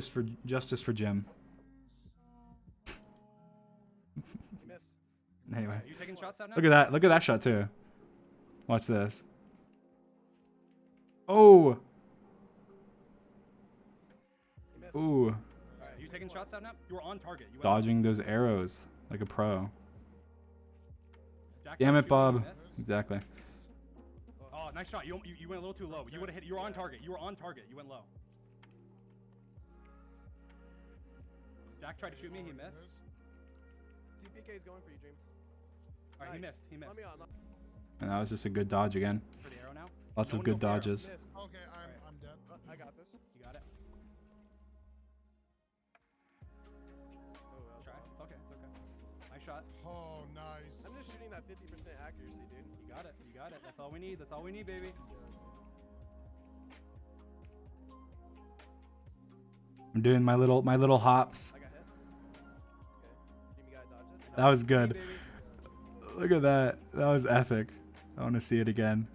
for Jim. Anyway, Are you taking shots out now? look at that shot too. Watch this. Oh. Ooh. Are you taking shots out now? You were on target. You went Dodging those arrows like a pro. Jack Damn tried it, to shoot Bob. me, you missed. Exactly. Oh, nice shot. You went a little too low. You would have hit. You were on target. You were on target. You went low. Jack tried to shoot me. He missed. TPK is going for you, Dream. All right, he Nice. missed. He missed. Let me on. And that was just a good dodge again. For the arrow now. Lots No of one good go for arrow. dodges. Missed. Okay, I'm dead. I got this. You got it. Oh, well. Try. It's okay. It's okay. Nice shot. Oh, nice. I'm just shooting that 50% accuracy, dude. You got it. You got it. That's all we need. That's all we need, baby. I'm doing my little hops. I got hit. Okay. Dream, you got dodges. That was good. Baby. Look at that. That was epic. I want to see it again.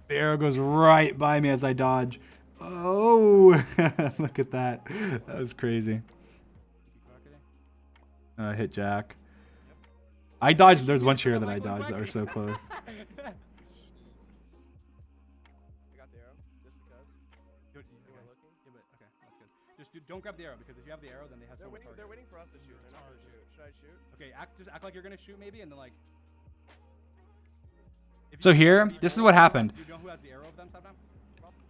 The arrow goes right by me as I dodge. Oh, look at that. That was crazy. I hit Jack. I dodged. There's one here that I dodged that were so close. I got the arrow. Just because. Good. You Okay. weren't looking. Yeah, but okay, that's good. Just don't grab the arrow, because if you have the arrow, then they have They're so much waiting. target. They're waiting for us to shoot. They're not gonna shoot. Should I shoot? Okay, just act like you're gonna shoot maybe, and then like. If So you- here, if you this is know- what happened. Do you know who has the arrow of them sometimes?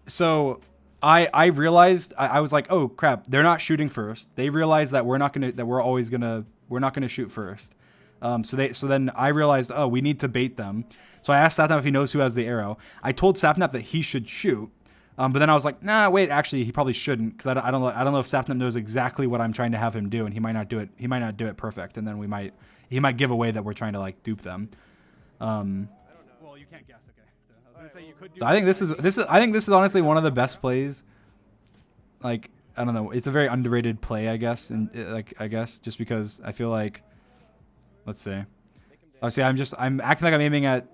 So I realized I was like, oh crap, they're not shooting first. They realized that we're not gonna shoot first. So then I realized, oh, we need to bait them. So I asked Sapnap if he knows who has the arrow. I told Sapnap that he should shoot. But then I was like, nah, wait, actually, he probably shouldn't, because I don't know if Sapnap knows exactly what I'm trying to have him do, and he might not do it. He might not do it perfect, and then he might give away that we're trying to like dupe them. I don't know. Well, you can't guess. Okay, so I was gonna say you could do. So I think this is honestly one of the best plays. Like I don't know. It's a very underrated play, I guess, and I guess just because I feel like, let's see. Obviously, I'm acting like I'm aiming at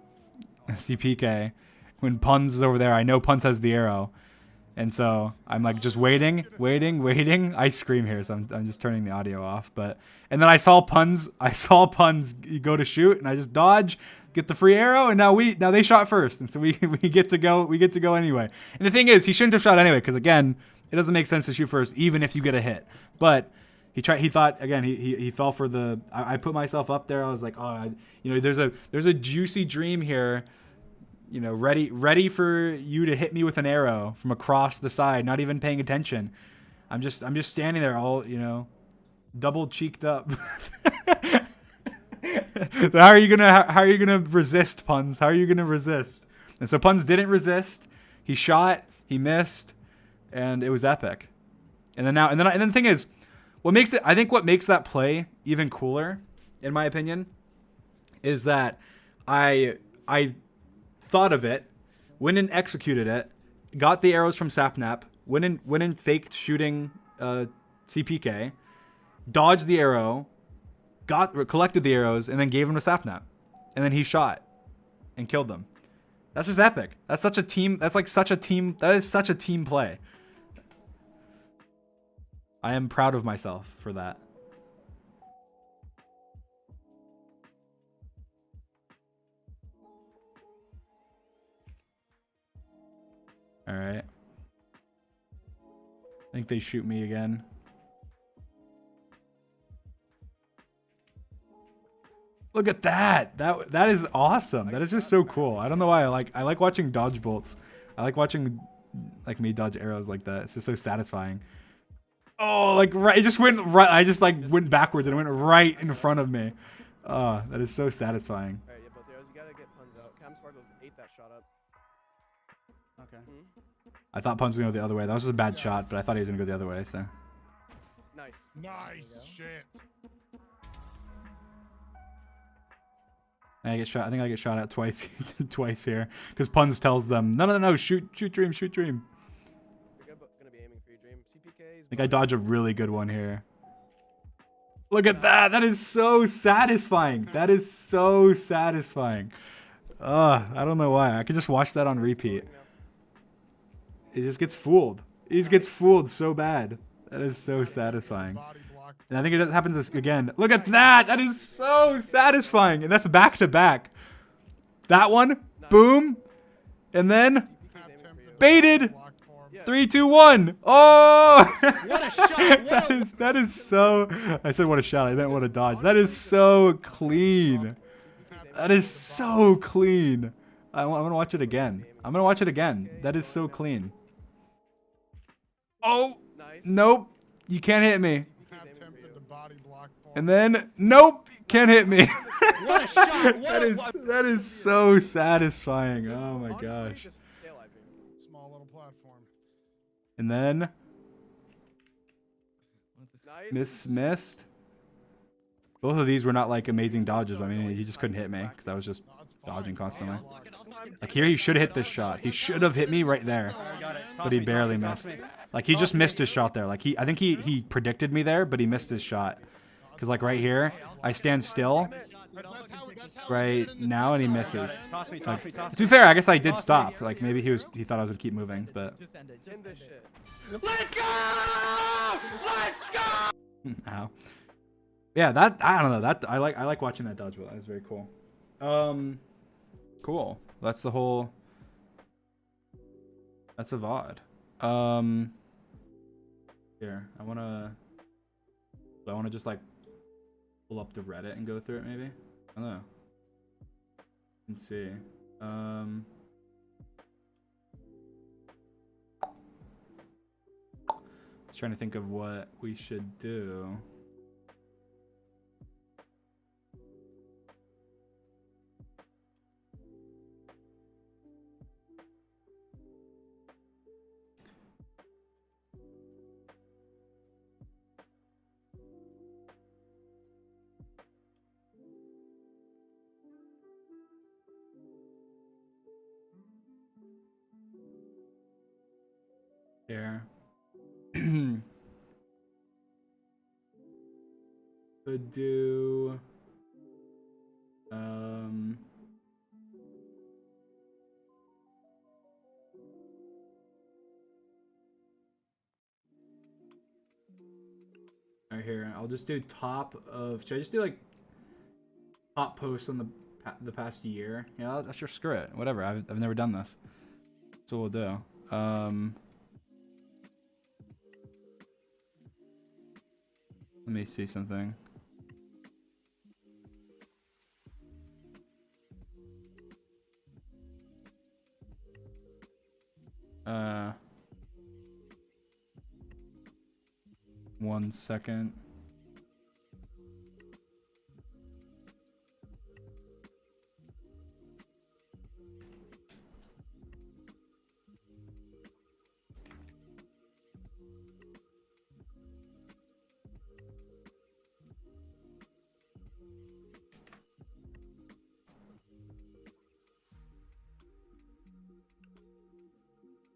CPK when Puns is over there. I know Puns has the arrow, and so I'm like just waiting. I scream here, so I'm just turning the audio off. And then I saw Puns go to shoot, and I just dodge, get the free arrow, and now they shot first, and so we get to go anyway. And the thing is, he shouldn't have shot anyway, because again, it doesn't make sense to shoot first, even if you get a hit. But he thought again. He fell for the. I put myself up there. I was like, oh, there's a juicy dream here. Ready for you to hit me with an arrow from across the side, not even paying attention. I'm just standing there, all double cheeked up. So how are you gonna resist, Puns? How are you gonna resist? And so Puns didn't resist. He shot. He missed, and it was epic. And then the thing is, what makes that play even cooler, in my opinion, is that I thought of it, went and executed it, got the arrows from Sapnap, went and faked shooting CPK, dodged the arrow, collected the arrows, and then gave him to Sapnap, and then he shot and killed them. That's just epic. That's such a team. That is such a team play. I am proud of myself for that. All right. I think they shoot me again. Look at that. That is awesome. That is just so cool. I don't know why I like watching dodge bolts. I like watching me dodge arrows like that. It's just so satisfying. Oh, right. It just went right. I just went backwards and it went right in front of me. Oh, that is so satisfying. Alright, yeah, both arrows. You gotta get Puns out. Cam Sparkles ate that shot up. Okay. I thought Pun's was gonna go the other way. That was just a bad shot, but I thought he was gonna go the other way. So. Nice. Nice shit. I think I get shot at twice here because Puns tells them no, shoot dream. They're gonna be aiming for your dream. CPK is I think I dodge a really good one here. Look at that. That is so satisfying. That is so satisfying. I don't know why. I could just watch that on repeat. He just gets fooled. He just gets fooled so bad. That is so satisfying. And I think it happens again. Look at that. That is so satisfying. And that's back to back. That one. Boom. And then baited. 3, 2, 1. Oh! What a shot! that is so. I said what a shot. I meant what a dodge. That is so clean. That is so clean. I'm gonna watch it again. That is so clean. Oh! Nope. You can't hit me. And then nope. Can't hit me. What a shot! That is so satisfying. Oh my gosh. Small little platform. And then Nice. missed. Both of these were not amazing dodges, but I mean he just couldn't hit me because I was just dodging constantly. Here he should have hit this shot. He should have hit me right there, but he barely missed. He just missed his shot there. I think he predicted me there, but he missed his shot. Because right here, I stand still right now and he misses. To be fair, I guess I did stop. Maybe he thought I was gonna keep moving, but. End this shit. Let's go! Let's go! Ow. Yeah, I don't know. I like watching that dodge. That was very cool. Cool. That's the whole. That's a VOD. Here, I wanna just pull up the Reddit and go through it maybe. I don't know. Let's see. Just trying to think of what we should do. Here. Could do. Right here, I'll just do top of. Should I just do like top posts on the past year? Yeah, that's sure. Screw it. Whatever. I've never done this. That's what we'll do. Let me see something. One second.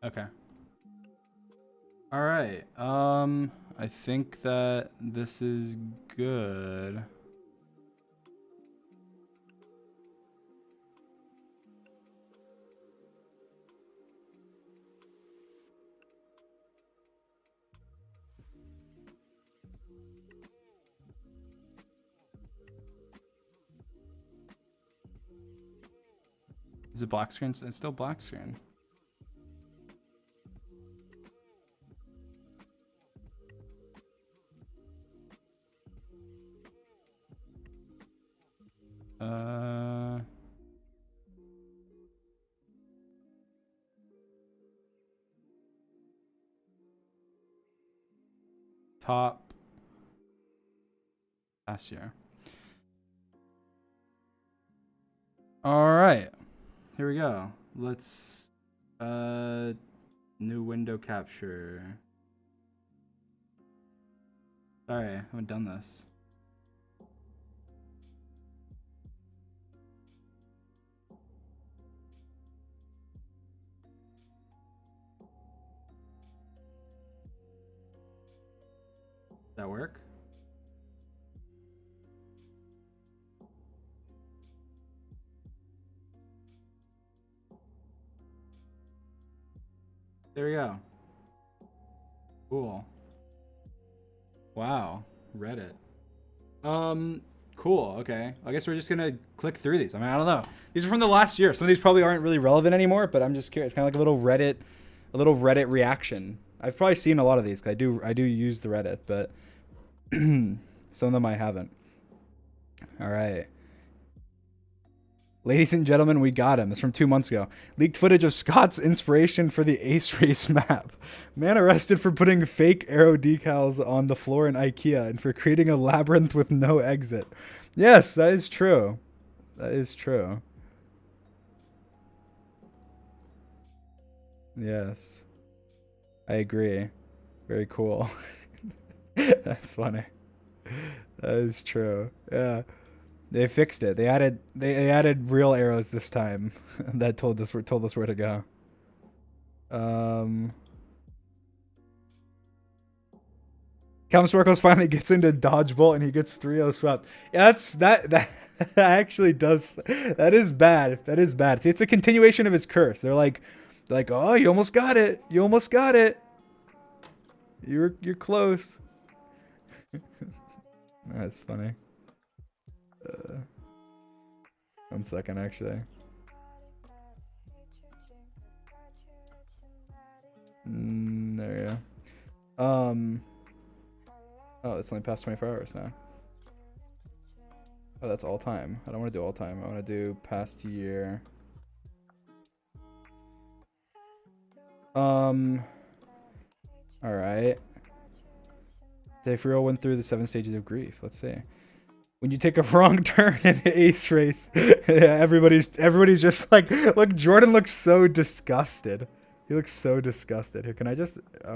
Okay. All right. I think that this is good. Is it black screen? It's still black screen. Top last year. All right, here we go. Let's new window capture. Sorry, I haven't done this. That work? There we go. Cool. Wow. Reddit. Cool. Okay. I guess we're just gonna click through these. I mean, I don't know. These are from the last year. Some of these probably aren't really relevant anymore, but I'm just curious. Kind of like a little Reddit reaction. I've probably seen a lot of these because I do use the Reddit, but some of them I haven't. All right. Ladies and gentlemen, we got him. It's from 2 months ago. Leaked footage of Scott's inspiration for the Ace Race map. Man arrested for putting fake arrow decals on the floor in IKEA and for creating a labyrinth with no exit. Yes, that is true. That is true. Yes. I agree. Very cool. That's funny. That is true. Yeah. They fixed it. They added real arrows this time that told us where to go. Calum Sparkles finally gets into dodgeball and he gets 3-0 swept. Yeah, that actually does. That is bad. That is bad. See, it's a continuation of his curse. They're like, oh, you almost got it. You almost got it. You're close. That's funny. 1 second, actually. There you go. Oh, it's only past 24 hours now. Oh, that's all time. I don't want to do all time. I want to do past year. All right. Dave Real went through the 7 stages of grief. Let's see. When you take a wrong turn in Ace Race, yeah, everybody's just like, look, Jordan looks so disgusted. He looks so disgusted. Here, I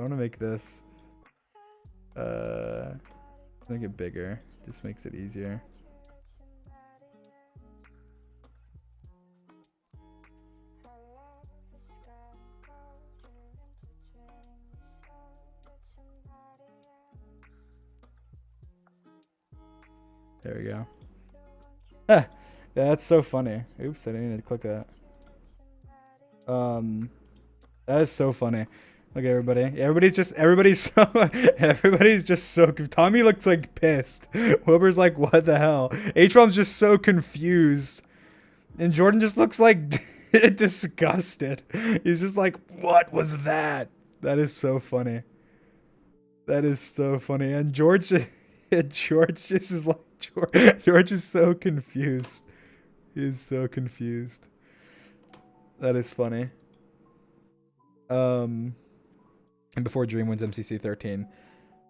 want to make this, make it bigger. Just makes it easier. There we go. Yeah, that's so funny. Oops, I didn't mean to click that. That is so funny. Look at everybody. Everybody's just so. Tommy looks like pissed. Wilbur's like, what the hell? H-Bomb's just so confused. And Jordan just looks like disgusted. He's just like, what was that? That is so funny. That is so funny. And George just is like, George is so confused. He is so confused. That is funny. And before Dream wins MCC 13.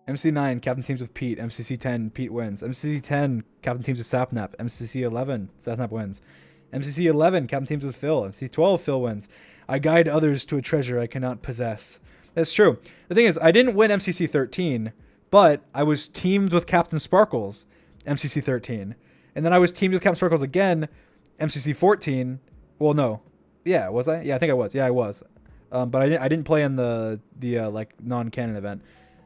MCC 9, captain teams with Pete. MCC 10, Pete wins. MCC 10, captain teams with Sapnap. MCC 11, Sapnap wins. MCC 11, captain teams with Phil. MCC 12, Phil wins. I guide others to a treasure I cannot possess. That's true. The thing is, I didn't win MCC 13, but I was teamed with Captain Sparkles, MCC 13. And then I was teamed with Captain Sparkles again, MCC 14. Well, no. Yeah, was I? Yeah, I think I was. Yeah, I was. But I didn't play in the like non-canon event.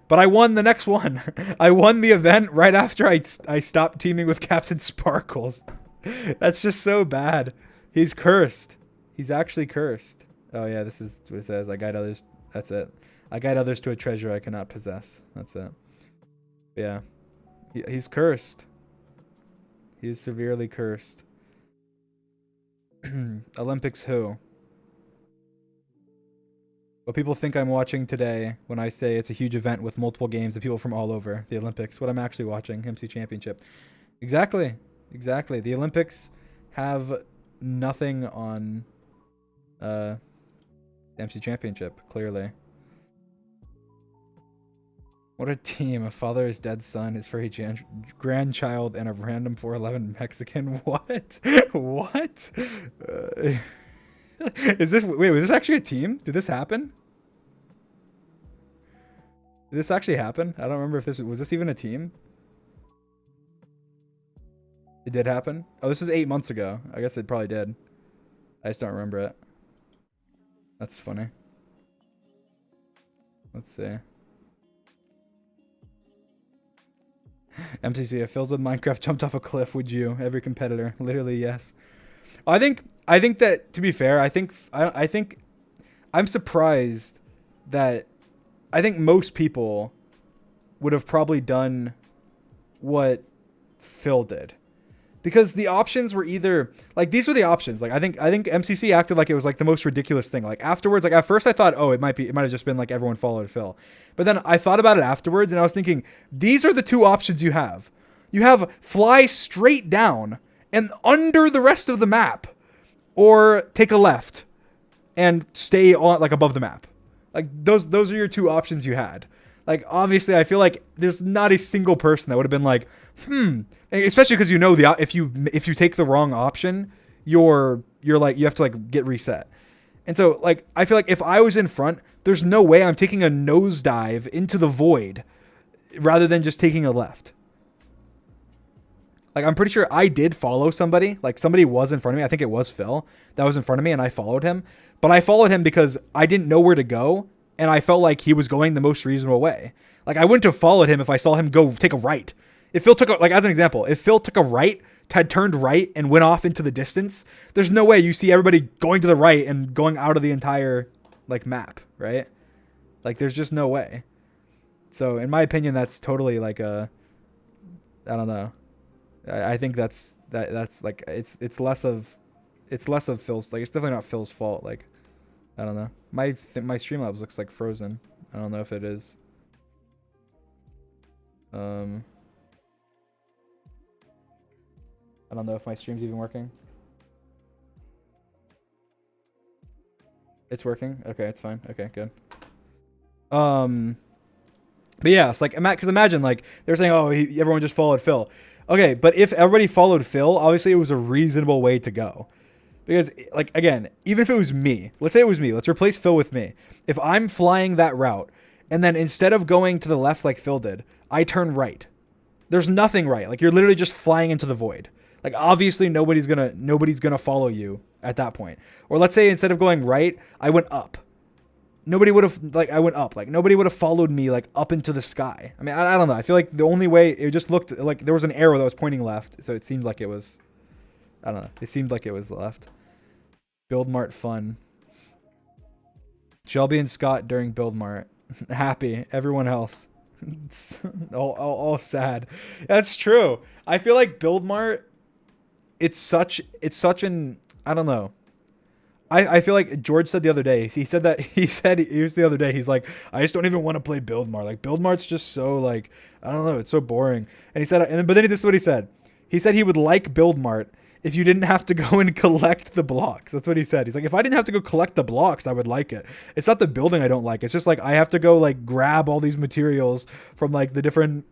But I won the next one. I won the event right after I stopped teaming with Captain Sparkles. That's just so bad. He's cursed. He's actually cursed. Oh yeah, this is what it says. I guide others. That's it. I guide others to a treasure I cannot possess. That's it. Yeah. He's cursed. He's severely cursed. Olympics who? What people think I'm watching today when I say it's a huge event with multiple games and people from all over. The Olympics. What I'm actually watching. MC Championship. Exactly. Exactly. The Olympics have nothing on MC Championship, clearly. What a team. A father, his dead son, his furry grandchild, and a random 4'11 Mexican. What? What? Is this... Wait, was this actually a team? Did this happen? Did this actually happen? I don't remember if this... Was this even a team? It did happen? Oh, this is 8 months ago. I guess it probably did. I just don't remember it. That's funny. Let's see. MCC, if Phil's in Minecraft jumped off a cliff, would you? Every competitor. Literally, yes. I think that, to be fair, I think I'm surprised that I think most people would have probably done what Phil did. Because the options were either like these were the options. Like I think MCC acted like it was like the most ridiculous thing. Like afterwards, like at first I thought, oh, it might have just been like everyone followed Phil. But then I thought about it afterwards and I was thinking, these are the two options you have. You have fly straight down and under the rest of the map, or take a left and stay on like above the map. Like those are your two options you had. Like obviously I feel like there's not a single person that would have been like, especially because if you take the wrong option, you're like you have to like get reset. And so like I feel like if I was in front, there's no way I'm taking a nosedive into the void rather than just taking a left. Like I'm pretty sure I did follow somebody. Like somebody was in front of me. I think it was Phil that was in front of me and I followed him. But I followed him because I didn't know where to go and I felt like he was going the most reasonable way. Like I wouldn't have followed him if I saw him go take a right. If Phil took as an example, if Phil took a right, had turned right and went off into the distance, there's no way you see everybody going to the right and going out of the entire like map, right? Like there's just no way. So in my opinion, that's totally like I don't know. I think that's like it's less of Phil's, like it's definitely not Phil's fault. Like I don't know. My Streamlabs looks like frozen. I don't know if it is. I don't know if my stream's even working. It's working? Okay, it's fine. Okay, good. But yeah, it's like, because imagine, like, they're saying, oh, everyone just followed Phil. Okay, but if everybody followed Phil, obviously it was a reasonable way to go. Because, like, again, even if it was me, let's say it was me, let's replace Phil with me. If I'm flying that route, and then instead of going to the left like Phil did, I turn right. There's nothing right. Like, you're literally just flying into the void. Like, obviously nobody's gonna follow you at that point. Or let's say instead of going right, I went up. nobody would have, like, I went up. Like, nobody would have followed me, like, up into the sky. I mean, I don't know. I feel like the only way, it just looked like there was an arrow that was pointing left. So it seemed like it was, I don't know. It seemed like it was left. Build Mart fun. Shelby and Scott during Build Mart. Happy. Everyone else. all sad. That's true. I feel like Build Mart, it's such an, I don't know. I feel like George said the other day, he's the other day, he's like, I just don't even want to play Build Mart. Like, Build Mart's just so, like, I don't know, it's so boring. And he said, but then this is what he said. He said he would like Build Mart if you didn't have to go and collect the blocks. That's what he said. He's like, if I didn't have to go collect the blocks, I would like it. It's not the building I don't like. It's just like I have to go, like, grab all these materials from, like, the different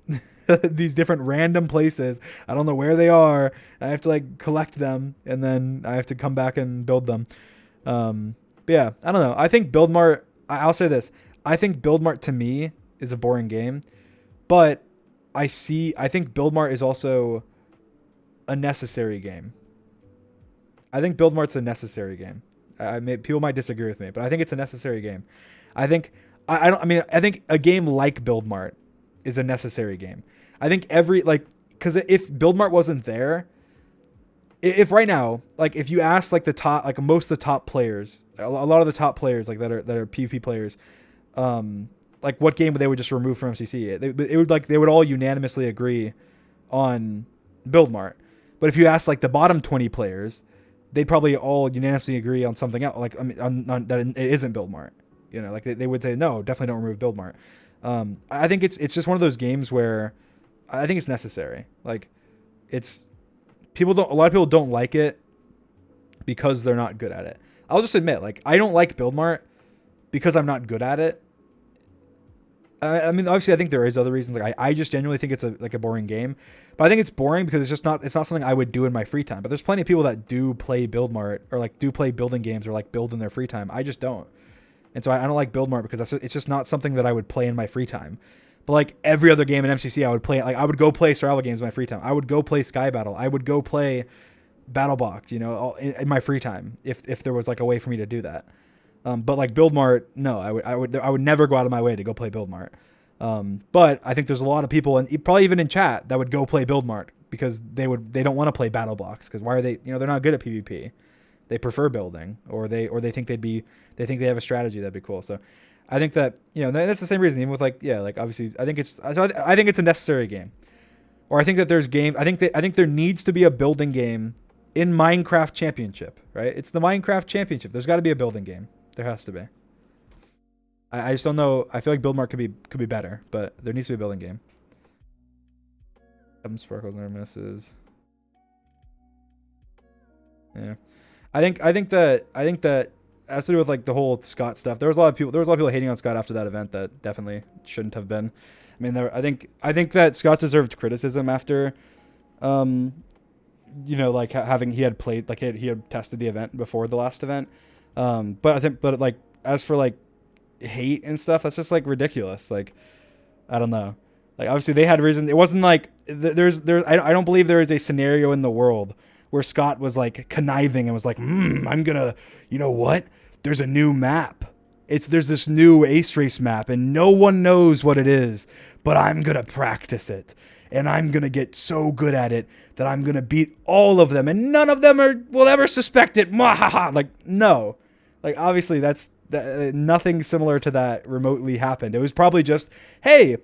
these different random places. I don't know where they are. I have to, like, collect them, and then I have to come back and build them. But yeah, I don't know. I think Build Mart, I'll say this. I think Build Mart to me is a boring game, but I think Build Mart is also a necessary game. I think Build Mart's a necessary game. People might disagree with me, but I think it's a necessary game. I think a game like Build Mart is a necessary game. I think because if Build Mart wasn't there, if right now, like, if you ask, like, the top, like, most of the top players, a lot of the top players, like, that are PvP players, like, what game they would just remove from MCC, they would all unanimously agree on Build Mart. But if you ask, like, the bottom 20 players, they'd probably all unanimously agree on something else, like, I mean, on that it isn't Build Mart. You know, like, they would say, no, definitely don't remove Build Mart. I think it's just one of those games where I think it's necessary. Like, a lot of people don't like it because they're not good at it. I'll just admit, like, I don't like Build Mart because I'm not good at it. I mean, obviously, I think there is other reasons. Like, I just genuinely think it's a boring game, but I think it's boring because it's not something I would do in my free time. But there's plenty of people that do play Build Mart, or, like, do play building games, or, like, build in their free time. I just don't, and so I don't like Build Mart because it's just not something that I would play in my free time. But, like, every other game in MCC, I would play. Like, I would go play survival games in my free time. I would go play Sky Battle. I would go play BattleBox, you know, in my free time if there was, like, a way for me to do that. But, like, Build Mart, no, I would never go out of my way to go play Build Mart. But I think there's a lot of people, and probably even in chat, that would go play Build Mart because they don't want to play BattleBox because why are they? You know, they're not good at PvP. They prefer building, or they think they have a strategy that'd be cool. So I think that, you know, that's the same reason. Even with, like, yeah, like, obviously, I think it's a necessary game. Or I think that there's games. I think there needs to be a building game in Minecraft Championship, right? It's the Minecraft Championship. There's got to be a building game. There has to be. I just don't know. I feel like Build Mart could be better, but there needs to be a building game. Sparkles never misses. Yeah, I think that has to do with, like, the whole Scott stuff. There was a lot of people hating on Scott after that event that definitely shouldn't have been. I mean, I think that Scott deserved criticism after, you know, like, he had played, like, he had tested the event before the last event. But like, as for, like, hate and stuff, that's just, like, ridiculous. Like, I don't know. Like, obviously they had reason. It wasn't like I don't believe there is a scenario in the world where Scott was, like, conniving and was like, I'm gonna, you know what? There's a new map. There's this new Ace Race map and no one knows what it is, but I'm gonna practice it and I'm gonna get so good at it that I'm gonna beat all of them and none of them will ever suspect it. Mwahaha! Like, no. Like, obviously nothing similar to that remotely happened. It was probably just, hey,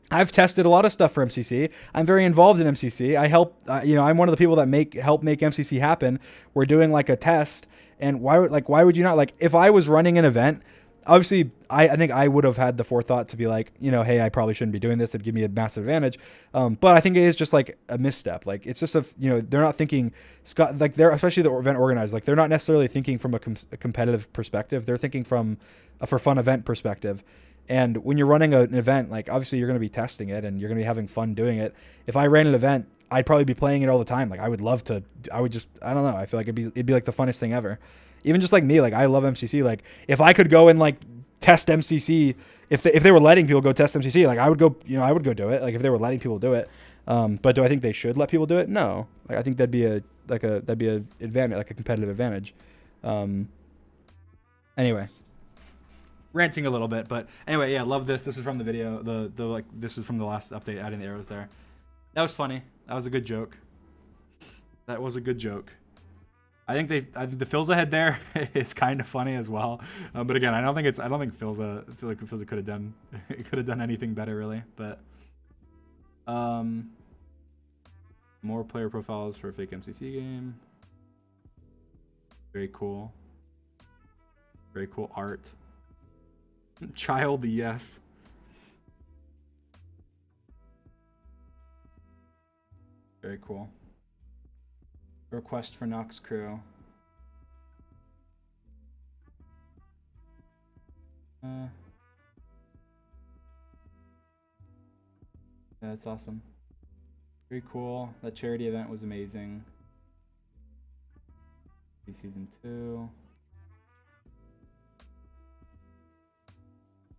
I've tested a lot of stuff for MCC. I'm very involved in MCC. I help, you know, I'm one of the people that help make MCC happen. We're doing, like, a test, and why would you not? Like, if I was running an event, obviously I think I would have had the forethought to be like, you know, hey, I probably shouldn't be doing this. It'd give me a massive advantage. But I think it is just, like, a misstep. Like, it's just you know, they're not thinking Scott, like, they're, especially the event organizers, like, they're not necessarily thinking from a competitive perspective. They're thinking from a for fun event perspective. And when you're running an event, like, obviously you're going to be testing it and you're going to be having fun doing it. If I ran an event, I'd probably be playing it all the time. Like, I don't know. I feel like it'd be like the funnest thing ever. Even just like me, like, I love MCC. Like, if I could go and, like, test MCC, if they were letting people go test MCC, like, I would go do it. Like, if they were letting people do it. But do I think they should let people do it? No. Like, I think that'd be a advantage, like a competitive advantage. Anyway. ranting a little bit. But anyway, yeah, love this. This is from the video. The like this was from the last update, adding the arrows there. That was funny. That was a good joke. That was a good joke. I think the Filza head there is kind of funny as well. But again, I don't think Filza. I feel like Filza could have done anything better really. But more player profiles for a fake MCC game. Very cool. Very cool art. Child, yes. Very cool. Request for Nox crew. Yeah, that's awesome. Very cool. That charity event was amazing. Season 2.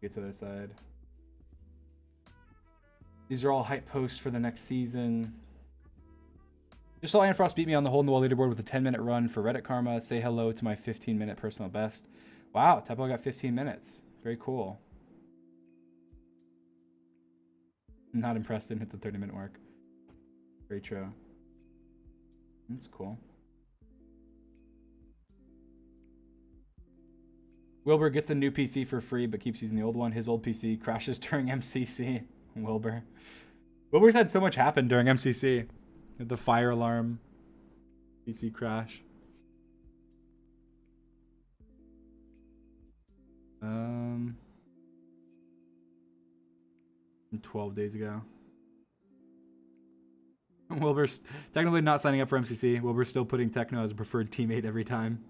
Get to their side. These are all hype posts for the next season. Just saw Anfrost beat me on the hole in the wall leaderboard with a 10-minute run for Reddit Karma. Say hello to my 15-minute personal best. Wow, Tepo got 15 minutes. Very cool. Not impressed, didn't hit the 30-minute mark. Very true. That's cool. Wilbur gets a new PC for free, but keeps using the old one. His old PC crashes during MCC. Wilbur's had so much happen during MCC. The fire alarm. PC crash. 12 days ago. Wilbur's technically not signing up for MCC. Wilbur's still putting Techno as a preferred teammate every time.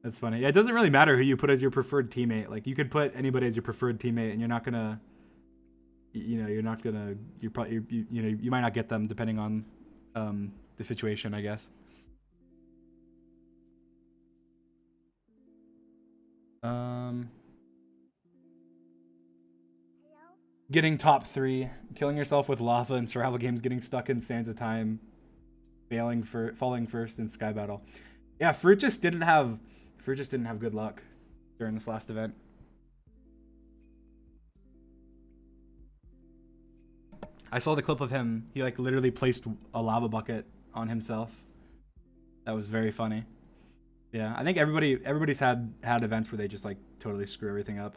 That's funny. Yeah, it doesn't really matter who you put as your preferred teammate. Like, you could put anybody as your preferred teammate, and you're not gonna, you might not get them depending on the situation, I guess. Getting top 3, killing yourself with lava in survival games, getting stuck in Sands of Time, falling first in Sky Battle. Yeah, Fruit just didn't have good luck during this last event. I saw the clip of him. He like literally placed a lava bucket on himself. That was very funny. Yeah, I think everybody's had events where they just like totally screw everything up.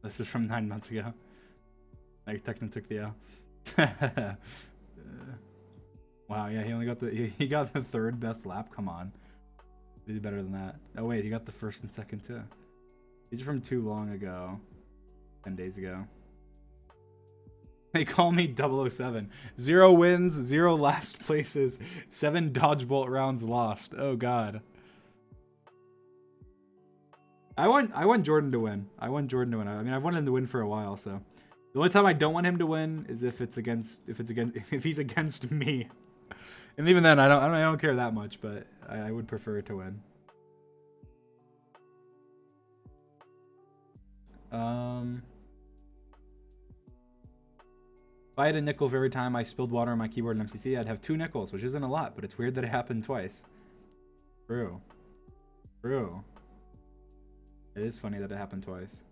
This is from 9 months ago. Like Techno took the L. Wow, yeah, he got the 3rd best lap. Come on, he did better than that. Oh wait, he got the 1st and 2nd too. These are from too long ago, 10 days ago. They call me 007. 0 wins, 0 last places, 7 dodgebolt rounds lost. Oh god. I want Jordan to win. I mean, I've wanted him to win for a while, so. The only time I don't want him to win is if he's against me. And even then, I don't care that much, but I would prefer to win. If I had a nickel for every time I spilled water on my keyboard in MCC, I'd have 2 nickels, which isn't a lot, but it's weird that it happened twice. True. It is funny that it happened twice.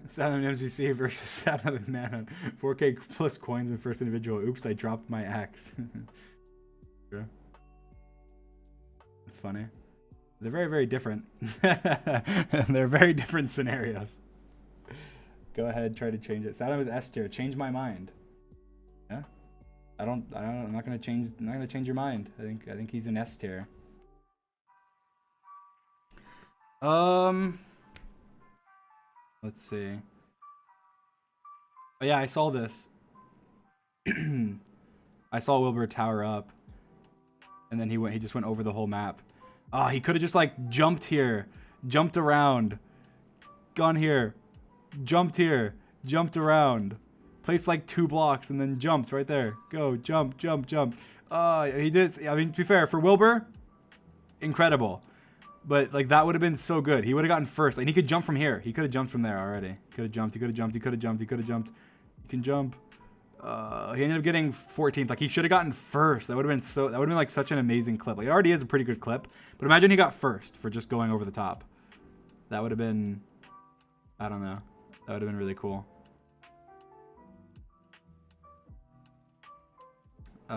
Saturn MCC versus Saturn Mana. 4K plus coins in first individual. Oops, I dropped my axe. True. That's funny. They're very, very different. They're very different scenarios. Go ahead, try to change it. Saturn was S tier. Change my mind. Yeah. I'm not gonna change your mind. I think he's an S tier. Let's see. Oh yeah, I saw this. I saw Wilbur tower up, and then he just went over the whole map. Ah, he could have just like jumped here, jumped around, gone here, jumped around, placed like 2 blocks, and then jumped right there. Go, jump. He did. I mean, to be fair, for Wilbur, incredible. But like that would have been so good. He would have gotten first. Like he could jump from here. He could have jumped from there already. He could have jumped. You can jump. He ended up getting 14th. Like, he should have gotten first. That would have been like such an amazing clip. Like, it already is a pretty good clip, but imagine he got first for just going over the top. That would have been, I don't know. That would have been really cool. I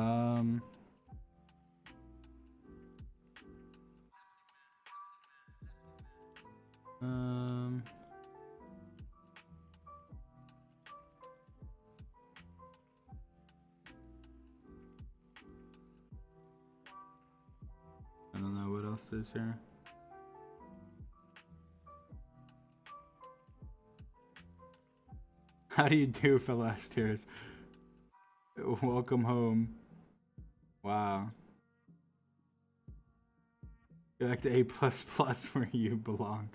don't know what else is here. How do you do, Philasters? Welcome home. Wow. Go back to A++ where you belong.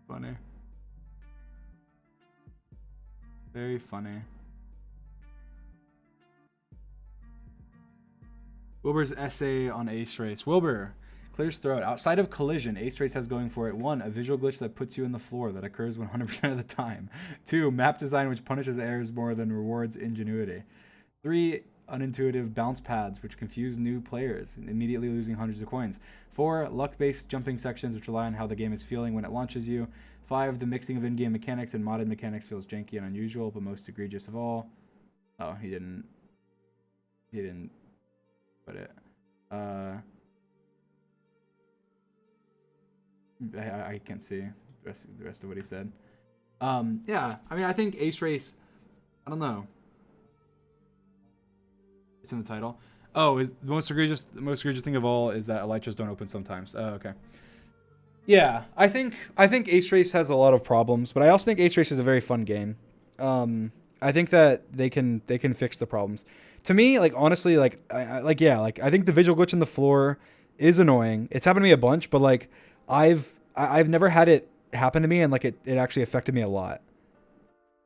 Funny. Very funny. Wilbur's essay on Ace Race. Wilbur clears throat. Outside of collision, Ace Race has going for it: 1, a visual glitch that puts you in the floor that occurs 100% of the time. 2, map design which punishes errors more than rewards ingenuity. 3, unintuitive bounce pads which confuse new players, immediately losing hundreds of coins. 4, luck-based jumping sections which rely on how the game is feeling when it launches you. 5, the mixing of in-game mechanics and modded mechanics feels janky and unusual, but most egregious of all. Oh, he didn't put it. I can't see the rest of what he said. Yeah, I mean, I think Ace Race, I don't know. It's in the title. Oh, is the most egregious thing of all is that elytras don't open sometimes. Oh, okay. Yeah, I think Ace Race has a lot of problems, but I also think Ace Race is a very fun game. I think that they can fix the problems. To me, like, honestly, like I think the visual glitch in the floor is annoying. It's happened to me a bunch, but like I've never had it happen to me, and like it actually affected me a lot.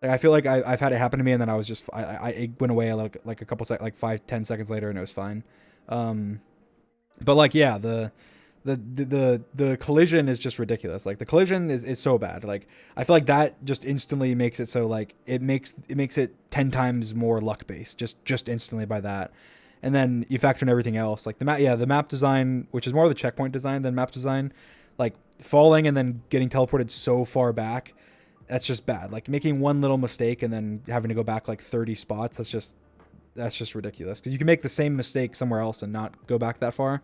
Like, I feel like I've had it happen to me, and then I was just it went away like a couple like 5-10 seconds later, and it was fine. But like, yeah, the collision is just ridiculous. Like, the collision is so bad. Like, I feel like that just instantly makes it so like it makes it 10 times more luck based just instantly by that. And then you factor in everything else, like the map design, which is more of the checkpoint design than map design, like falling and then getting teleported so far back. That's just bad. Like, making one little mistake and then having to go back like 30 spots. That's just ridiculous. Because you can make the same mistake somewhere else and not go back that far.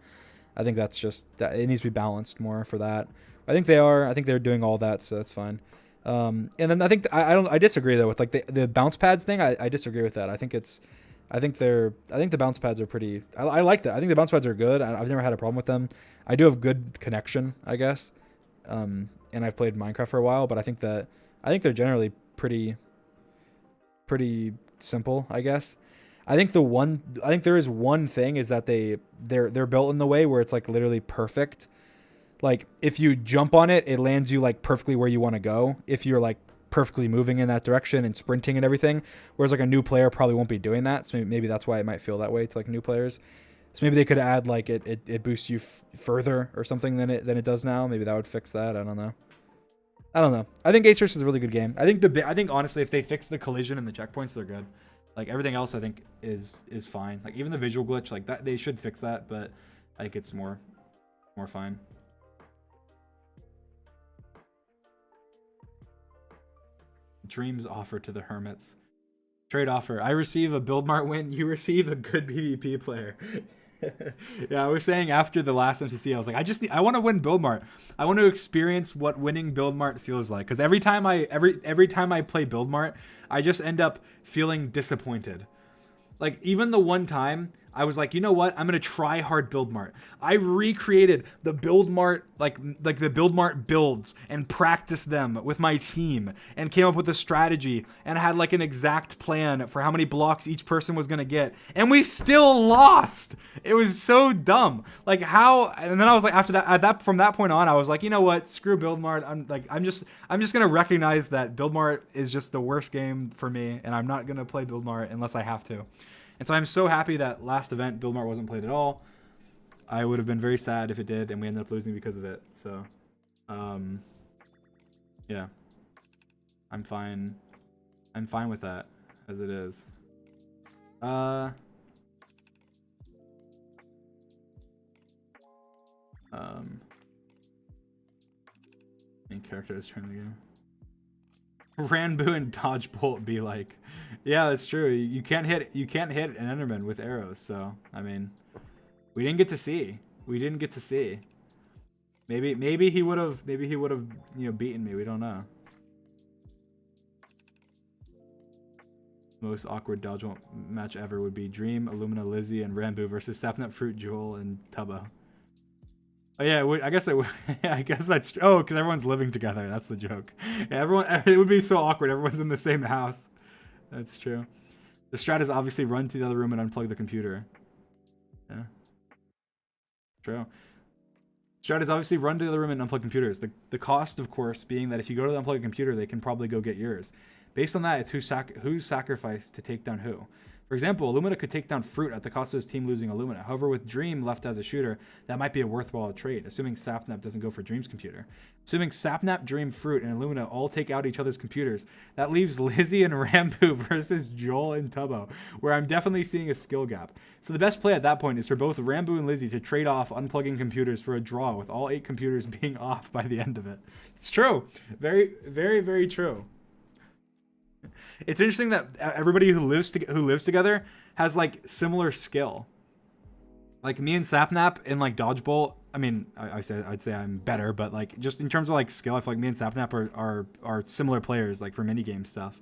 I think that's just that it needs to be balanced more for that. I think they are. I think they're doing all that, so that's fine. And then I think I disagree though with like the bounce pads thing. I disagree with that. I think the bounce pads are pretty. I like that. I think the bounce pads are good. I've never had a problem with them. I do have good connection, I guess. And I've played Minecraft for a while, but I think they're generally pretty simple, I guess. I think there is one thing is that they're built in the way where it's like literally perfect. Like, if you jump on it, it lands you like perfectly where you want to go. If you're like perfectly moving in that direction and sprinting and everything, whereas like a new player probably won't be doing that. So maybe that's why it might feel that way to like new players. So maybe they could add like it boosts you further or something than it does now. Maybe that would fix that. I don't know. I think Ace Race is a really good game. I think honestly, if they fix the collision and the checkpoints, they're good. Like, everything else I think is fine. Like, even the visual glitch, like that, they should fix that, but I think it's more fine. Dreams offer to the hermits. Trade offer. I receive a Build Mart win. You receive a good PvP player. Yeah, I was saying after the last MCC, I was like, I want to win Build Mart. I want to experience what winning Build Mart feels like. Because every time I play Build Mart, I just end up feeling disappointed. Like, even the one time I was like, you know what? I'm gonna try hard Build Mart. I recreated the Build Mart, like the Build Mart builds, and practiced them with my team, and came up with a strategy, and had like an exact plan for how many blocks each person was gonna get, and we still lost. It was so dumb. Like, how? And then I was like, after that, from that point on, I was like, you know what? Screw Build Mart. I'm just gonna recognize that Build Mart is just the worst game for me, and I'm not gonna play Build Mart unless I have to. And so I'm so happy that last event Build Mart wasn't played at all. I would have been very sad if it did, and we ended up losing because of it. So, yeah, I'm fine I'm fine with that as it is. Main character is trying the game. Ranboo and Dodge Bolt be like, yeah, that's true. You can't hit an Enderman with arrows. So I mean, we didn't get to see. Maybe he would have beaten me. We don't know. Most awkward Dodge Bolt match ever would be Dream, Illumina, Lizzie, and Ranboo versus Sapnap Fruit, Joel, and Tubbo. Oh yeah, I guess I guess that's because everyone's living together. That's the joke. Yeah, it would be so awkward. Everyone's in the same house. That's true. The strat is obviously run to the other room and unplug the computer. Yeah. True. Strat is obviously run to the other room and unplug computers. The cost, of course, being that if you go to the unplug computer, they can probably go get yours. Based on that, it's who's sacrificed to take down who. For example, Illumina could take down Fruit at the cost of his team losing Illumina. However, with Dream left as a shooter, that might be a worthwhile trade, assuming Sapnap doesn't go for Dream's computer. Assuming Sapnap, Dream, Fruit, and Illumina all take out each other's computers, that leaves Lizzie and Ranboo versus Joel and Tubbo, where I'm definitely seeing a skill gap. So the best play at that point is for both Ranboo and Lizzie to trade off unplugging computers for a draw, with all 8 computers being off by the end of it. It's true. Very, very, very true. It's interesting that everybody who lives together has like similar skill. Like me and Sapnap in like Dodgeball. I mean, I'd say I'm better, but like just in terms of like skill, I feel like me and Sapnap are similar players, like for minigame stuff.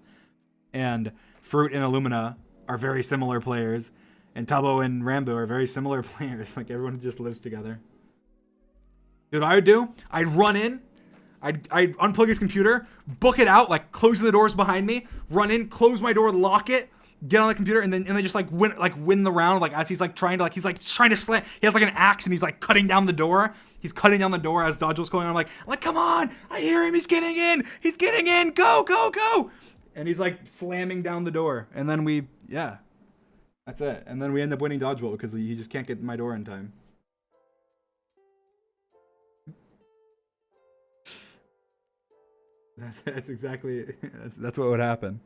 And Fruit and Illumina are very similar players, and Tubbo and Ranboo are very similar players. Like everyone just lives together. You know what I would do? I'd run in. I'd unplug his computer, book it out, like closing the doors behind me, run in, close my door, lock it, get on the computer, and then just like win the round, like as he's trying to slam. He has like an axe and he's like cutting down the door. He's cutting down the door as Dodge was calling. I'm like, come on, I hear him. He's getting in. Go, go, go. And he's like slamming down the door, and then that's it. And then we end up winning Dodgeball because he just can't get my door in time. That's what would happen.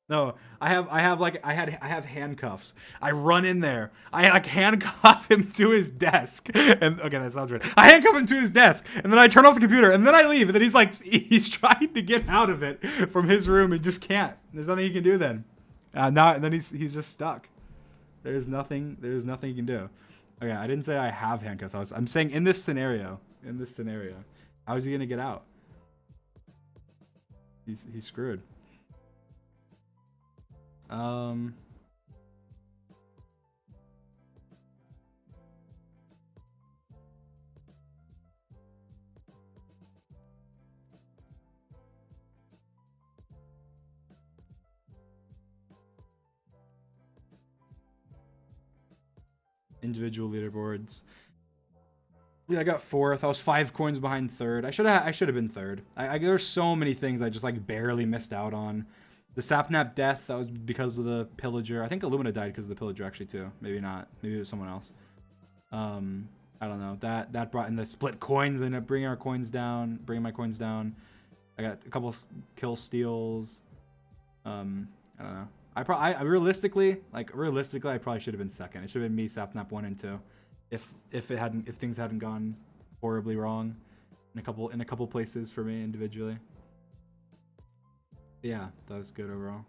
No, I have handcuffs. I run in there. I like handcuff him to his desk. And okay, that sounds weird. I handcuff him to his desk, and then I turn off the computer, and then I leave. And then he's trying to get out of it from his room and just can't. There's nothing he can do then. And then he's just stuck. There's nothing he can do. Okay, I didn't say I have handcuffs. I'm saying in this scenario, how is he gonna get out? He's screwed. Individual leaderboards. Yeah, I got 4th. I was 5 coins behind 3rd. I should have been 3rd. There's so many things I just like barely missed out on. The Sapnap death, that was because of the pillager. I think Illumina died because of the pillager actually too. Maybe not. Maybe it was someone else. I don't know. That brought in the split coins and bringing my coins down. I got a couple kill steals. I don't know. Realistically, I probably should have been 2nd. It should have been me, Sapnap 1 and 2. If things hadn't gone horribly wrong in a couple places for me individually. But yeah, that was good overall.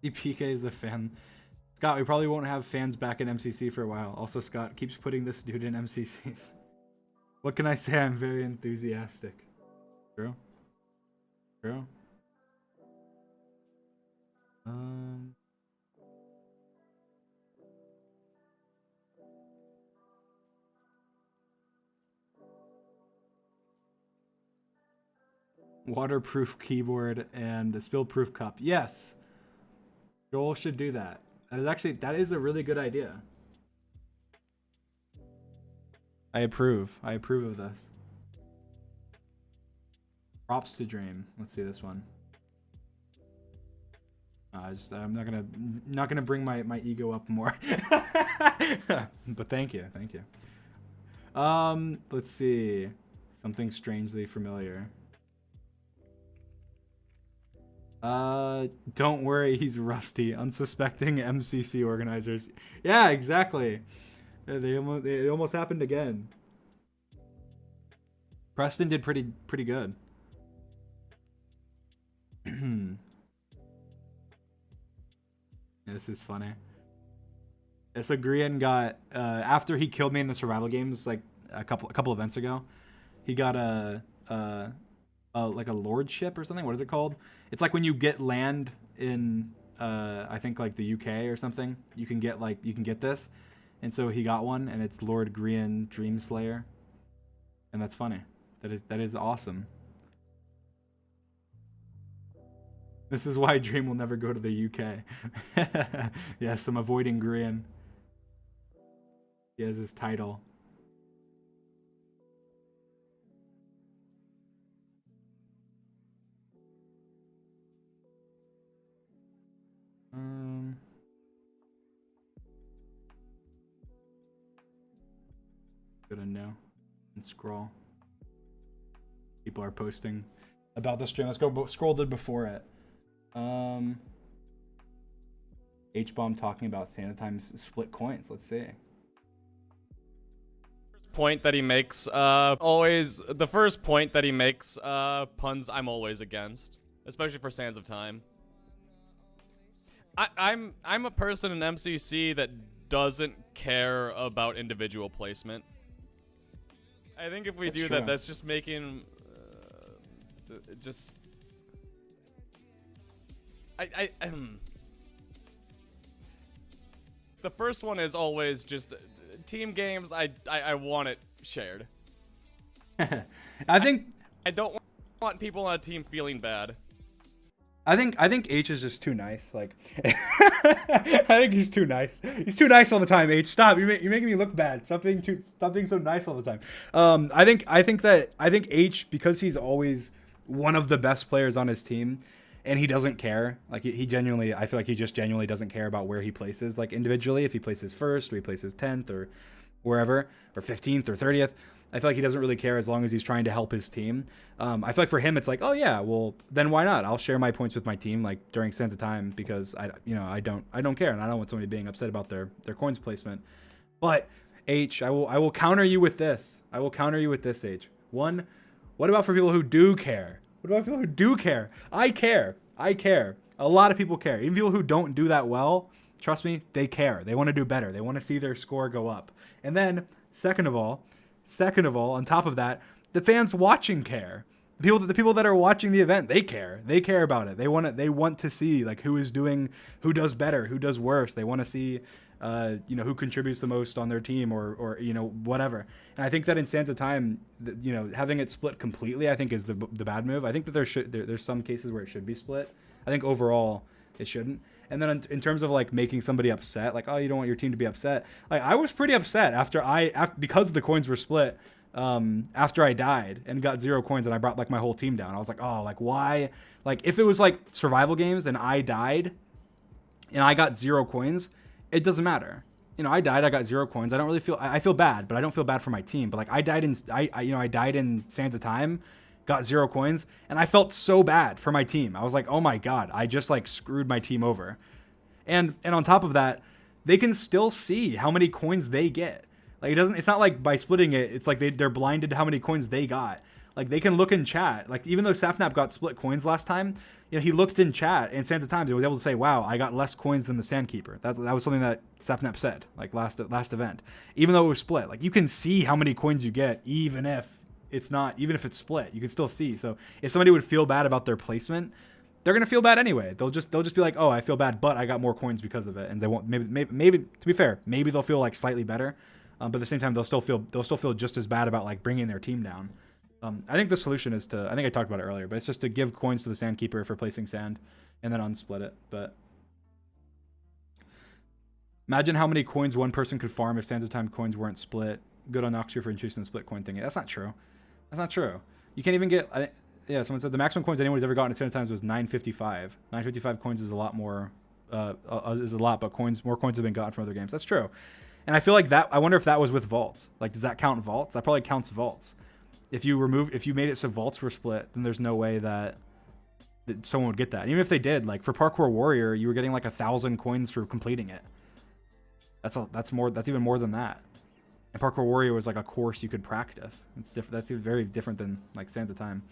DPK is the fan. Scott, we probably won't have fans back in MCC for a while. Also, Scott keeps putting this dude in MCCs. What can I say? I'm very enthusiastic. True. Waterproof keyboard and a spill-proof cup. Yes. Joel should do that. That is a really good idea. I approve of this. Props to Dream. Let's see this one. I'm not gonna bring my ego up more. But thank you. Let's see. Something strangely familiar. Don't worry, he's rusty. Unsuspecting MCC organizers. Yeah, exactly. It almost happened again. Preston did pretty good. This is funny. So Grian got after he killed me in the survival games like a couple events ago, he got a like a lordship or something. What is it called? It's like when you get land in I think like the UK or something. You can get this, and so he got one, and it's Lord Grian Dreamslayer, and that's funny. That is awesome. This is why Dream will never go to the UK. Yes, I'm avoiding Grian. He has his title. Go to no and scroll. People are posting about the stream. Let's go scroll to before it. H-Bomb talking about Santa Time's split coins. Let's see. Point that he makes, the first point that he makes, puns I'm always against, especially for Sands of Time. I'm a person in MCC that doesn't care about individual placement. I think if we do that, that's just making, just. The first one is always just team games. I want it shared. I think I don't want people on a team feeling bad. I think H is just too nice. Like, I think he's too nice. He's too nice all the time. H, stop! You're making me look bad. Stop being so nice all the time. I think H, because he's always one of the best players on his team, and he doesn't care. Like he genuinely, I feel like he just genuinely doesn't care about where he places. Like individually, if he places first or he places 10th or wherever, or 15th or 30th. I feel like he doesn't really care as long as he's trying to help his team. I feel like for him, it's like, oh yeah, well then why not? I'll share my points with my team like during Sands of Time because I don't care and I don't want somebody being upset about their coins placement. But H, I will counter you with this. I will counter you with this, H. One, what about for people who do care? What about people who do care? I care. A lot of people care. Even people who don't do that well, trust me, they care. They want to do better. They want to see their score go up. And then, second of all, on top of that, the fans watching care. The people that are watching the event, they care. They care about it. They want to see like who does better, who does worse. They want to see who contributes the most on their team or whatever. And I think that in Sands of Time, having it split completely, I think is the bad move. I think that there's some cases where it should be split. I think overall it shouldn't. And then in terms of like making somebody upset, like, oh, you don't want your team to be upset. Like I was pretty upset because the coins were split after I died and got 0 coins and I brought like my whole team down. I was like, oh, like why? Like if it was like survival games and I died and I got 0 coins, it doesn't matter. I died, I got 0 coins. I don't really I feel bad, but I don't feel bad for my team. But like I died in Sands of Time, got 0 coins, and I felt so bad for my team. I was like, oh my God, I just like screwed my team over. And on top of that, they can still see how many coins they get. Like it's not like by splitting it, it's like they're blinded to how many coins they got. Like they can look in chat. Like even though Sapnap got split coins last time, he looked in chat and Sands of Time, he was able to say, wow, I got less coins than the Sandkeeper. That was something that Sapnap said, like last event. Even though it was split, like you can see how many coins you get, even if it's split, you can still see. So if somebody would feel bad about their placement, they're gonna feel bad anyway. They'll just be like, oh, I feel bad, but I got more coins because of it, and they won't. Maybe to be fair, maybe they'll feel like slightly better, but at the same time, they'll still feel just as bad about like bringing their team down. I think the solution is I think I talked about it earlier, but it's just to give coins to the Sandkeeper for placing sand, and then unsplit it. But imagine how many coins one person could farm if Sands of Time coins weren't split. Good on Noxtree for introducing the split coin thing. That's not true. That's not true. You can't even get. Yeah, someone said the maximum coins anyone's ever gotten at Santa times was 955. 955 coins is a lot more. Is a lot, but more coins have been gotten from other games. That's true. And I feel like that. I wonder if that was with vaults. Like, does that count vaults? That probably counts vaults. If you made it so vaults were split, then there's no way that someone would get that. Even if they did, like for Parkour Warrior, you were getting like 1,000 coins for completing it. That's even more than that. And Parkour Warrior was like a course you could practice. It's different. That's very different than like Sands of Time.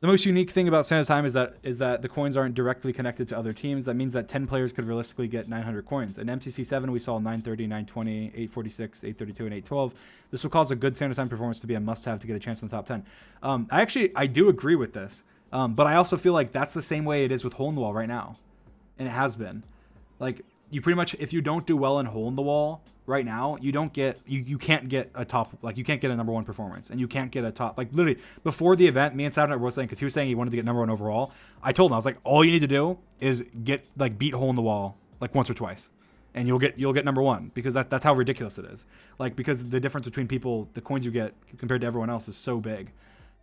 The most unique thing about Santa's Time is that the coins aren't directly connected to other teams. That means that 10 players could realistically get 900 coins. In MCC 7, we saw 930, 920, 846, 832, and 812. This will cause a good Santa's Time performance to be a must-have to get a chance in the top 10. I do agree with this, but I also feel like that's the same way it is with Hole in the Wall right now, and it has been. Like, you pretty much, if you don't do well in Hole in the Wall right now, you can't get a top, like you can't get a number 1 performance, and you can't get a top, like literally before the event, me and Saturday were saying, because he was saying he wanted to get number 1 overall. I told him, I was like, all you need to do is beat Hole in the Wall like once or twice, and you'll get number 1, because that's how ridiculous it is. Like, because the difference between people, the coins you get compared to everyone else is so big.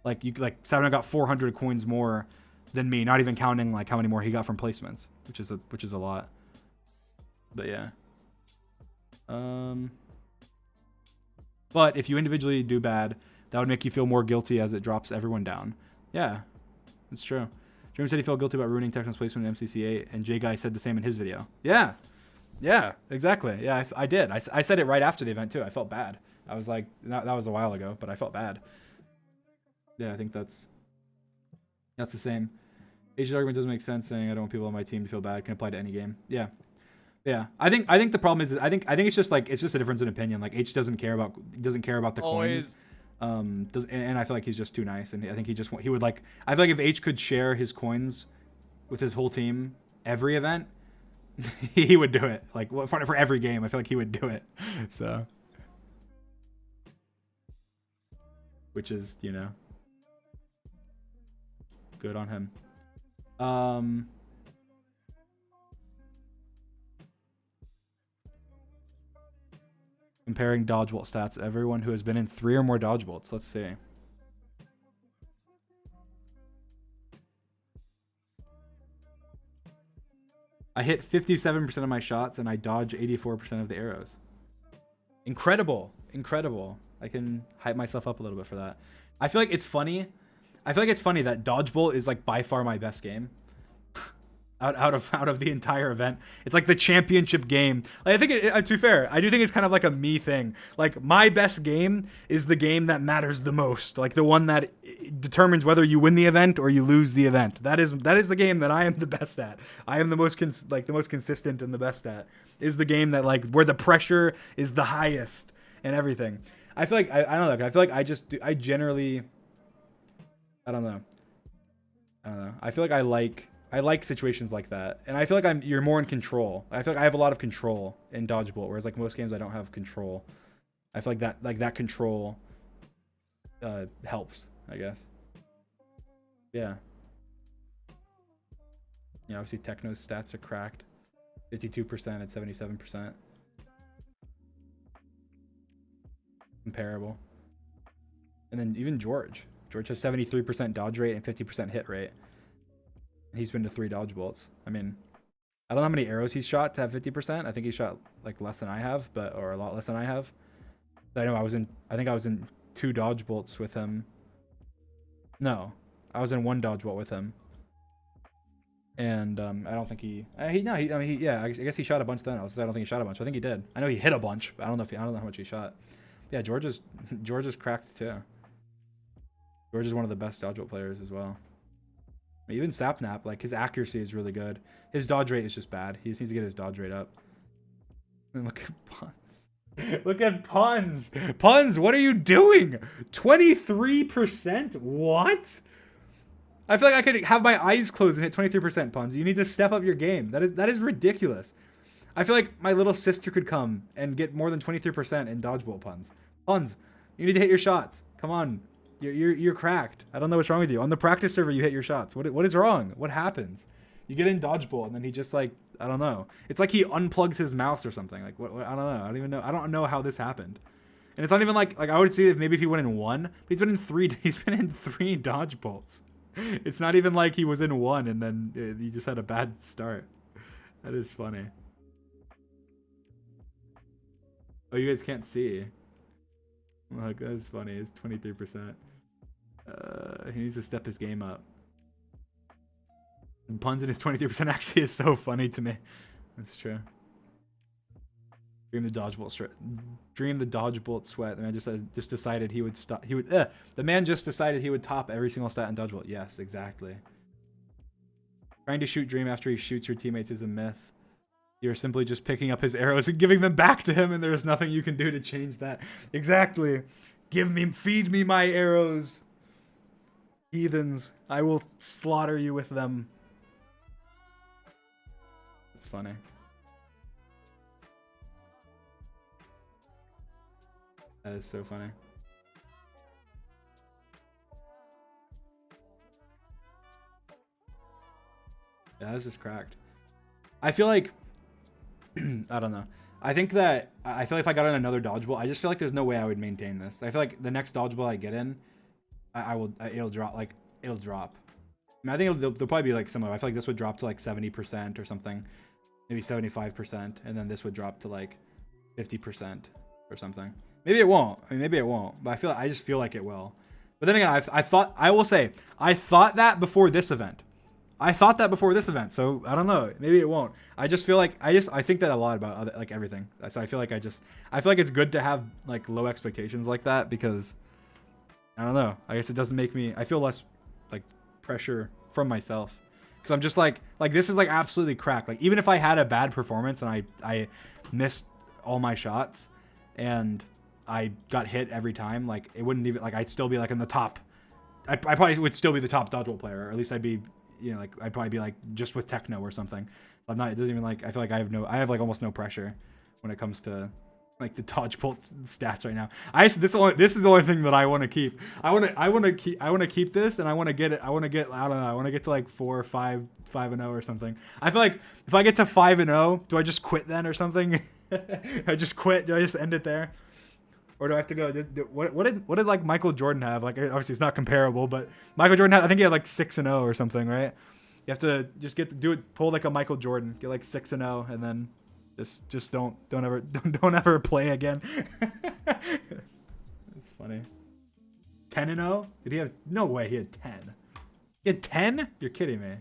Like Saturday got 400 coins more than me, not even counting like how many more he got from placements, which is a lot. But yeah. But if you individually do bad, that would make you feel more guilty as it drops everyone down. Yeah, it's true. Jeremy said he felt guilty about ruining Techno's placement in MCC 8, and Jay Guy said the same in his video. Yeah, exactly. Yeah, I did. I said it right after the event too. I felt bad. I was like, that was a while ago, but I felt bad. Yeah, I think that's the same. H's argument doesn't make sense, saying I don't want people on my team to feel bad. Can apply to any game. Yeah. Yeah, I think the problem is I think it's just a difference in opinion. Like H doesn't care about the coins. And I feel like he's just too nice, and I think he would like. I feel like if H could share his coins with his whole team every event, he would do it. Like for every game, I feel like he would do it. So, which is good on him. Comparing dodge bolt stats. Everyone who has been in 3 or more dodge bolts. Let's see. I hit 57% of my shots and I dodge 84% of the arrows. Incredible. I can hype myself up a little bit for that. I feel like it's funny. That dodge bolt is like by far my best game. Out of the entire event. It's like the championship game. Like, I think to be fair, I do think it's kind of like a me thing. Like, my best game is the game that matters the most. Like the one that determines whether you win the event or you lose the event. That is the game that I am the best at. I am the most consistent and the best at. Is the game that where the pressure is the highest and everything. I feel like I don't know. I feel like I generally I don't know. I feel like I like situations like that, and I feel like you're more in control. I feel like I have a lot of control in dodgeball, whereas like most games I don't have control. I feel like that control helps, I guess. Yeah. Yeah, obviously Techno's stats are cracked. 52% at 77%. Comparable. And then even George has 73% dodge rate and 50% hit rate. He's been to 3 dodge bolts. I mean, I don't know how many arrows he's shot to have 50%. I think he shot like less than I have, or a lot less than I have. But I know I think I was in 2 dodge bolts with him. No, I was in 1 dodge bolt with him. And I don't think I guess he shot a bunch then. I don't think he shot a bunch. I think he did. I know he hit a bunch, but I don't know how much he shot. Yeah, George is cracked too. George is one of the best dodge bolt players as well. Even Sapnap, like his accuracy is really good. His dodge rate is just bad. He just needs to get his dodge rate up. And look at Puns. Look at Puns. Puns, what are you doing? 23%? What? I feel like I could have my eyes closed and hit 23%, Puns. You need to step up your game. That is ridiculous. I feel like my little sister could come and get more than 23% in dodgeball, Puns. Puns, you need to hit your shots. Come on. You're cracked. I don't know what's wrong with you. On the practice server, you hit your shots. What is wrong? What happens? You get in dodgeball, and then he just like, I don't know. It's like he unplugs his mouse or something. Like what I don't know. I don't even know. I don't know how this happened. And it's not even like I would see if maybe if he went in one, but he's been in three. He's been in 3 dodgeballs. It's not even like he was in one and then he just had a bad start. That is funny. Oh, you guys can't see. Look, that is funny. It's 23%. He needs to step his game up. And puns in his 23% actually is so funny to me. That's true. Dream the dodgeball sweat. The man just decided he would stop. The man just decided he would top every single stat in dodgeball. Yes, exactly. Trying to shoot Dream after he shoots your teammates is a myth. You're simply just picking up his arrows and giving them back to him, and there's nothing you can do to change that. Exactly. Feed me my arrows. Heathens. I will slaughter you with them. It's funny. That is so funny. Yeah, that's just cracked. I feel like I don't know. I think that I feel like if I got in another dodgeball, I just feel like there's no way I would maintain this. I feel like the next dodgeball I get in, it'll drop. I mean, I think they'll probably be like similar. I feel like this would drop to like 70% or something, maybe 75%, and then this would drop to like 50% or something. Maybe it won't. I mean, maybe it won't. But I just feel like it will. But then again, I thought that before this event. So I don't know. Maybe it won't. I just feel like I think that a lot about like everything. So I feel like it's good to have like low expectations like that, because I don't know. I guess it doesn't make me. I feel less like pressure from myself, because I'm just like this is like absolutely cracked. Like even if I had a bad performance and I missed all my shots and I got hit every time, like it wouldn't even, like I'd still be like in the top. I probably would still be the top dodgeball player, or at least I'd be, you know, like I'd probably be like just with techno or something. I'm not. It doesn't even like. I feel like I have like almost no pressure when it comes to like the dodgeball stats right now. This is the only thing that I want to keep. I want to keep this, and I want to get it. I don't know. I want to get to like 4 or 5, 5-0 or something. I feel like if I get to 5-0, do I just quit then or something? I just quit. Do I just end it there? Or do I have to go? What did like Michael Jordan have? Like obviously it's not comparable, but Michael Jordan had, I think he had like 6-0 or something, right? You have to just pull like a Michael Jordan, get like 6-0, and then just don't ever play again. It's funny. 10-0? Did he have? No way, he had 10. He had 10? You're kidding me.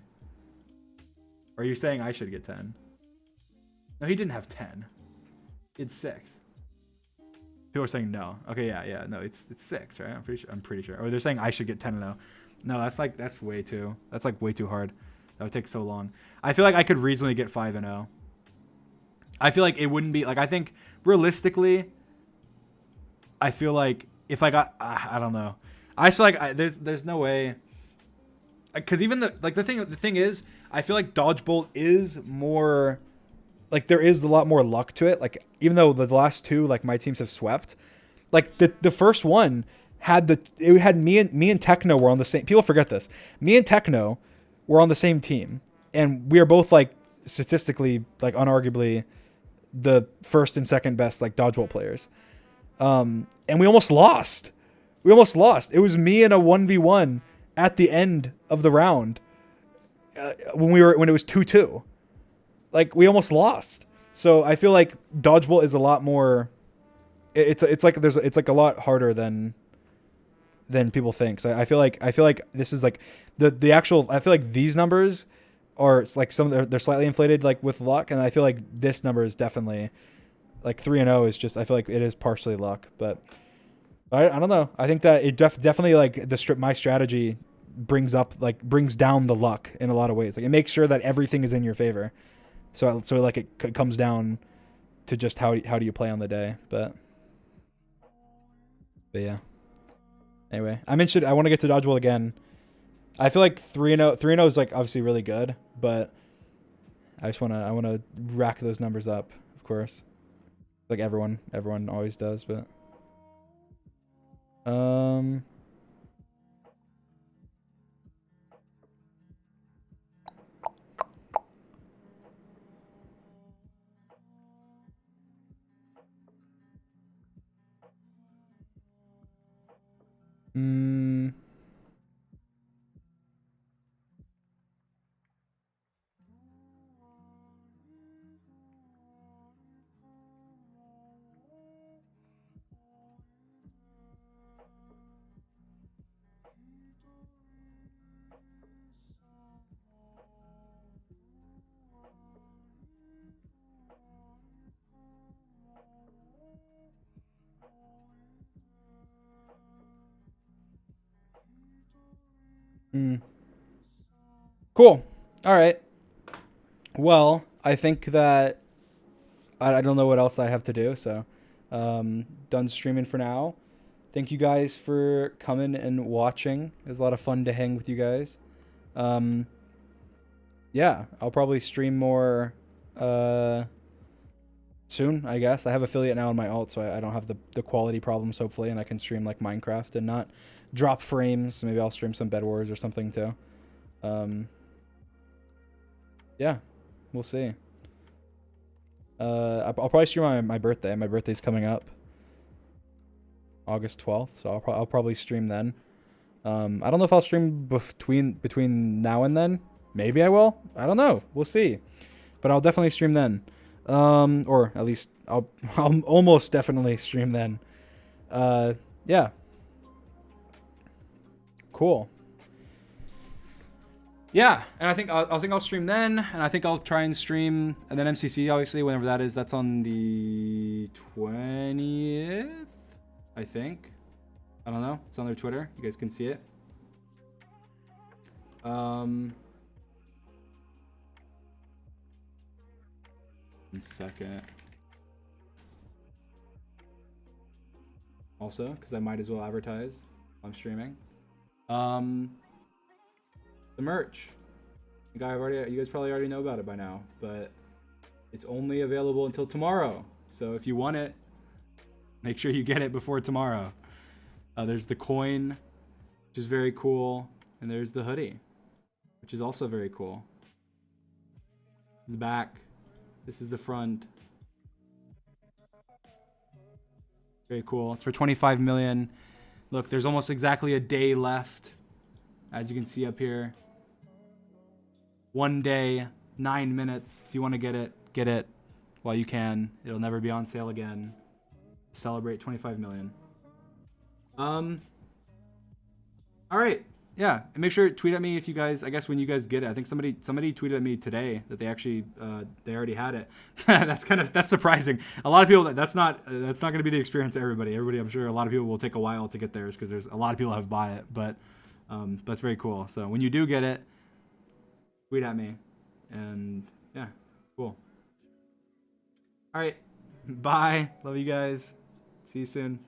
Or are you saying I should get 10? No, he didn't have 10. He had 6. People are saying no. Okay, yeah, no, it's 6, right? I'm pretty sure. Or they're saying I should get 10-0. No, that's way too hard. That would take so long. I feel like I could reasonably get 5-0. I feel like it wouldn't be like, I think realistically, I feel like if I got, I don't know. I just feel like there's no way, because even the thing is, I feel like dodgeball is more. Like there is a lot more luck to it. Like even though the last 2, like my teams have swept, like the first one had me and Techno were on the same. People forget this. Me and Techno were on the same team, and we are both like statistically, like unarguably, the first and second best like dodgeball players. And we almost lost. It was me in a 1v1 at the end of the round when it was 2-2. Like we almost lost. So I feel like dodgeball is a lot more. It's like a lot harder than people think. So I feel like this is like the actual. I feel like these numbers are like they're slightly inflated like with luck, and I feel like this number is definitely like 3-0 is just. I feel like it is partially luck, but I don't know. I think that it definitely like my strategy brings down the luck in a lot of ways. Like it makes sure that everything is in your favor. So like it comes down to just how do you play on the day, but yeah. Anyway, I'm interested. I want to get to dodgeball again. I feel like 3-0 is like obviously really good, but I want to rack those numbers up, of course, like everyone always does. But Mm. Mm. Cool. All right. Well, I think that I don't know what else I have to do, so done streaming for now. Thank you guys for coming and watching. It was a lot of fun to hang with you guys. Yeah, I'll probably stream more soon, I guess. I have affiliate now on my alt, so I don't have the quality problems, hopefully, and I can stream like Minecraft and not drop frames. Maybe I'll stream some Bed Wars or something too. Yeah, we'll see. I'll probably stream on my birthday. My birthday's coming up, August 12th, so I'll probably stream then. I don't know if I'll stream between now and then. Maybe I will. I don't know. We'll see. But I'll definitely stream then. Or at least I'll almost definitely stream then. Yeah. Cool. Yeah, and I think I'll stream then, and I think I'll try and stream, and then MCC obviously whenever that is. That's on the 20th, I think. I don't know. It's on their Twitter. You guys can see it. 1 second. Also, because I might as well advertise. I'm streaming. The merch. You guys probably already know about it by now, but it's only available until tomorrow. So if you want it, make sure you get it before tomorrow. There's the coin, which is very cool, and there's the hoodie, which is also very cool. The back. This is the front. Very cool. It's for 25 million. Look, there's almost exactly a day left. As you can see up here. 1 day, 9 minutes. If you want to get it while you can. It'll never be on sale again. Celebrate 25 million. All right. Yeah, and make sure to tweet at me if you guys, I guess when you guys get it. I think somebody tweeted at me today that they actually they already had it. that's surprising. A lot of people that's not going to be the experience of everybody. I'm sure a lot of people will take a while to get theirs because there's a lot of people have bought it, but that's very cool. So when you do get it, tweet at me, and yeah, cool. All right, bye. Love you guys. See you soon.